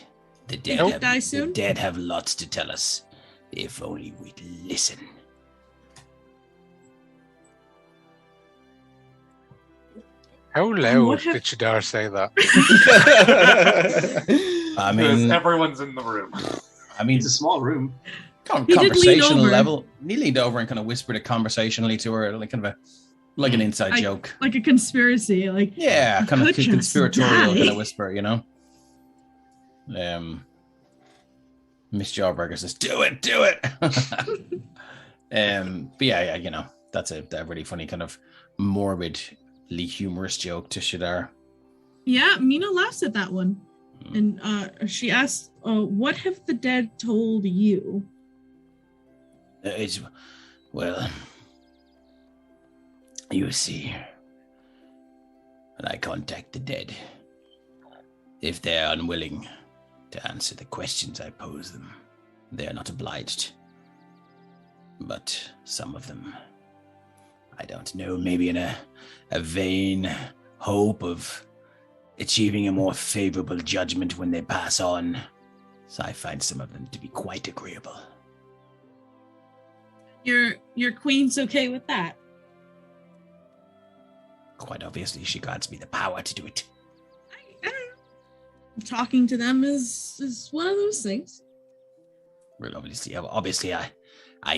The They don't die the soon? dead have lots to tell us, if only we'd listen. How what loud have- did Shadar say that? I Because mean, everyone's in the room. It's a small room. He did lean conversational over. level. He leaned over and kind of whispered it conversationally to her, like kind of like an inside joke. Like a conspiracy. Like, Yeah, You kind of could just conspiratorial die. kind of whisper, you know. Miss Jawbreaker says, "Do it." But yeah, you know, that's a really funny kind of morbidly humorous joke to Shadar. yeah, Mina laughs at that one. And she asks, what have the dead told you? Well, you see, when I contact the dead, if they're unwilling to answer the questions I pose them, they're not obliged. But some of them, I don't know, maybe in a vain hope of achieving a more favorable judgment when they pass on. So I find some of them to be quite agreeable. Your queen's okay with that? Quite obviously, she grants me the power to do it. I don't know. Talking to them is one of those things. Well, obviously, I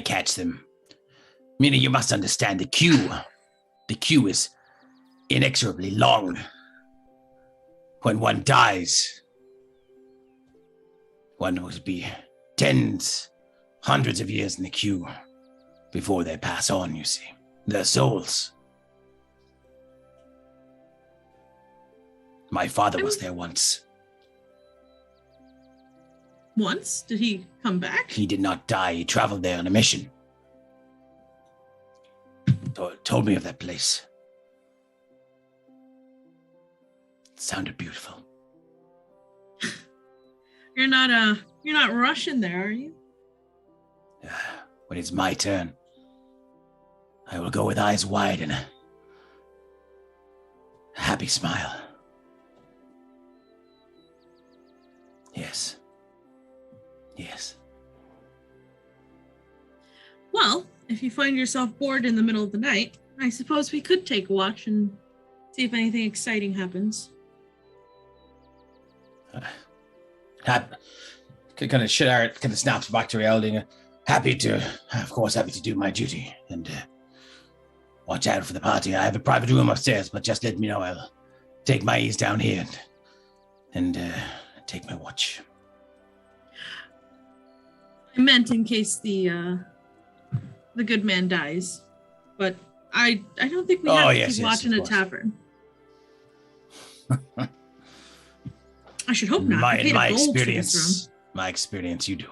catch them. Meaning, you must understand the queue. The queue is inexorably long. When one dies, one would be tens, hundreds of years in the queue before they pass on, you see. Their souls. My father was there once. Once? Did he come back? He did not die. He traveled there on a mission. Told me of that place. It sounded beautiful. You're not Russian there, are you? When it's my turn, I will go with eyes wide and a happy smile. Yes. Yes. Well, if you find yourself bored in the middle of the night, I suppose we could take a watch and see if anything exciting happens. Shadar kind of snaps back to reality. Happy to do my duty and watch out for the party. I have a private room upstairs, but just let me know. I'll take my ease down here and take my watch. I meant in case the good man dies, but I don't think we have to keep watching a tavern. I should hope not. In my experience, you do.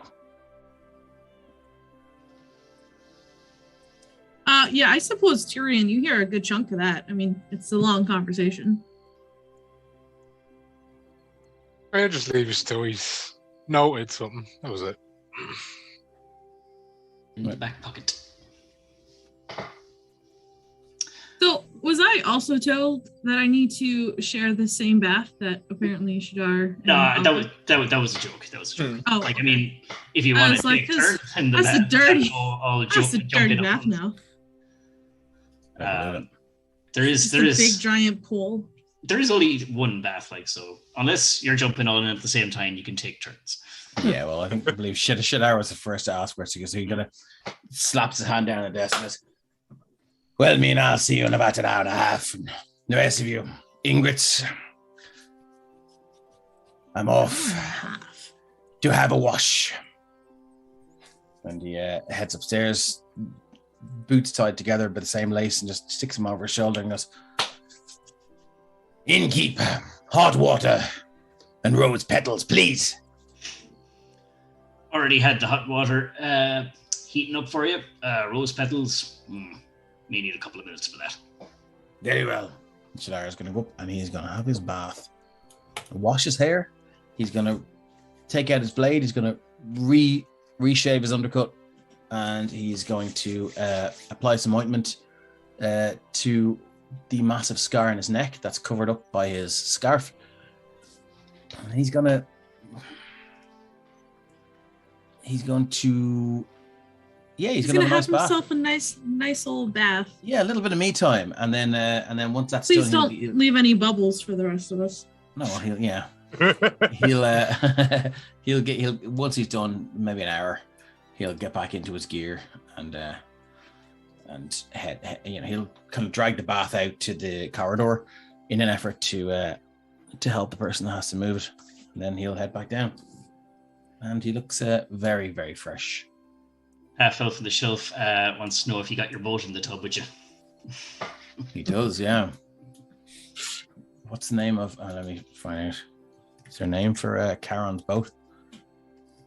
Yeah, I suppose Tyrion, you hear a good chunk of that. I mean, it's a long conversation. I just leave his toys. Noted something. That was it. In the back pocket. So, was I also told that I need to share the same bath that apparently Shadar? No, that was a joke. That was a joke. Oh, like, I mean, if you want to take turns in the that's bath, a dirty, that's a dirty bath now. There is a big giant pool. There is only one bath, like, so unless you're jumping on it at the same time, you can take turns. Yeah, well, I believe Shadar was the first to ask where to go, so he kind of slaps his hand down on the desk and says, well, me and I'll see you in about an hour and a half. And the rest of you, Ingrits, I'm off to have a wash. And he heads upstairs, boots tied together by the same lace, and just sticks them over his shoulder and goes, Innkeep, hot water and rose petals, please. Already had the hot water heating up for you. Rose petals, may need a couple of minutes for that. Very well. Shadar is going to go up and he's going to have his bath. Wash his hair. He's going to take out his blade. He's going to reshave his undercut. And he's going to apply some ointment to the massive scar in his neck that's covered up by his scarf. And he's going to have himself a nice old bath. Yeah, a little bit of me time, and then once that's Please done, don't leave any bubbles for the rest of us. No, he'll once he's done, maybe an hour, he'll get back into his gear and head. He'll kind of drag the bath out to the corridor in an effort to help the person that has to move it, and then he'll head back down. And he looks very, very fresh. Fell from the shelf. Wants to know if you got your boat in the tub, would you? He does, yeah. What's the name of... let me find out. Is there a name for Charon's boat?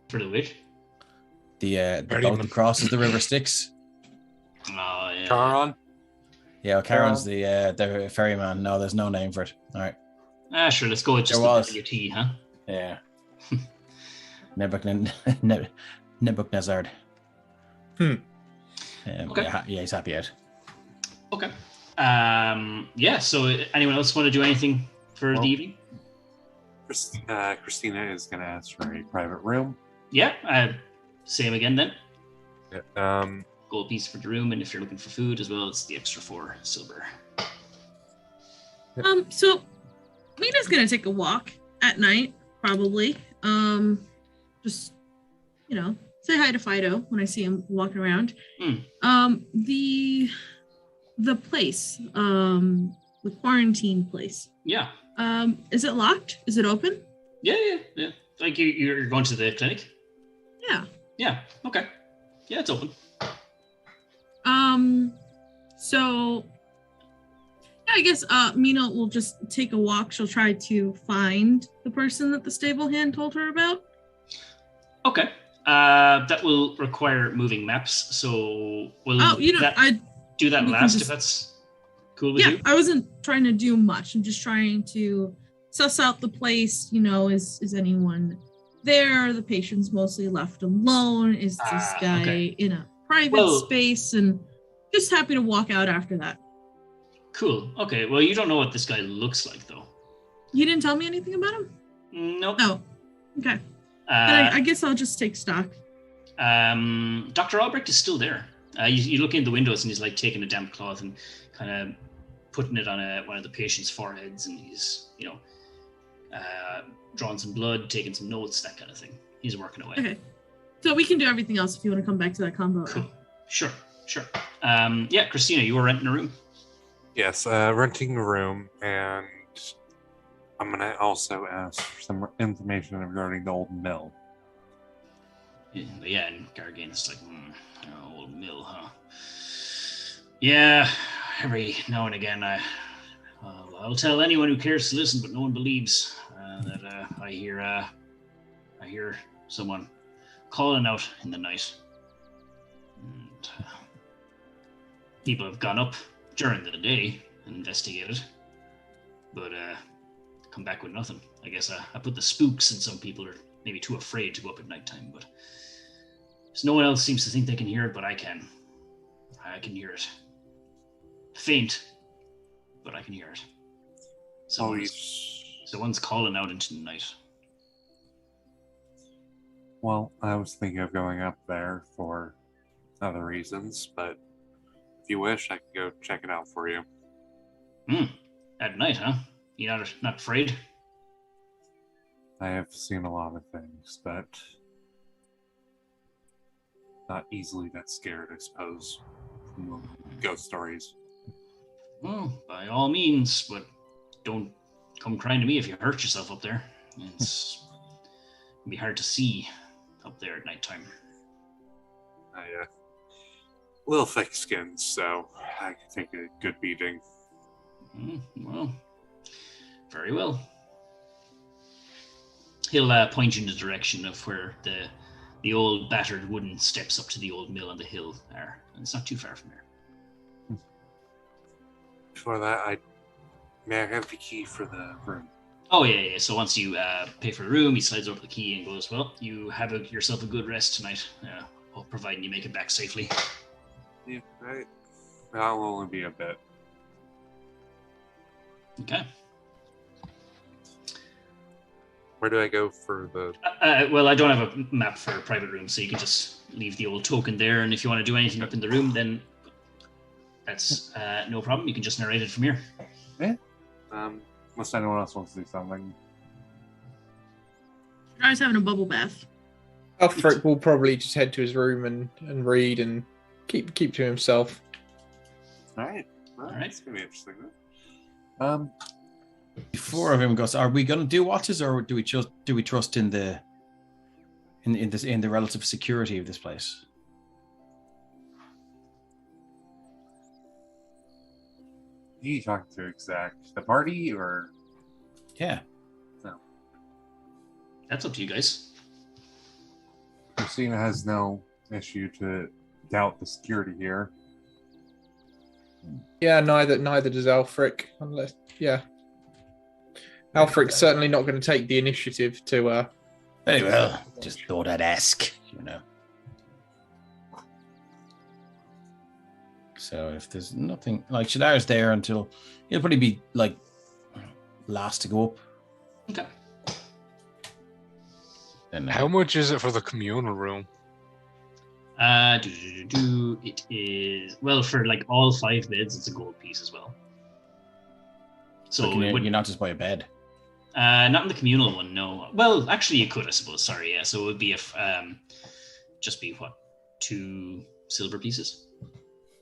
For the which? The boat Ferryman. that crosses the river Styx. Oh, yeah. Charon? Yeah, well, Charon's the ferryman. No, there's no name for it. All right. Sure, let's go with just There the was. WT, huh? Yeah. Nebuchadnezzar. Hmm. Okay. Yeah, he's happy out. Okay. Yeah, so anyone else want to do anything for the evening? Christina is going to ask for a private room. Yeah, same again then. Yeah, Gold piece for the room, and if you're looking for food as well, it's the extra 4 silver. So Mina's gonna take a walk at night, probably. Just say hi to Fido when I see him walking around. The place, the quarantine place. Yeah. Is it locked? Is it open? Yeah. Like you're going to the clinic? Yeah. Yeah. Okay. Yeah, it's open. So yeah, I guess Mina will just take a walk. She'll try to find the person that the stable hand told her about. Okay. That will require moving maps. So will I do that we can last just- if that's cool with you? I wasn't trying to do much. I'm just trying to suss out the place. Is anyone there? The patient's mostly left alone. Is this guy okay. in a private space? And just happy to walk out after that. Cool. Okay. Well, you don't know what this guy looks like, though. You didn't tell me anything about him? Nope. Oh, okay. Then I guess I'll just take stock. Dr. Albrecht is still there. You look in the windows and he's like taking a damp cloth and kind of putting it on one of the patient's foreheads, and he's drawing some blood, taking some notes, that kind of thing. He's working away. Okay. So we can do everything else if you want to come back to that combo. Cool. Sure. Yeah, Christina, you were renting a room? yes, renting a room, and I'm going to also ask for some information regarding the old mill. Yeah, and Gargan's like, old mill, huh? Yeah, every now and again I'll tell anyone who cares to listen, but no one believes that I hear someone calling out in the night. And people have gone up during the day and investigated, but come back with nothing. I guess I put the spooks, and some people are maybe too afraid to go up at nighttime, but no one else seems to think they can hear it, but I can. I can hear it. Faint, but I can hear it. Someone's calling out into the night. Well, I was thinking of going up there for other reasons, but if you wish, I can go check it out for you. At night, huh? You're not afraid? I have seen a lot of things, but not easily that scared, I suppose, from ghost stories. Well, by all means, but don't come crying to me if you hurt yourself up there. It can be hard to see up there at nighttime. Little thick skin, so I can take a good beating. Well, very well. He'll point you in the direction of where the old battered wooden steps up to the old mill on the hill are, and it's not too far from there. Before that, may I have the key for the room? Oh yeah. So once you pay for the room, he slides over the key and goes, "Well, you have yourself a good rest tonight, providing you make it back safely." Yeah, right. That'll only be a bit. Okay. Where do I go for the... Well, I don't have a map for a private room, so you can just leave the old token there, and if you want to do anything up in the room, then that's no problem. You can just narrate it from here. Yeah. Unless anyone else wants to do something. I was having a bubble bath. Aelfric will probably just head to his room and read and keep to himself. All right. Well, All right. It's gonna be interesting then. Before everyone goes, are we going to do watches, or do we trust in the relative security of this place? Who are you talking to exact? The party or? Yeah. That's up to you guys. Christina has no issue to doubt the security here. Yeah, neither does Aelfric. Unless, yeah. Aelfric's certainly not going to take the initiative to... Very well. Just thought I'd ask, you know. So if there's nothing... Like, Shadar's there until... He'll probably be, like, last to go up. Okay. Then, How much is it for the communal room? It is, well, for like all 5 beds, it's a gold piece as well. So you're not just buy a bed. Not in the communal one, no. Well, actually, you could, I suppose. Sorry, yeah. So it would be just be what, 2 silver pieces?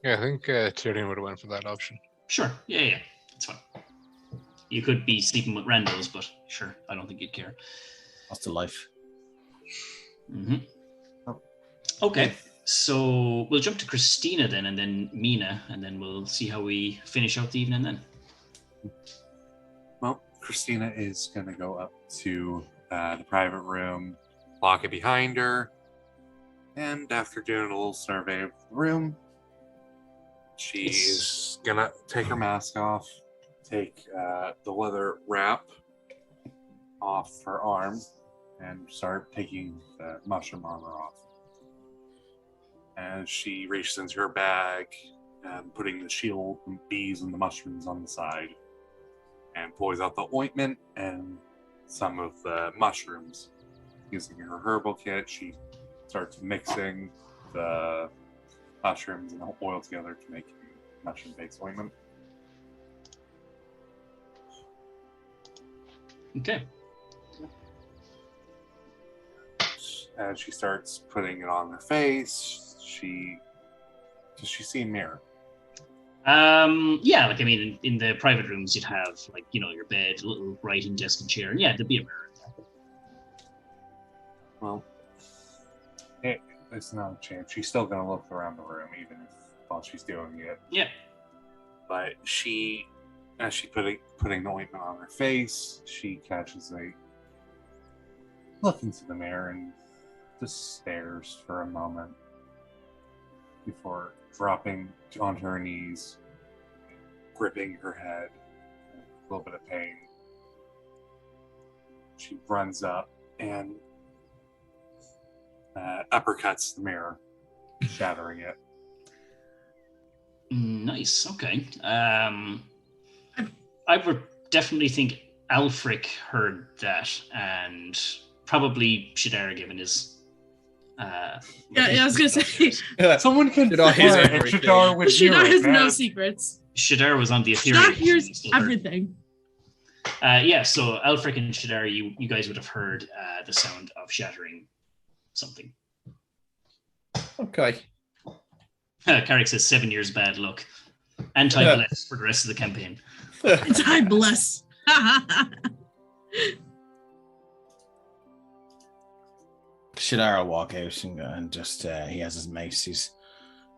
Yeah, I think Tyrion would have went for that option. Sure. Yeah, that's fine. You could be sleeping with randos, but sure, I don't think you'd care. Lost to life. Mm-hmm. Okay, so we'll jump to Christina then, and then Mina, and then we'll see how we finish out the evening then. Well, Christina is going to go up to the private room, lock it behind her, and after doing a little survey of the room, she's going to take her mask off, take the leather wrap off her arm, and start taking the mushroom armor off. And she reaches into her bag and putting the shield and bees and the mushrooms on the side, and pulls out the ointment and some of the mushrooms. Using her herbal kit, she starts mixing the mushrooms and the oil together to make a mushroom-based ointment. Okay. As she starts putting it on her face, does she see a mirror? Yeah, like, I mean, in the private rooms, you'd have, like, you know, your bed, a little writing desk and chair, and yeah, there'd be a mirror. Well, it's not a chance. She's still going to look around the room, even while she's doing it. Yeah. But as she's putting the ointment on her face, she catches a look into the mirror and just stares for a moment before dropping onto her knees, gripping her head, a little bit of pain. She runs up and uppercuts the mirror, shattering it. Nice. Okay. I would definitely think Aelfric heard that, and probably Shadar, given his. I was gonna say Someone can Shadar hears fire everything. Shadar with Shadar has mirror, no man. secrets. Shadar was on the ethereal. Shadar hears He still heard. everything. Yeah, so Aelfric and Shadar, you guys would have heard the sound of shattering something. Okay. Carrick says 7 years bad luck. Anti-bless for the rest of the campaign. I bless. Shadar will walk out and just he has his mace.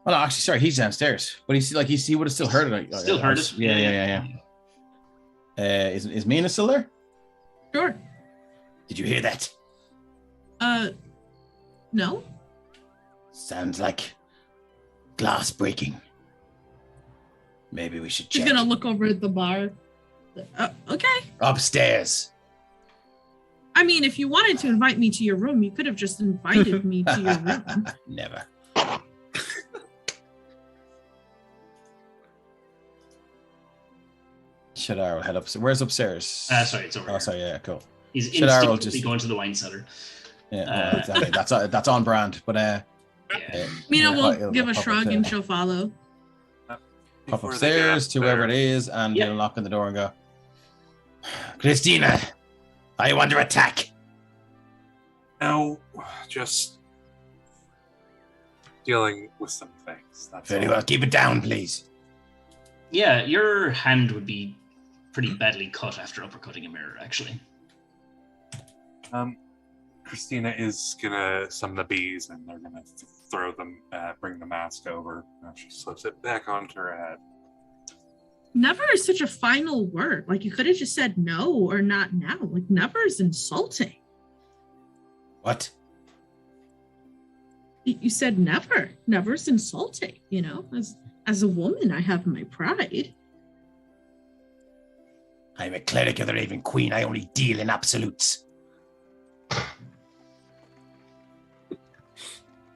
Well, no, actually, sorry, he's downstairs, but he would have still heard it. Still heard it. Yeah. Is Mina still there? Sure. Did you hear that? No. Sounds like glass breaking. Maybe we should check. She's gonna look over at the bar. Okay. Upstairs. I mean, if you wanted to invite me to your room, you could have just invited me to your room. Never. Shadar will head upstairs. Where's upstairs? Sorry, it's over. Oh, sorry, yeah, cool. He's Shadar will instinctively going to the wine cellar. Yeah, exactly. That's on brand. But Mina will he'll give a pop shrug upstairs. and she'll follow. Pop Before they upstairs get to up wherever it there, is, and Yeah. he'll knock on the door and go, Christina, are you under attack? No, just dealing with some things. That's Very all. well, keep it down, please. Yeah, your hand would be pretty badly cut after uppercutting a mirror, actually. Christina is gonna summon the bees, and they're gonna throw them, bring the mask over. She slips it back onto her head. Never is such a final word. Like, you could have just said no or not now. Like, never is insulting. What? You said never. Never's insulting, you know? As a woman, I have my pride. I'm a cleric of the Raven Queen. I only deal in absolutes.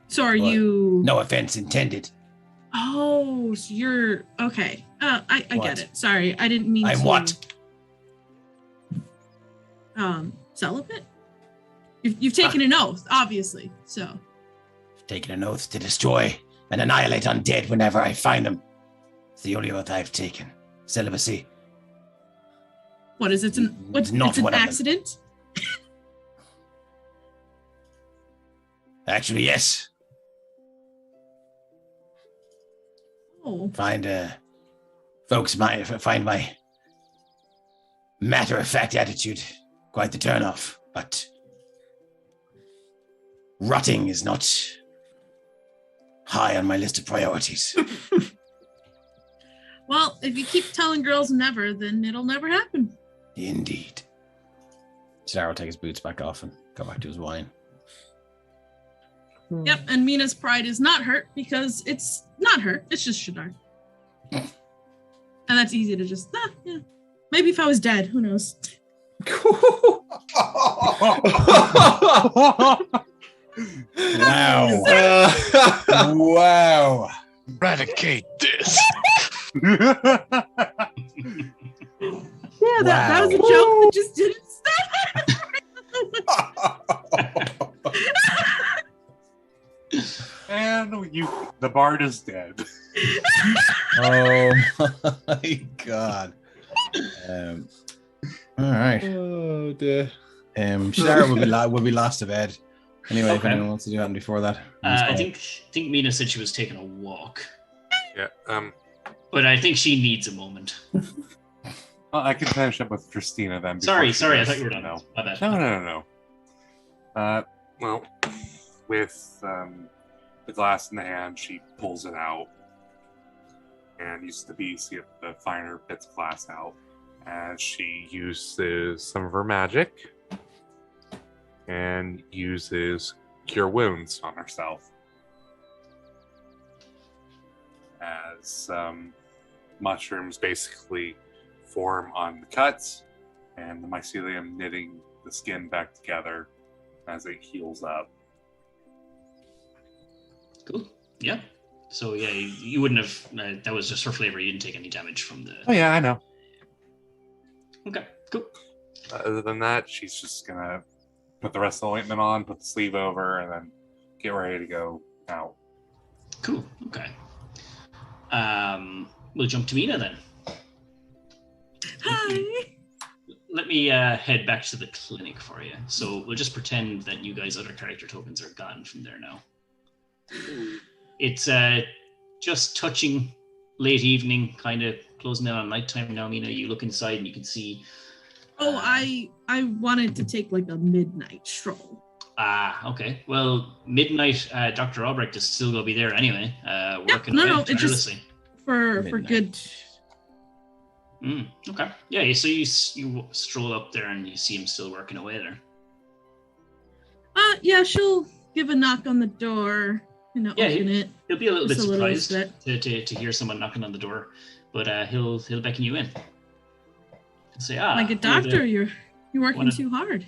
So are you... No offense intended. Oh, so you're... Okay. I What? get it. Sorry, I didn't mean to... I'm what? Celibate? You've taken an oath, obviously, so... I've taken an oath to destroy and annihilate undead whenever I find them. It's the only oath I've taken. Celibacy. What is it? It's Not it's an one of them. accident? Actually, yes. Oh. Folks might find my matter-of-fact attitude quite the turnoff, but rotting is not high on my list of priorities. Well, if you keep telling girls never, then it'll never happen. Indeed. Shadar will take his boots back off and go back to his wine. Yep, and Mina's pride is not hurt because it's not her. It's just Shadar. And that's easy to just, yeah. Maybe if I was dead, who knows? Wow. Wow. Eradicate this. Yeah, that was a joke that just didn't stop. And the bard is dead. Oh my god. All right. Oh dear. Shadar will be last to bed. Anyway, if Okay. anyone wants to do that before that. I think Mina said she was taking a walk, Yeah. but I think she needs a moment. Well, I can finish up with Christina then. before Sorry, she I goes, thought you were done. No, My bad. no. Well, with the glass in the hand, she pulls it out and uses the beads to get the finer bits of glass out. As she uses some of her magic and uses Cure Wounds on herself. As mushrooms basically form on the cuts and the mycelium knitting the skin back together as it heals up. Cool. Yeah. So yeah, you wouldn't have. That was just for flavor. You didn't take any damage from the. Oh yeah, I know. Okay. Cool. Other than that, she's just gonna put the rest of the ointment on, put the sleeve over, and then get ready to go out. Cool. Okay. We'll jump to Mina then. Hi. Let me head back to the clinic for you. So we'll just pretend that you guys' other character tokens are gone from there now. It's just touching late evening, kind of closing in on nighttime now. Mina, you look inside and you can see. Oh, I wanted to take like a midnight stroll. Okay. Well, midnight, Dr. Albrecht is still going to be there anyway, working no, away it just- tirelessly. For Midnight. good. Okay. Yeah, so you stroll up there and you see him still working away there. Yeah, she'll give a knock on the door and Yeah, open it. He'll be a little Just bit a little surprised to hear someone knocking on the door, but he'll beckon you in. He'll say, Like a doctor, you're working wanna- too hard.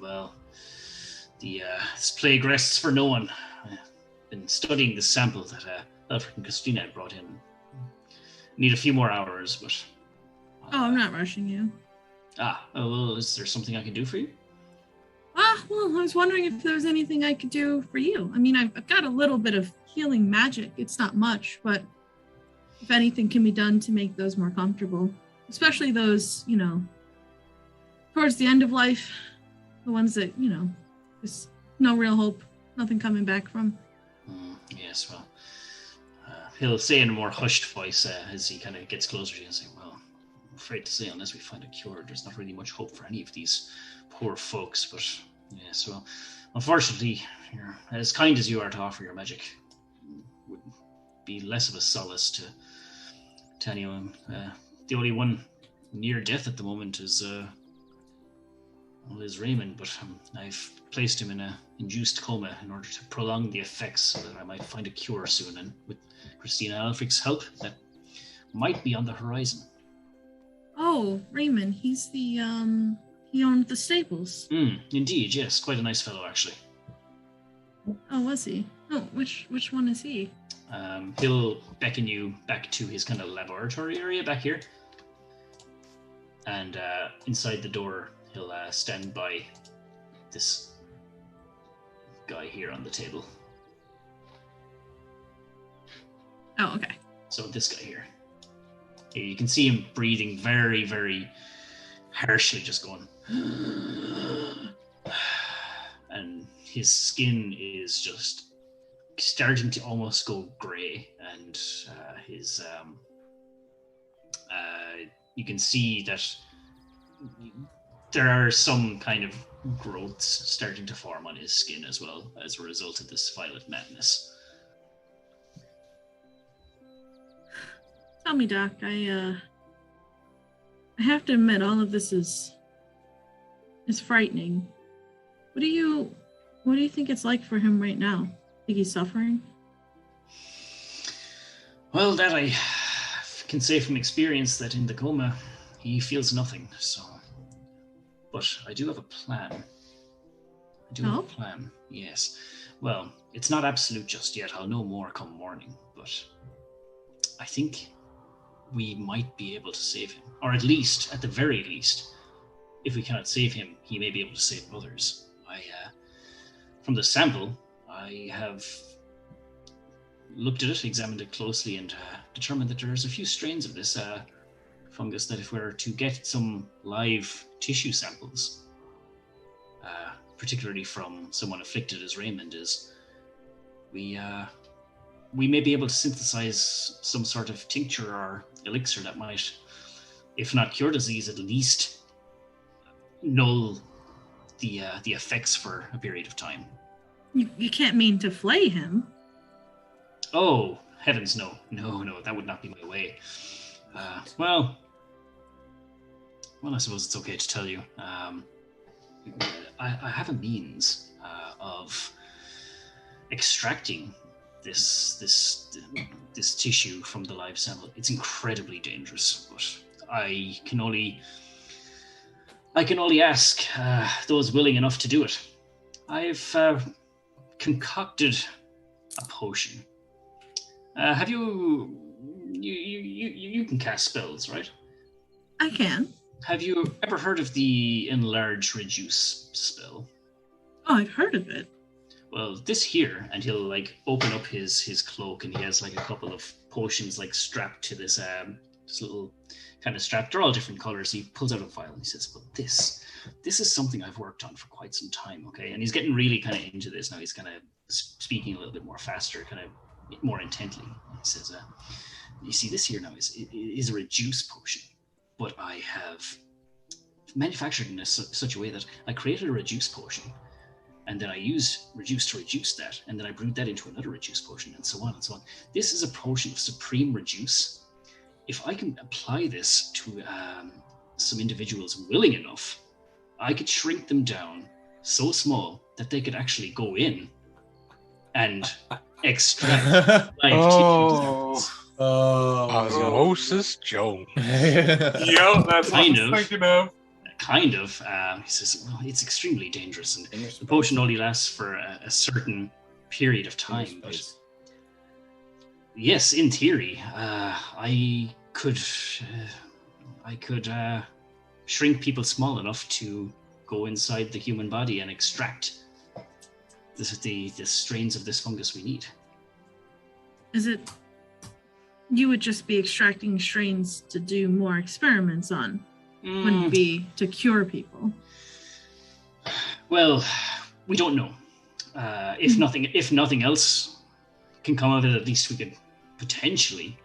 Well, this plague rests for no one. I've been studying the sample that Aelfric and Christina had brought in. Need a few more hours, but... Oh, I'm not rushing you. Well, is there something I can do for you? Well, I was wondering if there was anything I could do for you. I mean, I've got a little bit of healing magic. It's not much, but if anything can be done to make those more comfortable, especially those, towards the end of life, the ones that, there's no real hope, nothing coming back from. Yes, well, he'll say in a more hushed voice as he kind of gets closer to you and say, well, I'm afraid to say, unless we find a cure, there's not really much hope for any of these poor folks, but yes, well, unfortunately, you're as kind as you are to offer your magic would be less of a solace to anyone. The only one near death at the moment is well, is Raymond, but I've placed him in a induced coma in order to prolong the effects so that I might find a cure soon, and with Christina Aelfric's help, that might be on the horizon. Oh, Raymond, he's the, he owned the stables. Indeed, yes. Quite a nice fellow, actually. Oh, was he? Oh, which one is he? He'll beckon you back to his kind of laboratory area back here. And inside the door, he'll stand by this guy here on the table. Oh, okay. So this guy here. You can see him breathing very, very harshly, just going. And his skin is just starting to almost go grey, and you can see that there are some kind of growths starting to form on his skin as well as a result of this violet madness. Tell me, Doc, I have to admit, all of this is frightening. What do you think it's like for him right now? Think he's suffering? Well, that I can say from experience that in the coma, he feels nothing, so... But I do have a plan. Have a plan, yes. Well, it's not absolute just yet. I'll know more come morning, but I think we might be able to save him. Or at least, at the very least, if we cannot save him, he may be able to save others. From the sample, I have looked at it, examined it closely, and determined that there's a few strains of this fungus that if we were to get some live tissue samples, particularly from someone afflicted as Raymond is, we may be able to synthesize some sort of tincture or elixir that might, if not cure disease, at least null the effects for a period of time. You can't mean to flay him. Oh, heavens, no, that would not be my way. Well, I suppose it's okay to tell you. I have a means of extracting this tissue from the live sample. It's incredibly dangerous, but I can only ask those willing enough to do it. I've concocted a potion. Have you can cast spells, right? I can. Have you ever heard of the enlarge reduce spell? Oh, I've heard of it. Well, this here, and he'll like open up his cloak, and he has like a couple of potions like strapped to this little kind of strap. They're all different colors. He pulls out a vial and he says, "But this is something I've worked on for quite some time." Okay, and he's getting really kind of into this now. He's kind of speaking a little bit more faster, kind of more intently. He says, "You see, this here now is a reduce potion, but I have manufactured in such a way that I created a reduce potion, and then I used reduce to reduce that, and then I brewed that into another reduce potion, and so on and so on. This is a potion of supreme reduce. If I can apply this to some individuals willing enough, I could shrink them down so small that they could actually go in and extract live tissue samples." Osmosis Jones. Yep, that's what I was thinking of. Kind of. He says, "Well, it's extremely dangerous, and the potion only lasts for a certain period of time. But yes, in theory, I could shrink people small enough to go inside the human body and extract the strains of this fungus we need." Is it? You would just be extracting strains to do more experiments on. Wouldn't be to cure people. Well, we don't know. If nothing else can come of it, at least we could potentially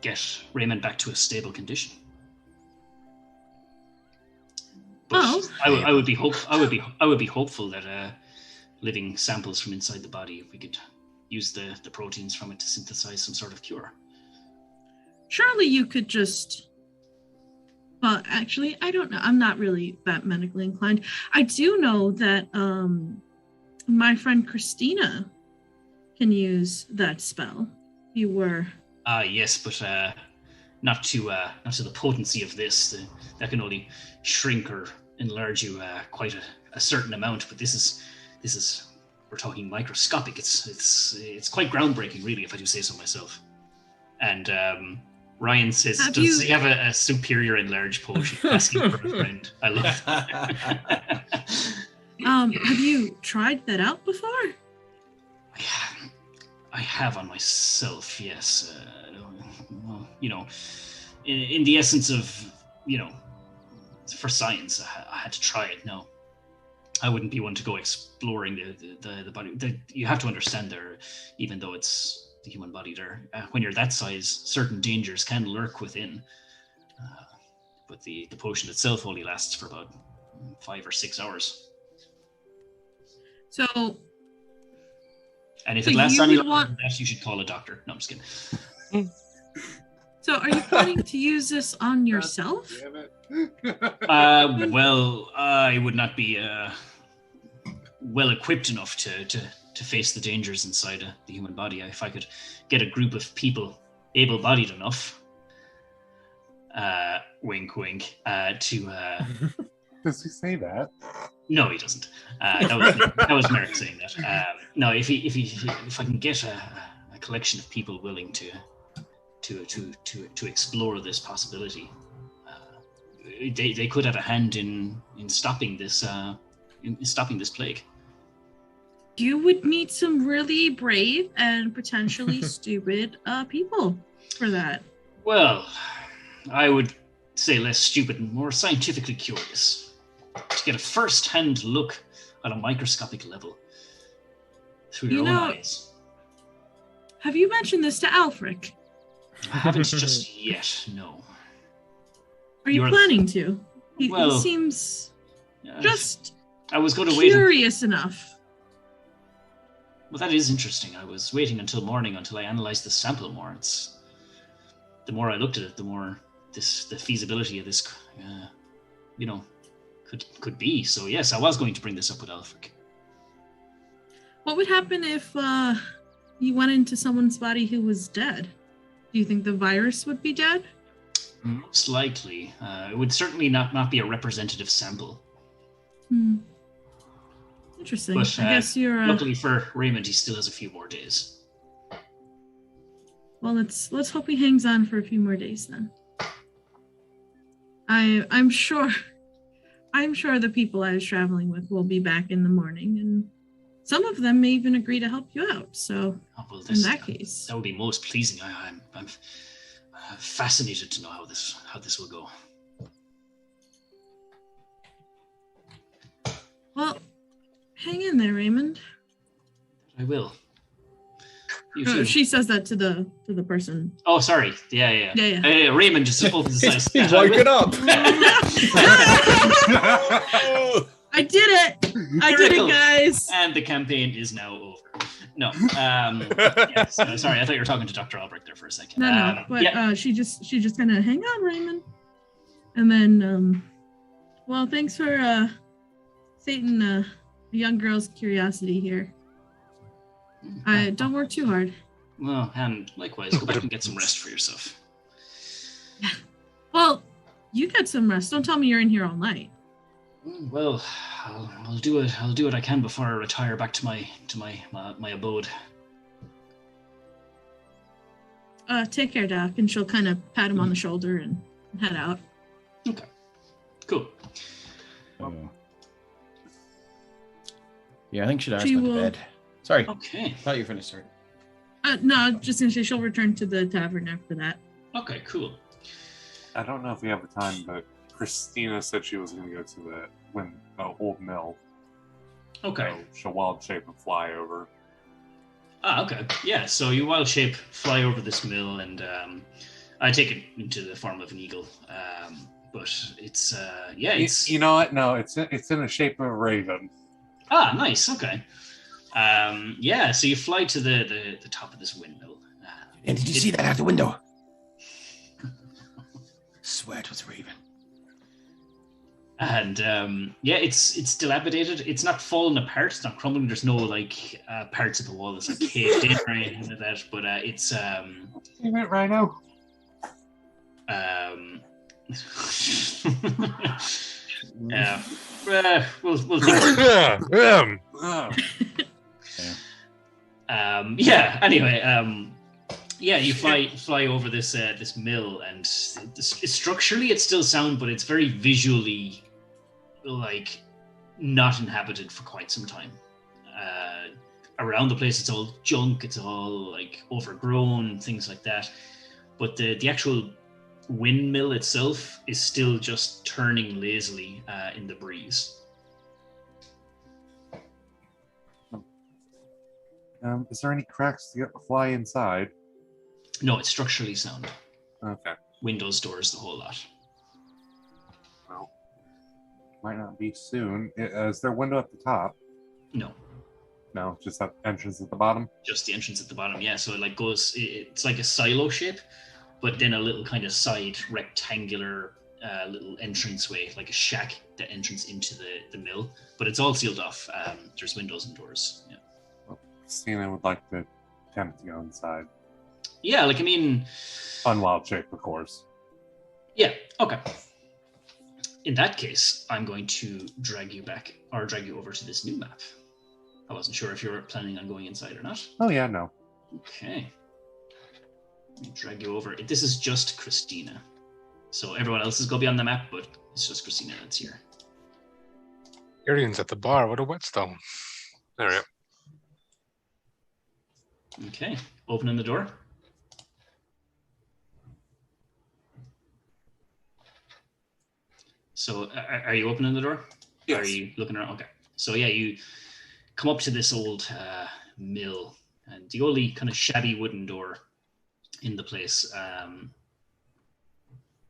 get Raymond back to a stable condition. But Well, I would be hopeful that living samples from inside the body, if we could use the proteins from it to synthesize some sort of cure. surely you could just Well, actually, I don't know. I'm not really that medically inclined. I do know that my friend Christina can use that spell. You were. Yes, but not to the potency of this. That can only shrink or enlarge you quite a certain amount. But this is we're talking microscopic. It's quite groundbreaking, really, if I do say so myself. And Ryan says, does he have a superior enlarged potion? Asking for a friend. I love that. Have you tried that out before? I have on myself, yes. Well, in the essence of, for science, I had to try it. No, I wouldn't be one to go exploring the body. You have to understand there, even though it's the human body there, when you're that size, certain dangers can lurk within. But the potion itself only lasts for about 5 or 6 hours. So, and if it lasts any longer than that, you should call a doctor. No, I'm just kidding. So, are you planning to use this on yourself? Well, I would not be well equipped enough to face the dangers inside the human body. If I could get a group of people able-bodied enough, wink, wink, to. Does he say that? No, he doesn't. That was Merrick saying that. No, if I can get a collection of people willing to explore this possibility, they could have a hand in stopping this plague. You would meet some really brave and potentially stupid people for that. Well, I would say less stupid and more scientifically curious. To get a first-hand look at a microscopic level through your own eyes. Have you mentioned this to Aelfric? I haven't just yet, no. Are you planning to? He seems just I was going to curious enough. Well, that is interesting. I was waiting until morning until I analyzed the sample more. The more I looked at it, the more the feasibility of this, could be. So yes, I was going to bring this up with Aelfric. What would happen if you went into someone's body who was dead? Do you think the virus would be dead? Most likely. It would certainly not be a representative sample. Interesting. But, I guess you're. Luckily for Raymond, he still has a few more days. Well, let's hope he hangs on for a few more days then. I'm sure the people I was traveling with will be back in the morning, and some of them may even agree to help you out. So, in that case, that would be most pleasing. I'm fascinated to know how this will go. Well, hang in there, Raymond. I will. You too. She says that to the person. Oh, sorry. Yeah. Raymond just opens his eyes. He's woken up. I did it. I did it, guys. And the campaign is now over. No. Sorry, I thought you were talking to Dr. Albrecht there for a second. No. But she just kind of hang on, Raymond. And then, well, thanks for sating the young girl's curiosity here. Don't work too hard. Well, and likewise, go back and get some rest for yourself. Yeah. Well, you get some rest. Don't tell me you're in here all night. Well, I'll do it. I'll do what I can before I retire back to my abode. Take care, Doc. And she'll kind of pat him on the shoulder and head out. Okay. Cool. Yeah, I think Shadar's going to bed. Sorry. Okay. I thought you were finished, sorry. No, just going to say she'll return to the tavern after that. Okay, cool. I don't know if we have the time, but Christina said she was going to go to the old mill. Okay. So she'll wild shape and fly over. Okay. Yeah, so you wild shape, fly over this mill, and I take it into the form of an eagle. But it's, it's... You know what? No, it's in the shape of a raven. Ah, nice. Okay. So you fly to the top of this windmill. And did you see that out the window? Swear it was a raven. And yeah, it's dilapidated. It's not falling apart. It's not crumbling. There's no like parts of the wall that's like caved in or anything like that. But it's You meant Rhino? Yeah, we'll think. Yeah. Anyway, yeah, you fly over this this mill, and structurally it's still sound, but it's very visually like not inhabited for quite some time. Around the place, it's all junk. It's all like overgrown, things like that. But the actual windmill itself is still just turning lazily in the breeze. Is there any cracks to fly inside? No, it's structurally sound. Okay. Windows, doors, the whole lot. Well, might not be soon. Is there a window at the top? No. No, just that entrance at the bottom? Just the entrance at the bottom, yeah. So it like goes, it's like a silo shape, but then a little kind of side rectangular little entranceway, like a shack, that entrance into the mill. But it's all sealed off. There's windows and doors. Yeah. Well, Christina would like to attempt to go inside. Yeah, like I mean, Unwild shape, of course. Yeah. Okay. In that case, I'm going to drag you over to this new map. I wasn't sure if you were planning on going inside or not. Oh yeah, no. Okay. Let me drag you over. This is just Christina. So everyone else is going to be on the map, but it's just Christina that's here. Tyrion's at the bar with a whetstone. There we go. Okay. Opening the door. So are you opening the door? Yes. Are you looking around? Okay. So yeah, you come up to this old mill, and the only kind of shabby wooden door in the place.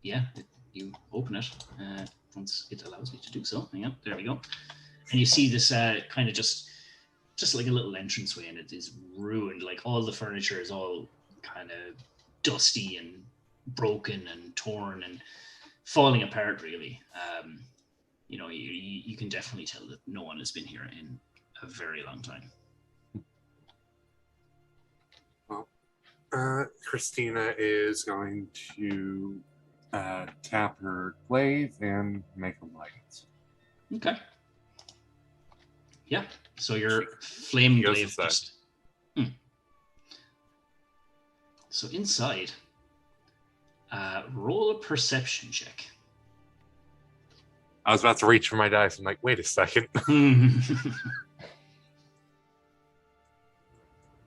Yeah, you open it once it allows you to do so. Yeah, there we go. And you see this kind of just like a little entranceway, and it is ruined. Like all the furniture is all kind of dusty and broken and torn and falling apart, really. You know, you can definitely tell that no one has been here in a very long time. Well, Christina is going to tap her glaive and make a light. Okay. Yeah. So your flame glaive just... So inside, roll a perception check. I was about to reach for my dice. I'm like, wait a second.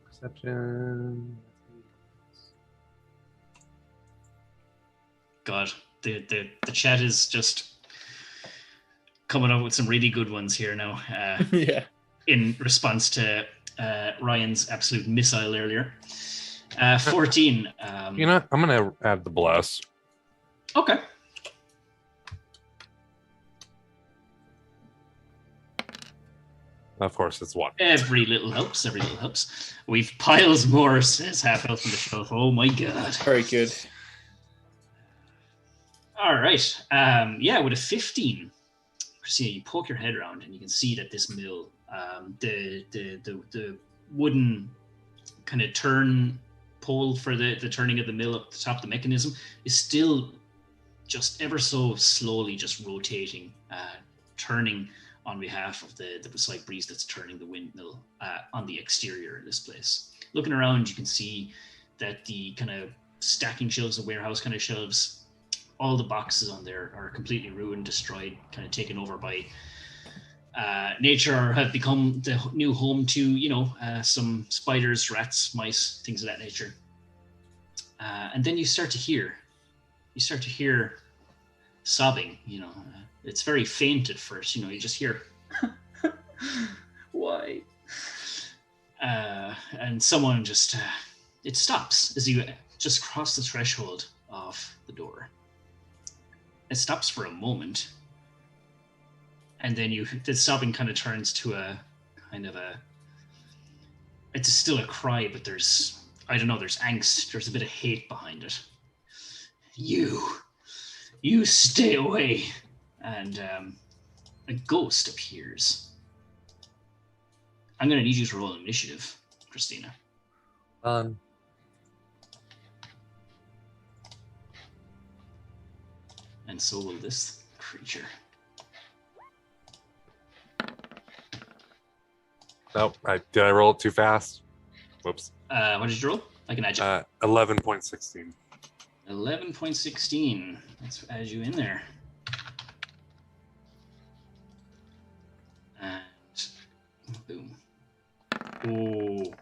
Perception. God, the chat is just coming up with some really good ones here now. Yeah. In response to Ryan's absolute missile earlier. 14. You know, I'm going to add the bless. Okay. Of course, it's one. Every little helps. We've piles more, says Half Elf on the shelf. Oh my god. Very good. All right. Yeah, with a 15, Christina, you poke your head around and you can see that this mill, the wooden kind of turn pole for the turning of the mill up the top of the mechanism is still just ever so slowly just rotating, turning on behalf of the slight breeze that's turning the windmill on the exterior of this place. Looking around, you can see that the kind of stacking shelves, the warehouse kind of shelves, all the boxes on there are completely ruined, destroyed, kind of taken over by nature, or have become the new home to, you know, some spiders, rats, mice, things of that nature. And then you start to hear sobbing, you know. It's very faint at first, you know, you just hear, why? And someone just, it stops as you just cross the threshold of the door. It stops for a moment. And then the sobbing kind of turns to a kind of it's still a cry, but there's angst. There's a bit of hate behind it. You stay away. and a ghost appears. I'm going to need you to roll initiative, Christina. Done. And so will this creature. Nope. Did I roll it too fast? Whoops. What did you roll? I can add you. 11.16. 11.16. Let's add you in there. And boom. Oh.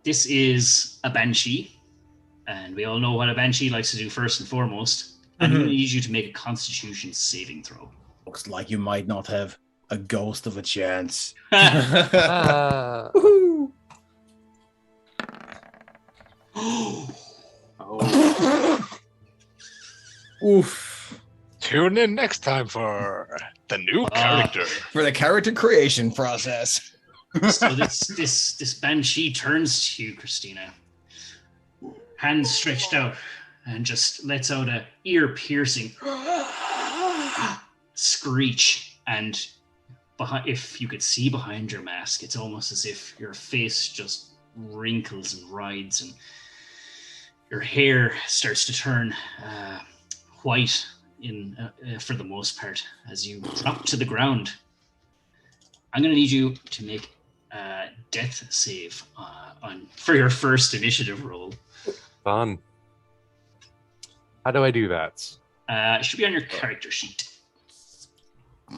This is a banshee, and we all know what a banshee likes to do first and foremost. I'm going to need you to make a Constitution saving throw. Looks like you might not have a ghost of a chance. Woohoo! Oof. Tune in next time for the new character. For the character creation process. So this banshee turns to you, Christina, hands stretched out, and just lets out a ear-piercing screech. And if you could see behind your mask, it's almost as if your face just wrinkles and writhes, and your hair starts to turn white for the most part as you drop to the ground. I'm going to need you to make a death save for your first initiative roll. Fun. How do I do that? It should be on your character sheet.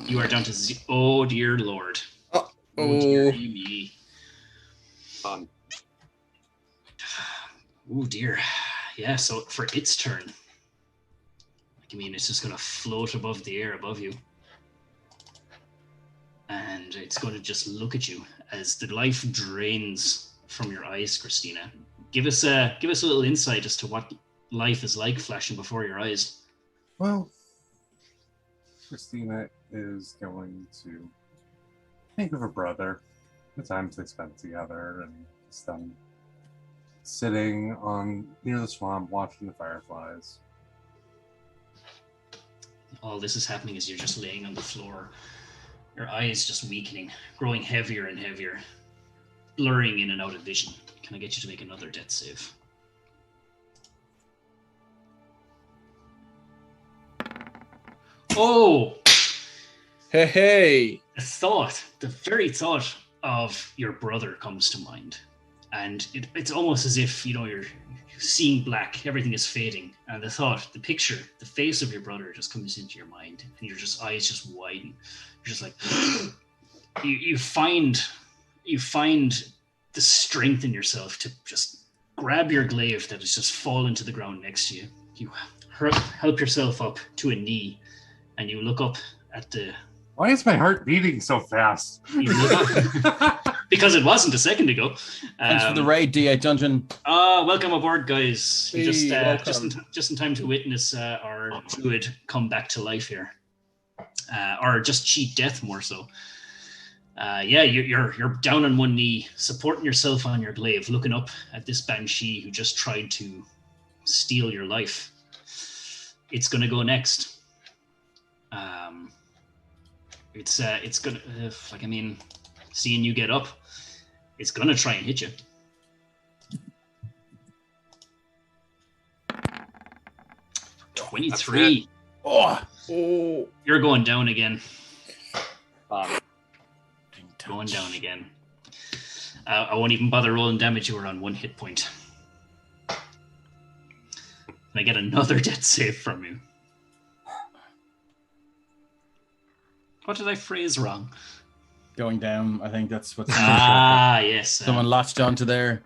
You are down to oh dear lord. Oh dear me. Fun. Oh dear. Yeah, so for its turn, it's just going to float above the air above you. And it's going to just look at you as the life drains from your eyes, Christina. Give us a little insight as to what life is like flashing before your eyes. Well, Christina is going to think of her brother, the times they spent together, and just them sitting near the swamp watching the fireflies. All this is happening as you're just laying on the floor. Your eyes just weakening, growing heavier and heavier, blurring in and out of vision. Can I get you to make another death save? Oh! Hey! The very thought of your brother comes to mind. And it's almost as if, you're seeing black, everything is fading. And the picture, the face of your brother just comes into your mind. And your eyes just widen. You're just like, you find the strength in yourself to just grab your glaive that has just fallen to the ground next to you. You help yourself up to a knee, and you look up at the... Why is my heart beating so fast? Because it wasn't a second ago. Thanks for the raid, D8 Dungeon. Welcome aboard, guys. Hey, just in time to witness our druid come back to life here. Or just cheat death, more so. You're down on one knee, supporting yourself on your glaive, looking up at this banshee who just tried to steal your life. It's gonna go next. It's gonna seeing you get up, it's gonna try and hit you. $23. Oh! You're going down again. Going down again. I won't even bother rolling damage. You were on 1 hit point. And I get another death save from you. What did I phrase wrong? Going down, I think that's what's... Yes. Someone latched onto there.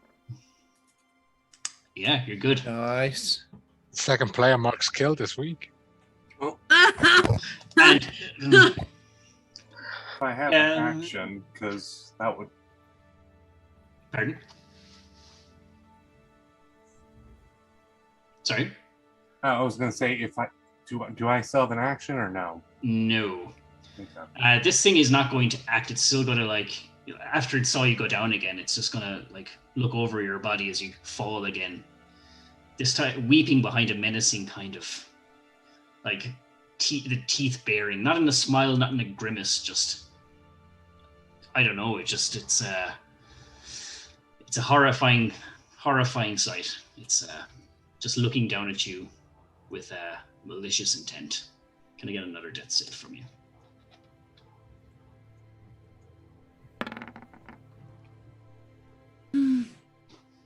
Yeah, you're good. Nice. Second player marks kill this week. And, If I have an action, because that would... pardon? Sorry? I was going to say, if I do I still have an action or no? No. Okay. This thing is not going to act. It's still going to, after it saw you go down again, it's just going to, look over your body as you fall again. This time, weeping behind a menacing kind of like the teeth baring, not in a smile, not in a grimace, just I don't know. It's a horrifying sight. It's just looking down at you with malicious intent. Can I get another death save from you?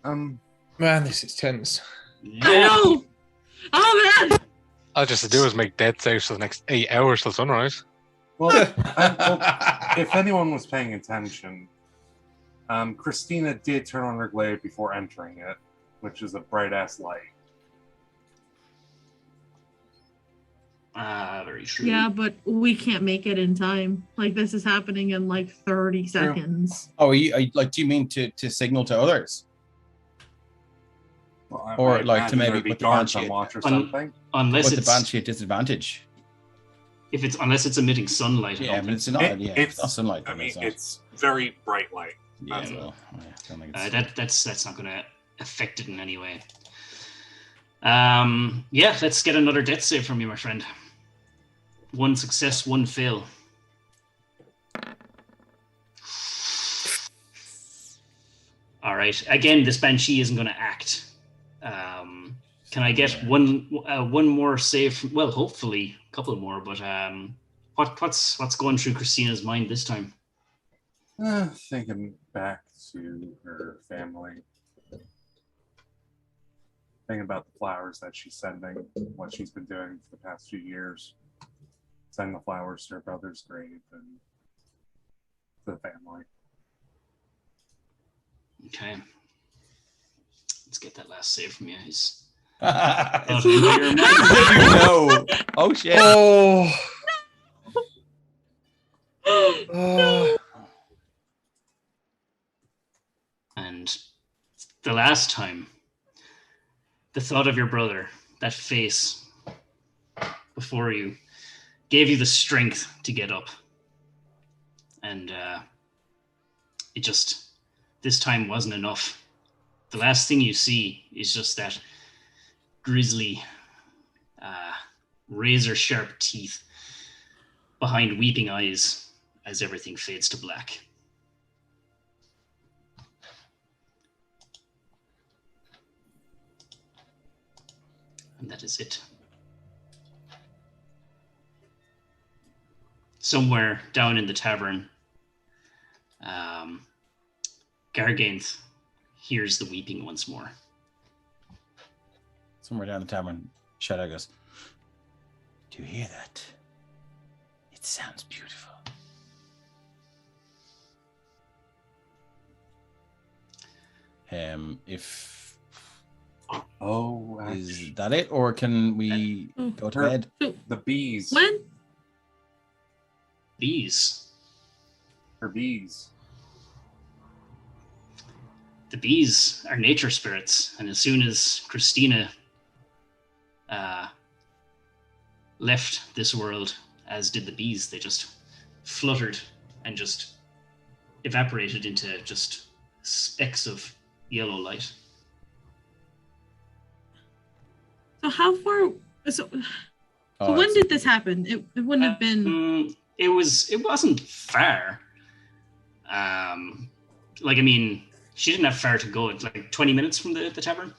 Man, this is tense. I know. Oh man. All just to do is make death saves for the next 8 hours till sunrise. Well, if anyone was paying attention, Christina did turn on her glade before entering it, which is a bright-ass light. Very true. Yeah, but we can't make it in time. Like this is happening in like 30 seconds. Oh, do you mean to signal to others? Well, Or I like to imagine maybe there'd be put the guards banshee on at- watch or something. Unless Put the it's banshee at disadvantage. unless it's emitting sunlight. Yeah, but it's not. It's not sunlight. I then, mean, it's not. it's very bright light. Yeah, that's well, don't think it's- That's not going to affect it in any way. Yeah, let's get another death save from you, my friend. 1 success, 1 fail. All right. Again, this banshee isn't going to act. Can I get one more save? Well, hopefully a couple more. But what's going through Christina's mind this time? Thinking back to her family. Thinking about the flowers that she's sending, what she's been doing for the past few years. Sending the flowers to her brother's grave and to the family. Okay. Let's get that last save from you. He's It's- out of your mind. you know. Oh shit. Oh. No. And the last time, the thought of your brother, that face before you, gave you the strength to get up. And it just, this time wasn't enough. The last thing you see is just that grisly, razor-sharp teeth behind weeping eyes as everything fades to black. And that is it. Somewhere down in the tavern, Garganth hears the weeping once more. Somewhere down the tavern, Shadar goes, "Do you hear that? It sounds beautiful." If is that it, or can we go to bed? The bees. When? Bees. Her bees. The bees are nature spirits, and as soon as Christina left this world, as did the bees, they just fluttered and just evaporated into just specks of yellow light. So how far? So Oh, when it's- did this happen? It wouldn't have been. It wasn't far. Like, I mean, she didn't have far to go. It's like 20 minutes from the tavern.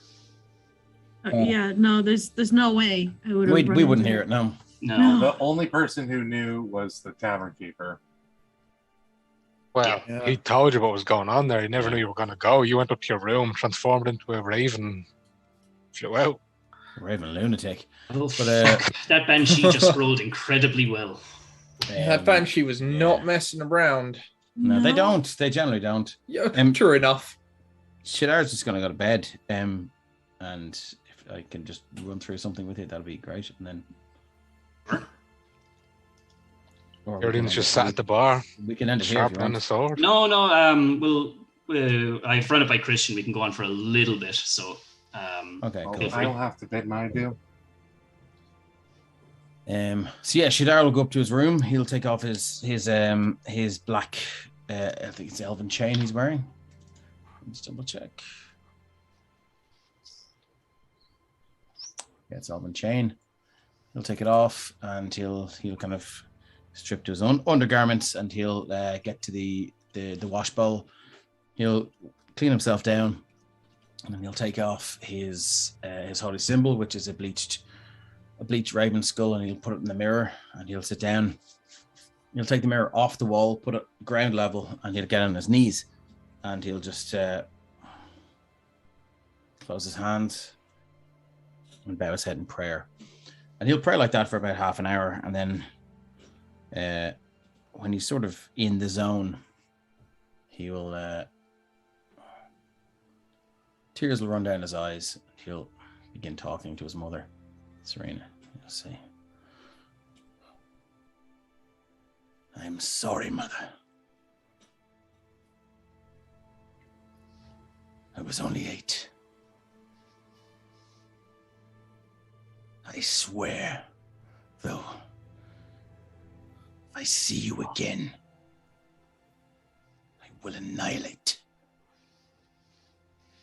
Yeah, no, there's no way I would. We wouldn't hear it. No. No. The only person who knew was the tavern keeper. Well, Yeah. he told you what was going on there. He never knew you were going to go. You went up to your room, transformed into a raven, flew out. Raven lunatic. Oh, But, fuck. That banshee just rolled incredibly well. That banshee was not messing around. No, they don't. They generally don't. Yeah, Um, true enough. Shadar's just gonna go to bed. And if I can just run through something with it, that'll be great. And then or we can Everything's end just it- sat at the bar, We can end it here. If you sharpening the want. sword. No, I've run it by Christian. We can go on for a little bit. So, Okay, Well, cool. I'll have to bid my due. So yeah, Shadar will go up to his room. He'll take off his black, I think it's elven chain he's wearing. Let's double check. Yeah, it's elven chain. He'll take it off, and he'll kind of strip to his own undergarments, and he'll get to the wash bowl. He'll clean himself down, and then he'll take off his holy symbol, which is a bleached raven skull, and he'll put it in the mirror, and he'll sit down. He'll take the mirror off the wall, put it ground level, and he'll get on his knees, and he'll just close his hands and bow his head in prayer. And he'll pray like that for about half an hour, and then when he's sort of in the zone, he will tears will run down his eyes. He'll begin talking to his mother, Serena. He'll say, "I'm sorry, Mother. I was only 8. I swear, though, if I see you again, I will annihilate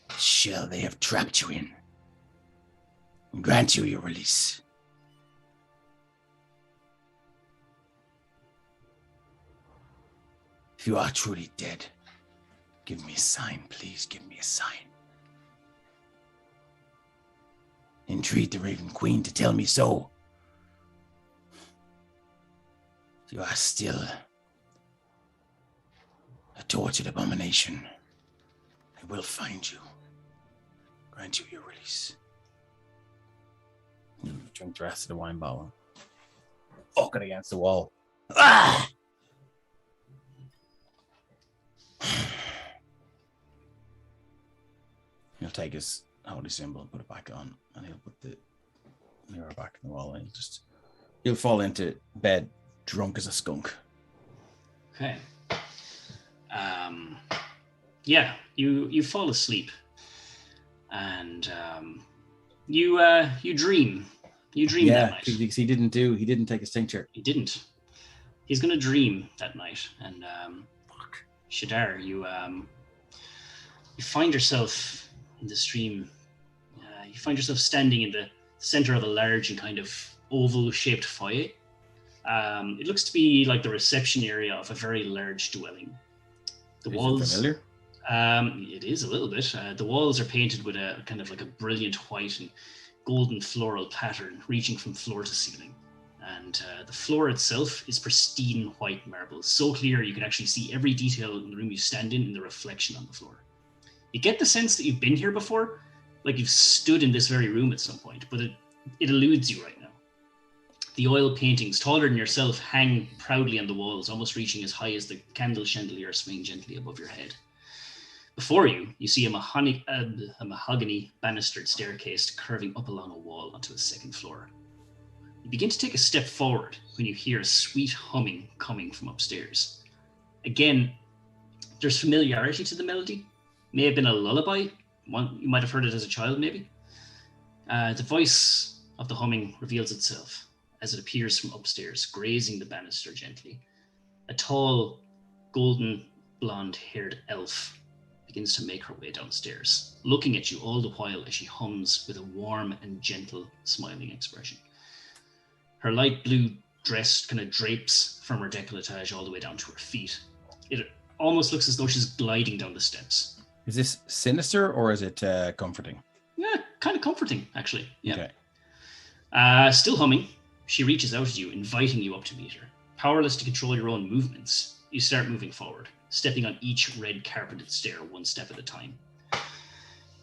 the shell they have trapped you in and grant you your release." If you are truly dead, give me a sign, please. Give me a sign. Entreat the Raven Queen to tell me so. If you are still a tortured abomination, I will find you, grant you your release. Drink the rest of the wine bottle. Fuck it against the wall. Ah! He'll take his holy symbol and put it back on, and he'll put the mirror back in the wall, and he'll fall into bed drunk as a skunk. Okay. Yeah, you fall asleep, and you dream. You dream that night. Yeah, because he didn't take his tincture. He didn't. He's gonna dream that night, and Shadar, you find yourself in the stream. You find yourself standing in the center of a large and kind of oval-shaped foyer. It looks to be like the reception area of a very large dwelling. The walls. Is it familiar? It is a little bit. The walls are painted with a kind of like a brilliant white and golden floral pattern reaching from floor to ceiling. And the floor itself is pristine white marble, so clear you can actually see every detail in the room you stand in the reflection on the floor. You get the sense that you've been here before, like you've stood in this very room at some point, but it eludes you right now. The oil paintings, taller than yourself, hang proudly on the walls, almost reaching as high as the candle chandelier swinging gently above your head. Before you, you see a mahogany banistered staircase curving up along a wall onto a second floor. You begin to take a step forward when you hear a sweet humming coming from upstairs. Again, there's familiarity to the melody. May have been a lullaby. You might have heard it as a child, maybe. The voice of the humming reveals itself as it appears from upstairs, grazing the banister gently. A tall, golden, blonde-haired elf begins to make her way downstairs, looking at you all the while as she hums with a warm and gentle, smiling expression. Her light blue dress kind of drapes from her décolletage all the way down to her feet. It almost looks as though she's gliding down the steps. Is this sinister or is it comforting? Yeah, kind of comforting, actually. Yeah. Okay. Still humming, she reaches out at you, inviting you up to meet her. Powerless to control your own movements, you start moving forward, stepping on each red carpeted stair one step at a time.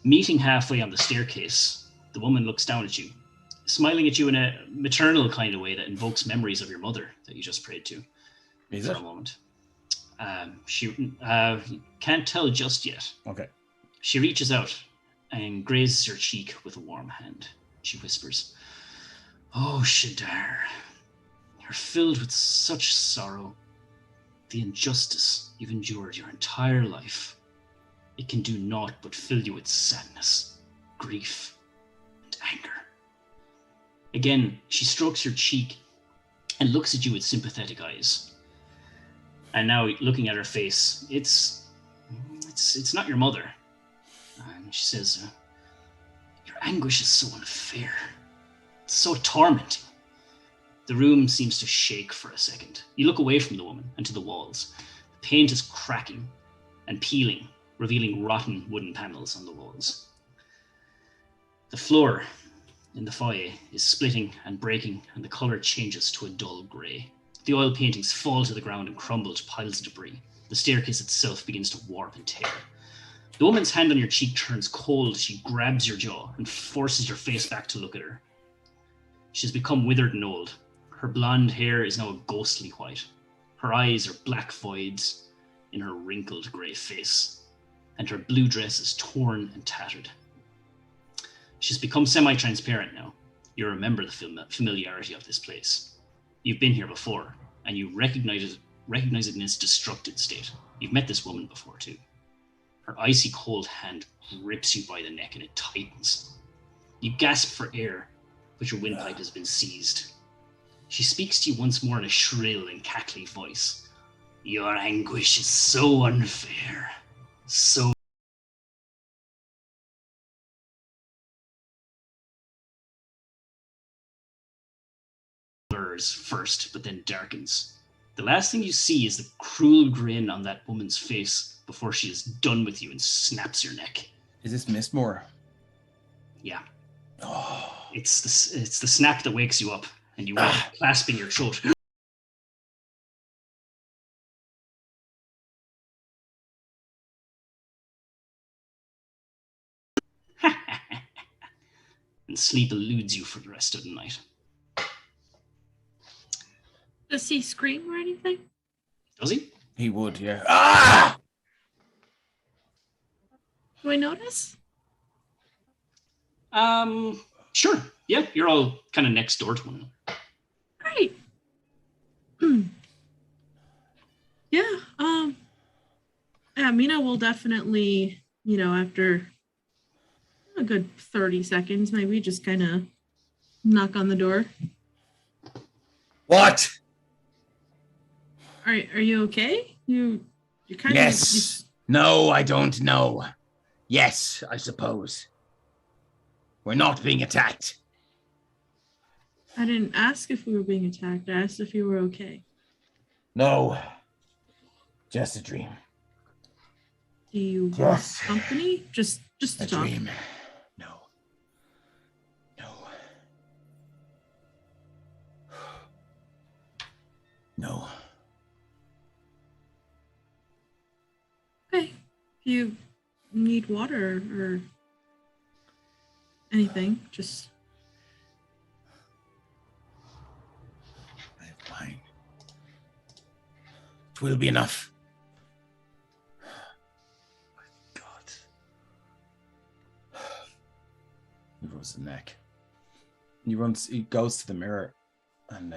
Meeting halfway on the staircase, the woman looks down at you, smiling at you in a maternal kind of way that invokes memories of your mother that you just prayed to. Is for it? a moment. She can't tell just yet. Okay. She reaches out and grazes your cheek with a warm hand. She whispers, "Oh, Shadar, you're filled with such sorrow. The injustice you've endured your entire life. It can do naught but fill you with sadness, grief, and anger." Again, she strokes your cheek and looks at you with sympathetic eyes. And now, looking at her face, it's not your mother. And she says, "Your anguish is so unfair. It's so tormenting. The room seems to shake for a second. You look away from the woman and to the walls. The paint is cracking and peeling, revealing rotten wooden panels on the walls. The floor in the foyer is splitting and breaking, and the colour changes to a dull grey. The oil paintings fall to the ground and crumble to piles of debris. The staircase itself begins to warp and tear. The woman's hand on your cheek turns cold as she grabs your jaw and forces your face back to look at her. She has become withered and old. Her blonde hair is now a ghostly white. Her eyes are black voids in her wrinkled grey face, and her blue dress is torn and tattered. She's become semi-transparent now. You remember the familiarity of this place. You've been here before, and you recognize it in its destructed state. You've met this woman before, too. Her icy cold hand grips you by the neck, and it tightens. You gasp for air, but your windpipe has been seized. She speaks to you once more in a shrill and cackly voice. Your anguish is so unfair. So blurs first, but then darkens. The last thing you see is the cruel grin on that woman's face before she is done with you and snaps your neck. Is this Mistmore? Yeah. Oh. It's the snap that wakes you up, and you are clasping your throat. And sleep eludes you for the rest of the night. Does he scream or anything? Does he? He would, yeah. Ah! Do I notice? Sure. Yeah, you're all kind of next door to one another. Right. Yeah, yeah, Mina will definitely, after a good 30 seconds, maybe just kind of knock on the door. What? Are you okay? You kind Yes. No, I don't know. Yes, I suppose. We're not being attacked. I didn't ask if we were being attacked. I asked if you were okay. No. Just a dream. Do you want Yes. company? Just to A talk. dream. No. No. No. Okay. If you need water or anything, just I have mine. It will be enough. God. He rubs the neck. He goes to the mirror and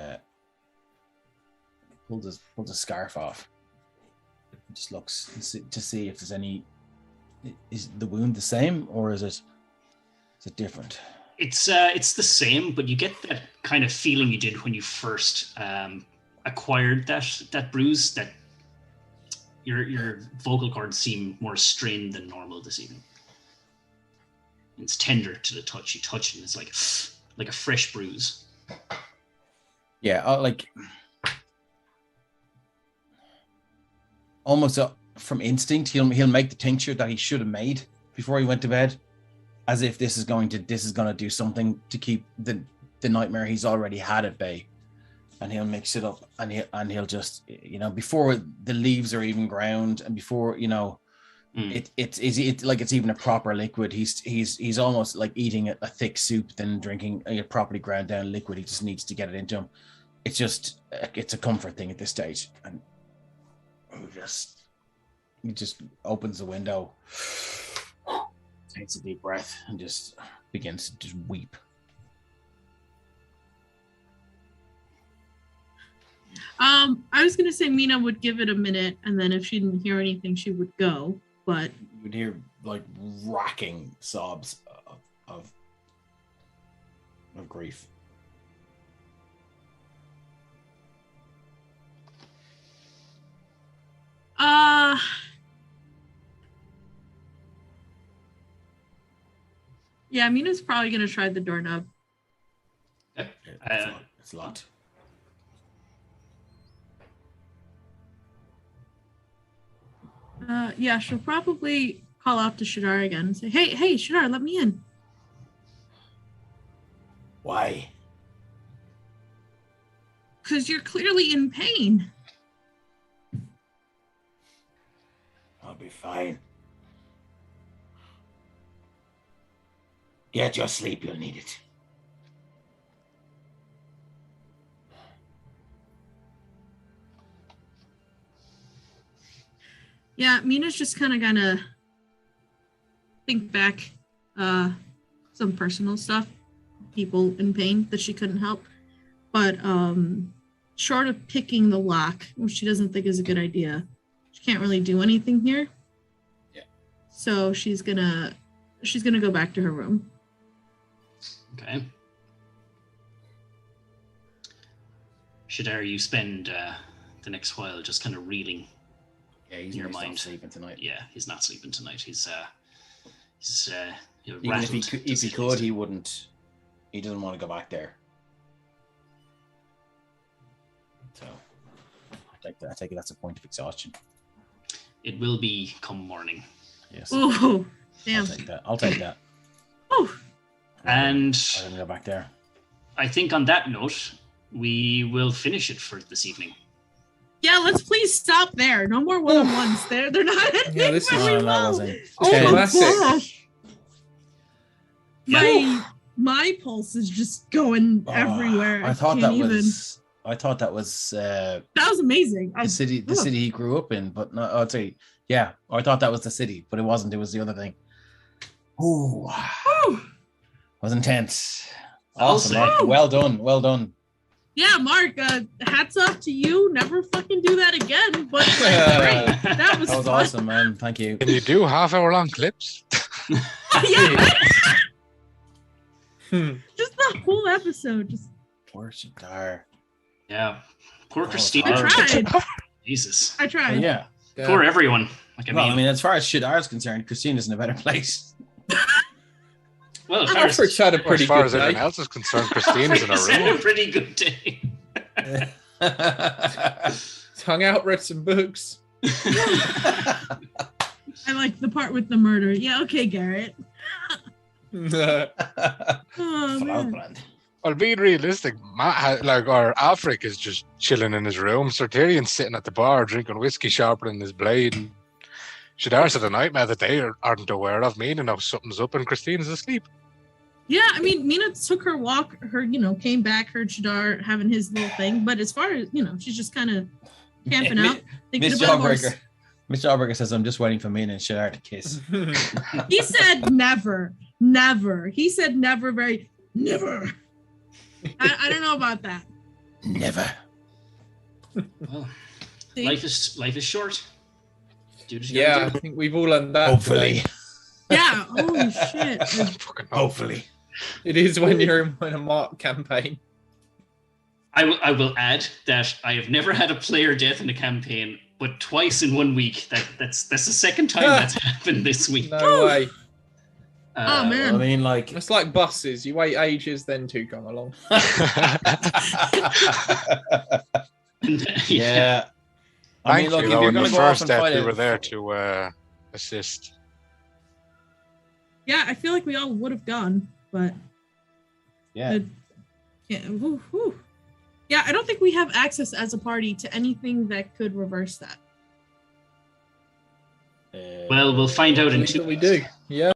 pulls his scarf off. He just looks to see if there's any. Is the wound the same or is it different? It's the same, but you get that kind of feeling you did when you first acquired that bruise. That your vocal cords seem more strained than normal this evening. It's tender to the touch. You touch it, and it's like a fresh bruise. Yeah, like almost from instinct, he'll make the tincture that he should have made before he went to bed, as if this is going to do something to keep the nightmare he's already had at bay, and he'll mix it up and he'll just before the leaves are even ground and before it's like it's even a proper liquid. He's almost like eating a thick soup than drinking a properly ground down liquid. He just needs to get it into him. It's a comfort thing at this stage, and he just opens the window, takes a deep breath, and just begins to just weep. I was gonna say Mina would give it a minute, and then if she didn't hear anything, she would go. But you would hear like racking sobs of grief. Yeah, Mina's probably gonna try the doorknob. Okay. It's locked. Yeah, she'll probably call out to Shadar again and say, hey, Shadar, let me in. Why? Because you're clearly in pain. I'll be fine. Get your sleep, you'll need it. Yeah, Mina's just kind of gonna think back some personal stuff, people in pain that she couldn't help. But short of picking the lock, which she doesn't think is a good idea, she can't really do anything here. Yeah. So she's gonna go back to her room. Okay. Shadar, you spend the next while just kind of reeling. Yeah, he's Your not mind. sleeping tonight. Yeah, he's not sleeping tonight. He's Even if he could, he wouldn't. He doesn't want to go back there. So, I take it that's a point of exhaustion. It will be come morning. Yes. Oh, damn. I'll take that. Oh. And I'm gonna go back there. I think on that note, we will finish it for this evening. Yeah, let's please stop there. No more one-on-ones there. They're not ending Yeah, this is- very that well. wasn't. Oh Okay. my Classic. gosh. Yeah. My pulse is just going everywhere. I thought can't that even. was. I thought that was That was amazing. the city he grew up in, but no, I'd say yeah. I thought that was the city, but it wasn't. It was the other thing. Ooh, was intense. Awesome, say. Mark. Well done. Well done. Yeah, Mark, hats off to you. Never fucking do that again. But great. That was That was fun. awesome, man. Thank you. Can you do half-hour-long clips? Yeah, Hmm. just the whole episode. Just Poor Shadar. Yeah. Poor Oh, Christina. I tried. Jesus. I tried. Yeah. Yeah. Poor everyone. Like, Well, as far as Shadar's concerned, Christina's in a better place. well, as Aelfric's had a As pretty far good as everyone day. else is concerned, Christina's in It's a had a room. pretty good day. He's hung out, read some books. I like the part with the murder. Yeah, okay, Garrett. Oh, man. Blend. Well, being realistic, Aelfric is just chilling in his room. Sir Tyrion's sitting at the bar drinking whiskey, sharpening his blade. And Shadar's had a nightmare that they aren't aware of. Me, and now something's up, and Christina's asleep. Yeah, I mean, Mina took her walk, came back, heard Shadar having his little thing. But as far as, she's just kind of camping out, thinking Miss about horse. Jawbreaker. Miss Jawbreaker says, I'm just waiting for Mina and Shadar to kiss. He said never. He said never never. I don't know about that. Never. Well, See? life is short. Do what you Yeah, gotta I do. think we've all learned that. Hopefully. today. Yeah, holy shit. Fucking Hopefully. It is when you're in a Mark campaign. I will add that I have never had a player death in a campaign, but twice in 1 week. That's the second time that's happened this week. No way. Oh, man. I mean, like, It's like buses. You wait ages, then two come along. yeah. I mean, Thankfully, look, if though, you're in the going to go off first and death, fight we it, were there to assist. Yeah, I feel like we all would have gone, but yeah. yeah, woo. Yeah, I don't think we have access as a party to anything that could reverse that. Well, we'll find out in At least 2 that we do. Yeah.